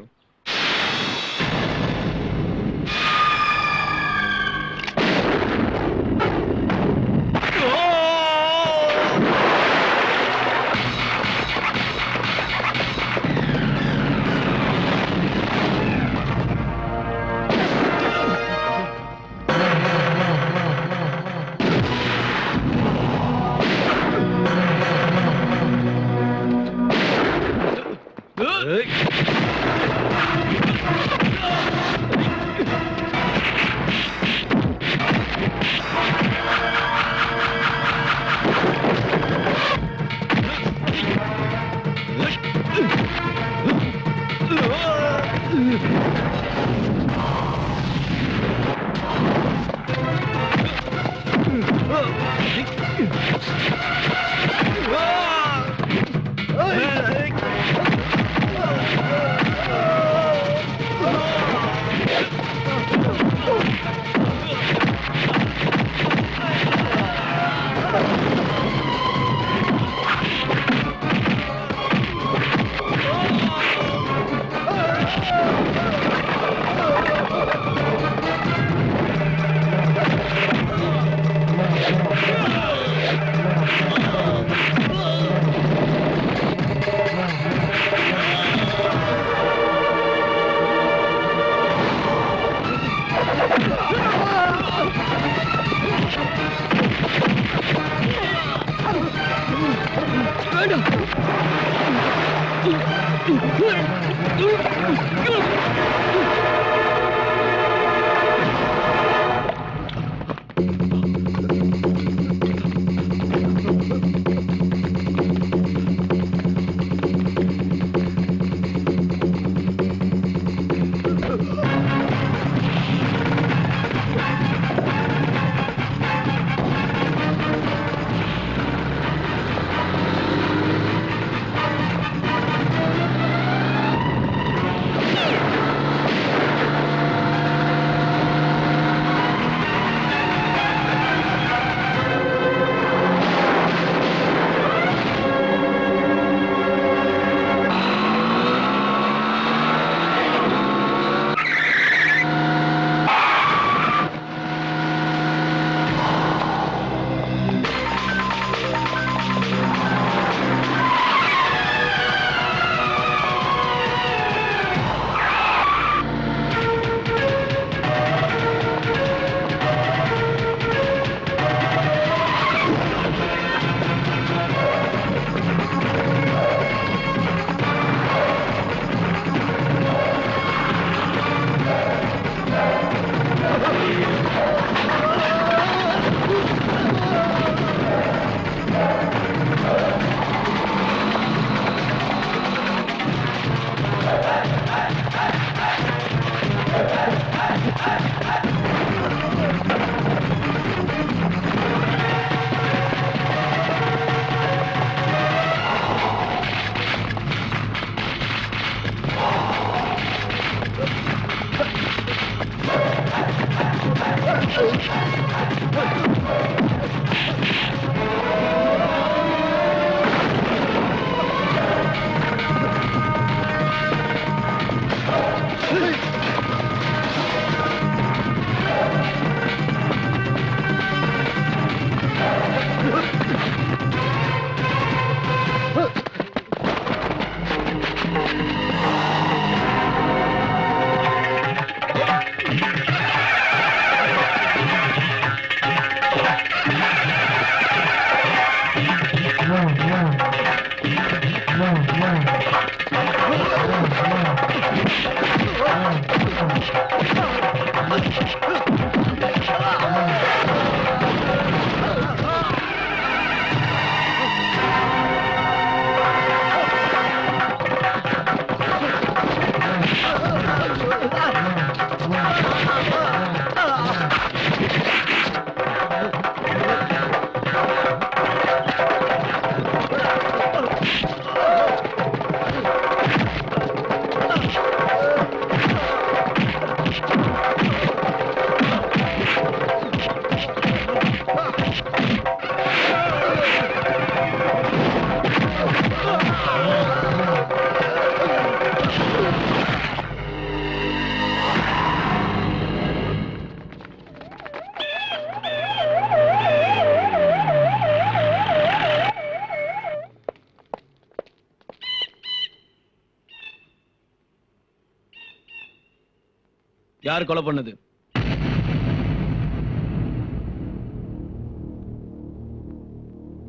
யார் கொலை பண்ணது?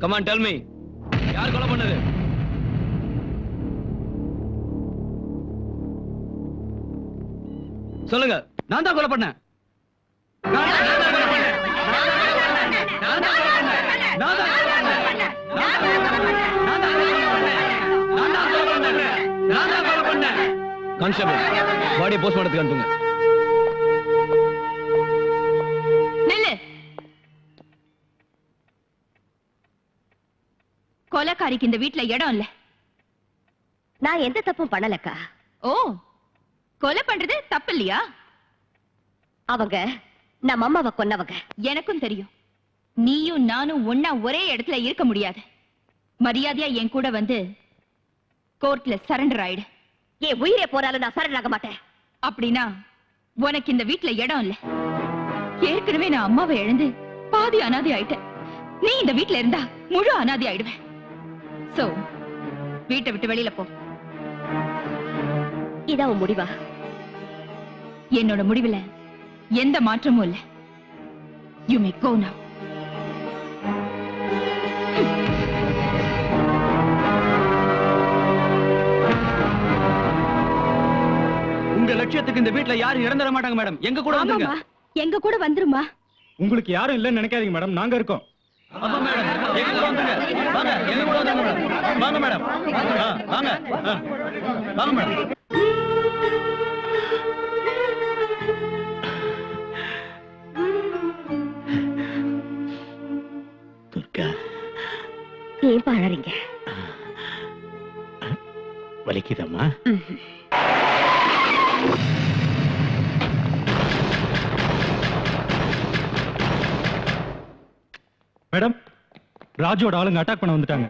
Come on, tell me. யார் கொலை பண்ணது? சொல்லுங்க. நான் தான் கொலை பண்ணேன். கான்ஸ்டபிள் பாடியை போஸ்ட்மார்ட்டத்துக்கு அனுப்புங்க. நில்லு. கொலைக்காரிக்கு இந்த வீட்ல இடம் இல்ல. நான் எந்த தப்பும் பண்ணலக்கா. ஓ, கொலை பண்றது தப்பு இல்லையா? அவங்க நம்ம அம்மாவை கொன்னவங்க. எனக்கும் தெரியும். நீயும் நானும் ஒன்னா ஒரே இடத்துல இருக்க முடியாது. மரியாதையா என் கூட வந்து கோர்ட்ல சரண்டர் ஆயிடு. என் உயிரே போறாலும் நான் சரண்டர் ஆக மாட்டேன். அப்படின்னா உனக்கு இந்த வீட்ல இடம் இல்ல. ஏற்கனவே நான் அம்மாவை இழந்து பாதி அனாதை ஆயிட்டேன். நீ இந்த வீட்ல இருந்தா முழு அனாதை ஆயிடுவேன். சோ வீட்டை விட்டு வெளியில போ. இதான் முடிவா? என்னோட முடிவுல எந்த மாற்றமும் இல்ல. யூ மே கோ நவ. உங்க லட்சியத்துக்கு இந்த வீட்ல யாரும் இறந்துட மாட்டாங்க மேடம். எங்க கூட வந்துங்க. எங்க கூட வந்துருமா? உங்களுக்கு யாரும் இல்லைன்னு நினைக்காதீங்க மேடம், நாங்க இருக்கோம். ஆமா மேடம், எங்க கூட வந்துங்க. வாங்க, எங்க கூட வந்துங்க மேடம். வாங்க மேடம், வாங்க வாங்க மேடம். துர்கா, ஏன் பாழறீங்க? வலிக்குதம்மா? மேடம், ராஜுவோட ஆளுங்க அட்டாக் பண்ண வந்துட்டாங்க.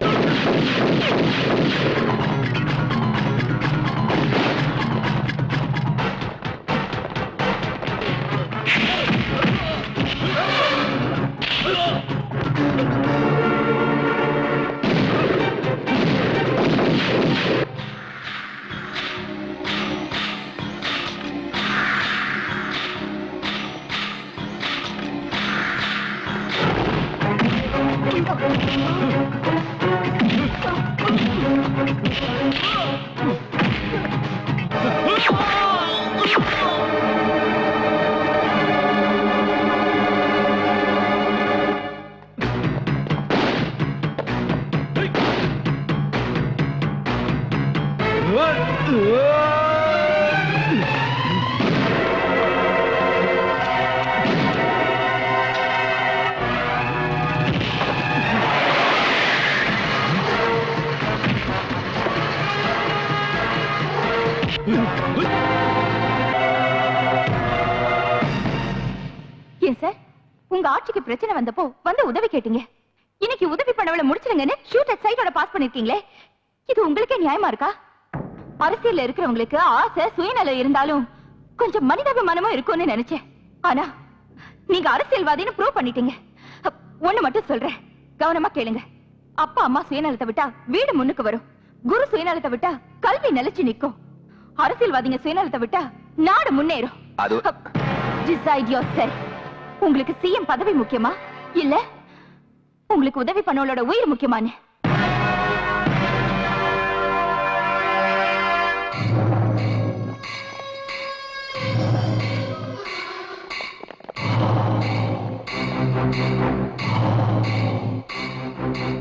ஏன் சார், உங்க ஆட்சிக்கு பிரச்சனை வந்தப்போ வந்து உதவி கேட்டீங்க. இன்னைக்கு உதவி பண்ணவளை முடிச்சிருங்கன்னு ஷூட் அட் சைட்டோட பாஸ் பண்ணிருக்கீங்களே, இது உங்களுக்கே நியாயமா இருக்கா? அரசியல்ல இருக்கிறவங்களுக்கு ஆசை சுயநலம் இருந்தாலும் கொஞ்சம் மனிதாபிமானமும் இருக்கும்னு நினைச்சேன். ஆனா நீங்க அரசியல்வாதின்னு ப்ரூவ் பண்ணிட்டீங்க. ஒண்ணு மட்டும் சொல்றேன், கவனமா கேளுங்க. அப்பா அம்மா சுயநலத்தை விட்டா வீடு முன்னுக்கு வரும். குரு சுயநலத்தை விட்டா கல்வி நிலைச்சு நிக்கும். அரசியல்வாதிங்க சுயநலத்தை விட்டா நாடு முன்னேறும். Decide yourself. உங்களுக்கு சிஎம் பதவி முக்கியமா இல்ல உங்களுக்கு உதவி பண்ணவளோட உயிர் முக்கியமானு?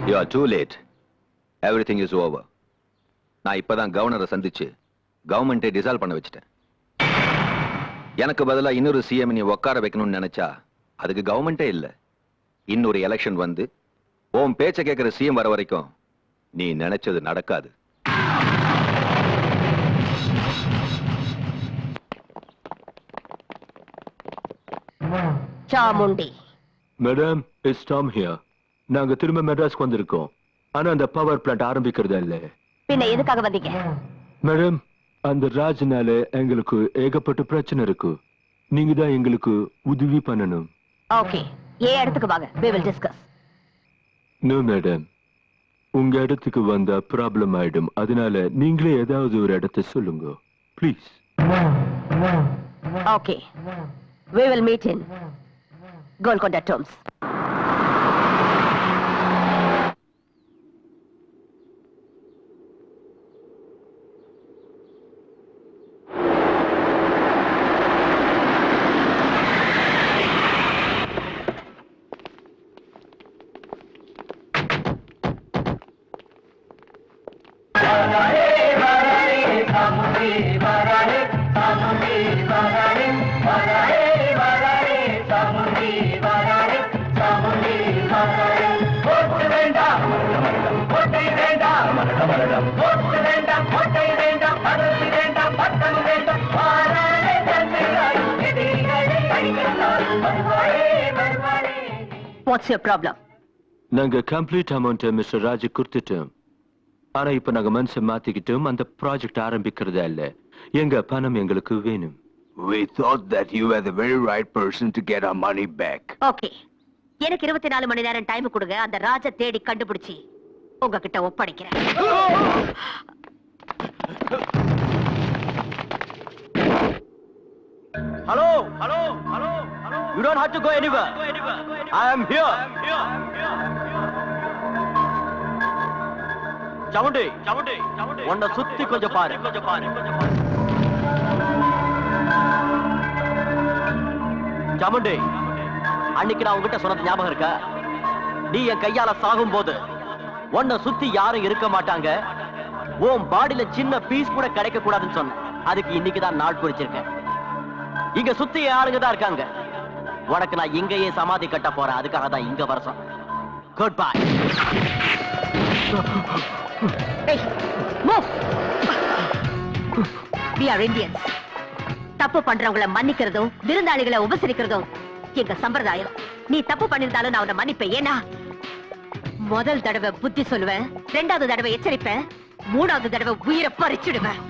You are too late. Everything is over. நான் இப்பதான் கவர்னரை சந்திச்சு கவர்மெண்ட்டை டிசால்வ் பண்ண வச்சுட்டேன். எனக்கு பதிலா இன்னொரு சிஎம் நீ உட்கார வைக்கணும்னு நினைச்சா அதுக்கு கவர்மெண்டே இல்ல. இன்னொரு எலெக்ஷன் வந்து உன் பேச்ச கேட்கிற சிஎம் வர வரைக்கும் நீ நினைச்சது நடக்காது. Chamundi. Madam, it's Tom here. நாங்க திரும்ப மெட்ராஸ்க்கு வந்திருக்கோம். ஆனா அந்த பவர் பிளான்ட் ஆரம்பிக்கிறதா இல்ல. பின்ன எதுக்காக வந்தீங்க? மேடம், அந்த ராஜ்னால எங்களுக்கு ஏகப்பட்ட பிரச்சனை இருக்கு. நீங்க தான் எங்களுக்கு உதவி பண்ணணும். ஓகே, ஏன் இடத்துக்கு வாங்க, we will discuss. No madam, உங்க இடத்துக்கு வந்தா ப்ராப்ளம் ஆயிடும். அதனால நீங்களே ஏதாவது ஒரு இடத்தை சொல்லுங்க please. Okay, we will meet in Golconda Tombs. வரே வரே வரே வாட்ஸ் யுவர் ப்ராப்ளம்? நாங்க கம்ப்ளீட் அமௌண்ட் மிஸ்டர் ராஜ் கொடுத்துட்டோம். ஆனா இப்ப நாங்க மனசை மாத்திக்கிட்டோம். அந்த ப்ராஜெக்ட் ஆரம்பிக்கிறதா இல்ல. எங்க பணம் எங்களுக்கு வேணும். We thought that you were the very right person to get our money back. Okay, எனக்கு 24 மணி நேரம் டைம் கொடுங்க. அந்த ராஜ தேடி கண்டுபிடிச்சி உங்ககிட்ட ஒப்படைக்கிறேன். Hello hello hello hello, you don't have to go anywhere. I am here. சவுண்டி சவுண்டி சவுண்டி, உன்னை சுத்தி கொஞ்சம் பாரு. சவுண்டி, அன்னைக்கு நான் உங்ககிட்ட சொன்னது ஞாபகம் இருக்கா? நீ என் கையால சாகும் போது உன்னை சுத்தி யாரும் இருக்க மாட்டாங்க, உன் பாடியில சின்ன பீஸ் கூட கிடைக்க கூடாதுன்னு சொன்ன. அதுக்கு இன்னைக்குதான் நாள் குறிச்சிருக்கேன். இங்க சுத்தி ஆளுங்க தான் இருக்காங்க. உனக்கு நான் இங்கேயே சமாதி கட்ட போறேன். அதுக்காக தான் இங்க வர சொன்னேன். Good bye. We are Indians. தப்பு பண்றவங்கள மன்னிக்கிறதும் விருந்தாளிகளை உபசரிக்கிறதும் எங்க சம்பிரதாயம். நீ தப்பு பண்ணிருந்தாலும் நான் உன்னை மன்னிப்பேன். ஏன்னா முதல் தடவை புத்தி சொல்லுவேன், 2வது தடவை எச்சரிப்பேன், 3வது தடவை உயிரை பறிச்சிடுவேன்.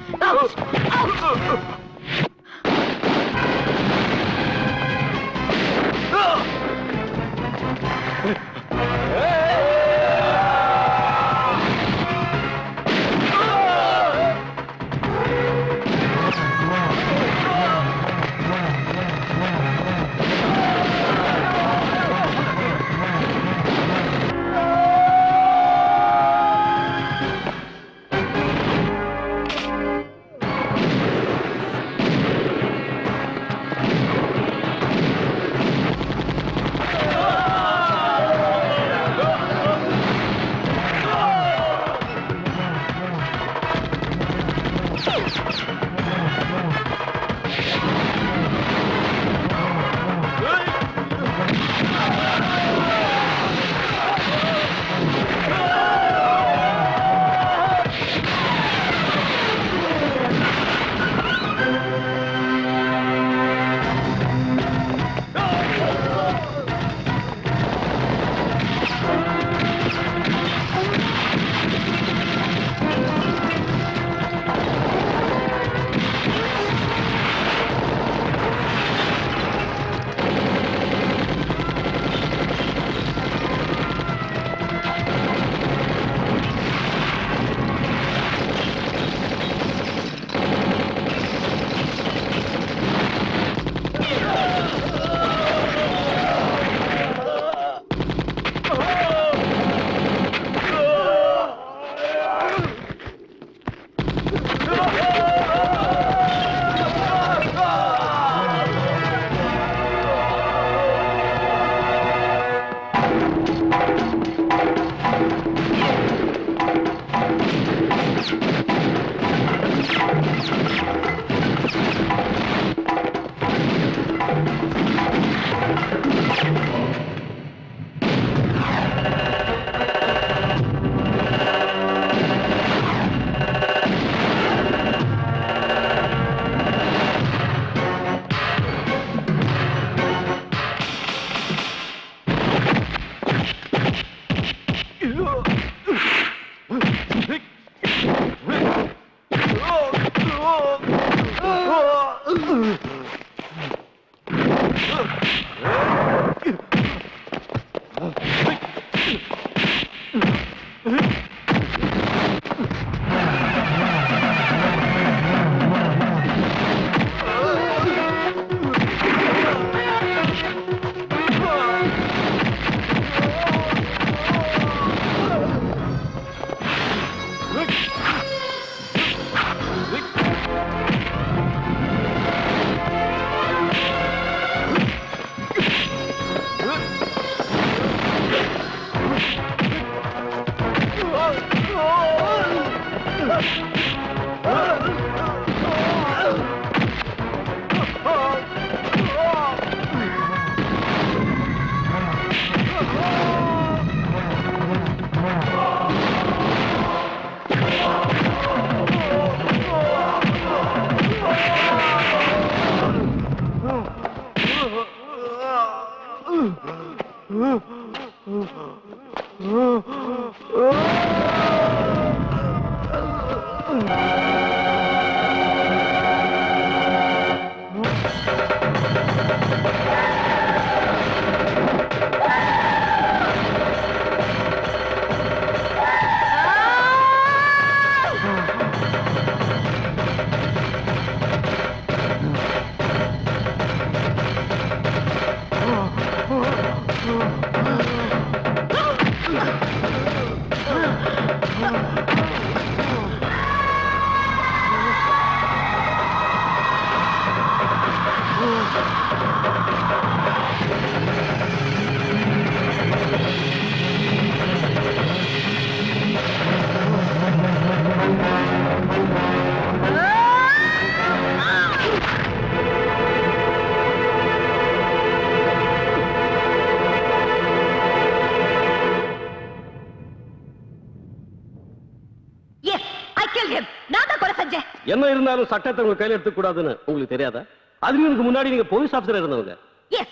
Yes, I killed him. நான் தான் கொலை செஞ்சேன். என்ன இருந்தாலும் சட்டத்தை உங்க கையில எடுத்துக்க கூடாதுன்னு உங்களுக்கு தெரியாதா? அதுக்கு முன்னாடி நீங்க போலீஸ் ஆபீசரா இருந்தவங்க. Yes,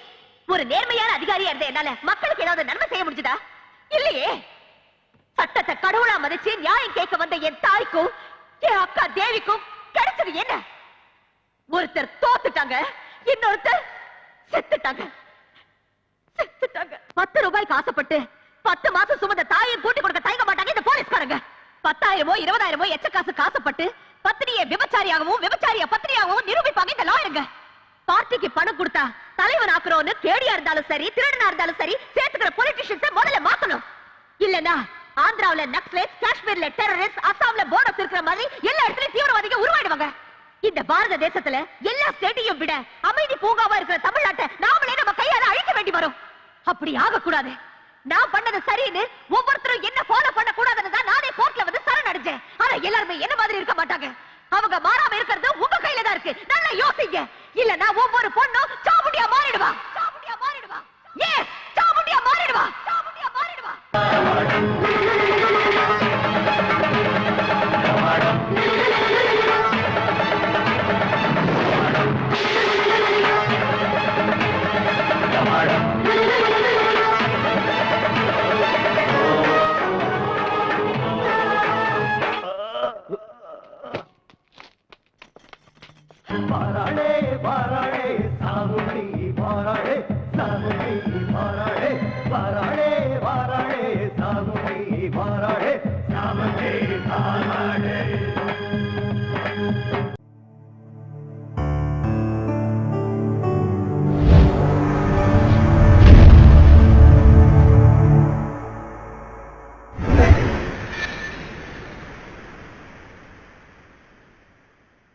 ஒரு நேர்மையான அதிகாரியா இருந்த என்னால மக்களுக்கு ஏதாவது நன்மை செய்ய முடிஞ்சதா? இல்லையே. சட்டத்தை கடவுளா மதிச்சு நியாயம் கேட்க வந்த என் தாய்க்கும் என் அக்கா தேவிக்கும் கிடைச்சது என்ன? ஒருத்தர் தோத்துட்டாங்க, இன்னொருத்தர் செத்துட்டாங்க. 10 ரூபாய்க்கு ஆசைப்பட்டு 10 மாசம் சுமந்த தாயை கூட்டி கொடுக்க தயங்க மாட்டாங்க இந்த போலீஸ்காரங்க. 10,000 20,000 எச்ச காசு காசுப்பட்டு பத்தினியை விபச்சாரியாகவும் விபச்சாரிய பத்தினியாகவும் நிரூபிப்பாங்க இந்த லாயருங்க. பார்ட்டிக்கு பணம் கொடுத்தா தலைவன் ஆக்குறோன்னு கேடியா இருந்தாலும் சரி, திருடனா இருந்தாலும் சரி, சேர்த்துக்கிற பொலிட்டிஷியன்ஸை முதல்ல மாத்தணும். இல்லனா ஆந்திராவுல நக்சலைட், காஷ்மீர்ல டெரரிஸ்ட், அசாம்ல போனஸ் இருக்கிற மாதிரி எல்லா இடத்துலயும் தீவிரவாதிகள் உருவாயிடுவாங்க. இந்த பாரத தேசத்துல எல்லா ஸ்டேட்டையும் விட அமைதி பூங்காவா இருக்கிற தமிழ்நாட்டை நாமளே நம்ம கையால அழிக்க வேண்டி வரும். அப்படி ஆகக்கூடாது. நான் பண்ணது சரின்னு ஒவ்வொருத்தரும் என்ன ஃபாலோ பண்ண கூடாதுன்னு தான் நானே கோர்ட்ல வந்து சரணடைஞ்சேன். ஆனா எல்லாருமே என்ன மாதிரி இருக்க மாட்டாங்க. அவங்க மாறாம இருக்கிறது உங்க கையில தான் இருக்கு. நல்லா யோசிங்க. இல்லனா ஒவ்வொரு பொண்ணும் சாமுண்டியா மாறிடுவா. சாமுண்டியா மாறிடுவா. எஸ், சாமுண்டியா மாறிடுவா. சாமுண்டியா மாறிடுவா. பாராளே பாராளே சாமுண்டி பாராளே சாமுண்டி பாராளே